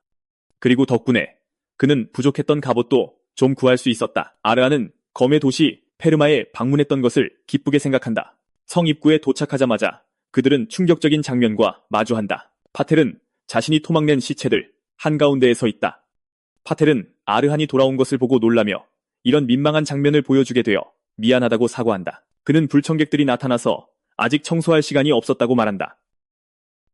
그리고 덕분에 그는 부족했던 갑옷도 좀 구할 수 있었다. 아르한은 검의 도시 페르마에 방문했던 것을 기쁘게 생각한다. 성 입구에 도착하자마자 그들은 충격적인 장면과 마주한다. 파텔은 자신이 토막낸 시체들 한가운데에 서 있다. 파텔은 아르한이 돌아온 것을 보고 놀라며 이런 민망한 장면을 보여주게 되어 미안하다고 사과한다. 그는 불청객들이 나타나서 아직 청소할 시간이 없었다고 말한다.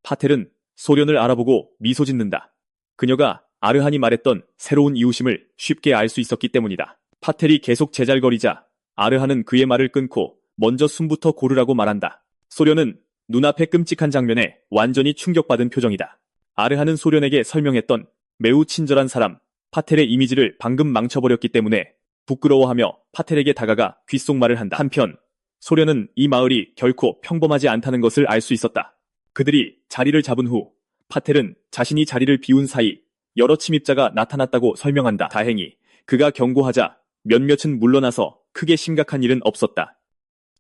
파텔은 소련을 알아보고 미소 짓는다. 그녀가 아르한이 말했던 새로운 이웃임을 쉽게 알 수 있었기 때문이다. 파텔이 계속 제잘거리자 아르한은 그의 말을 끊고 먼저 숨부터 고르라고 말한다. 소련은 눈앞의 끔찍한 장면에 완전히 충격받은 표정이다. 아르한은 소련에게 설명했던 매우 친절한 사람 파텔의 이미지를 방금 망쳐버렸기 때문에 부끄러워하며 파텔에게 다가가 귓속말을 한다. 한편 소련은 이 마을이 결코 평범하지 않다는 것을 알 수 있었다. 그들이 자리를 잡은 후 파텔은 자신이 자리를 비운 사이 여러 침입자가 나타났다고 설명한다. 다행히 그가 경고하자 몇몇은 물러나서 크게 심각한 일은 없었다.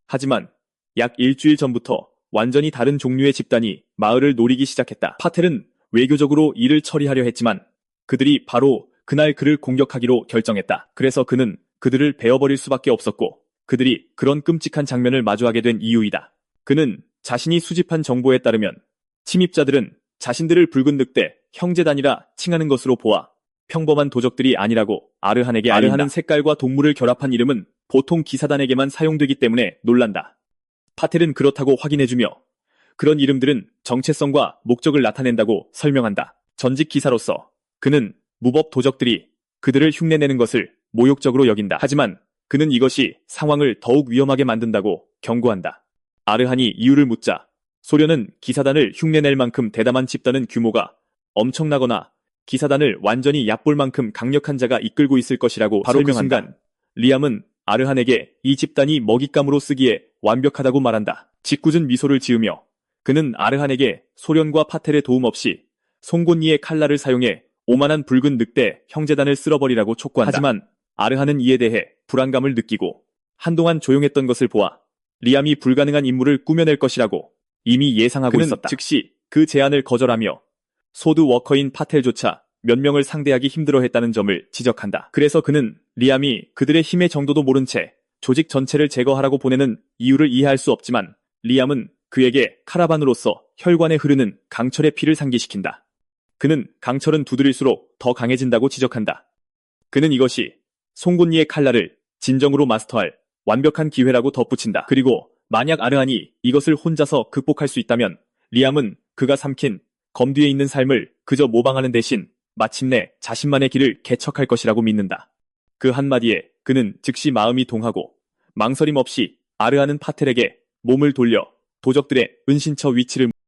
하지만 약 일주일 전부터 완전히 다른 종류의 집단이 마을을 노리기 시작했다. 파텔은 외교적으로 일을 처리하려 했지만 그들이 바로 그날 그를 공격하기로 결정했다. 그래서 그는 그들을 베어버릴 수밖에 없었고 그들이 그런 끔찍한 장면을 마주하게 된 이유이다. 그는 자신이 수집한 정보에 따르면 침입자들은 자신들을 붉은 늑대, 형제단이라 칭하는 것으로 보아 평범한 도적들이 아니라고 아르한에게 알린다. 아르한은 색깔과 동물을 결합한 이름은 보통 기사단에게만 사용되기 때문에 놀란다. 파텔은 그렇다고 확인해주며 그런 이름들은 정체성과 목적을 나타낸다고 설명한다. 전직 기사로서 그는 무법 도적들이 그들을 흉내내는 것을 모욕적으로 여긴다. 하지만 그는 이것이 상황을 더욱 위험하게 만든다고 경고한다. 아르한이 이유를 묻자 소련은 기사단을 흉내낼 만큼 대담한 집단은 규모가 엄청나거나 기사단을 완전히 얕볼 만큼 강력한 자가 이끌고 있을 것이라고 바로 설명한다. 그 순간 리암은 아르한에게 이 집단이 먹잇감으로 쓰기에 완벽하다고 말한다. 짓궂은 미소를 지으며 그는 아르한에게 소련과 파텔의 도움 없이 송곳니의 칼날을 사용해 오만한 붉은 늑대 형제단을 쓸어버리라고 촉구한다. 하지만 아르한은 이에 대해 불안감을 느끼고 한동안 조용했던 것을 보아 리암이 불가능한 임무를 꾸며낼 것이라고 이미 예상하고 있었다. 즉시 그 제안을 거절하며 소드 워커인 파텔조차 몇 명을 상대하기 힘들어했다는 점을 지적한다. 그래서 그는 리암이 그들의 힘의 정도도 모른 채 조직 전체를 제거하라고 보내는 이유를 이해할 수 없지만 리암은 그에게 카라반으로서 혈관에 흐르는 강철의 피를 상기시킨다. 그는 강철은 두드릴수록 더 강해진다고 지적한다. 그는 이것이 송곳니의 칼날을 진정으로 마스터할 완벽한 기회라고 덧붙인다. 그리고 만약 아르한이 이것을 혼자서 극복할 수 있다면 리암은 그가 삼킨 검 뒤에 있는 삶을 그저 모방하는 대신 마침내 자신만의 길을 개척할 것이라고 믿는다. 그 한마디에 그는 즉시 마음이 동하고 망설임 없이 아르한은 파텔에게 몸을 돌려 도적들의 은신처 위치를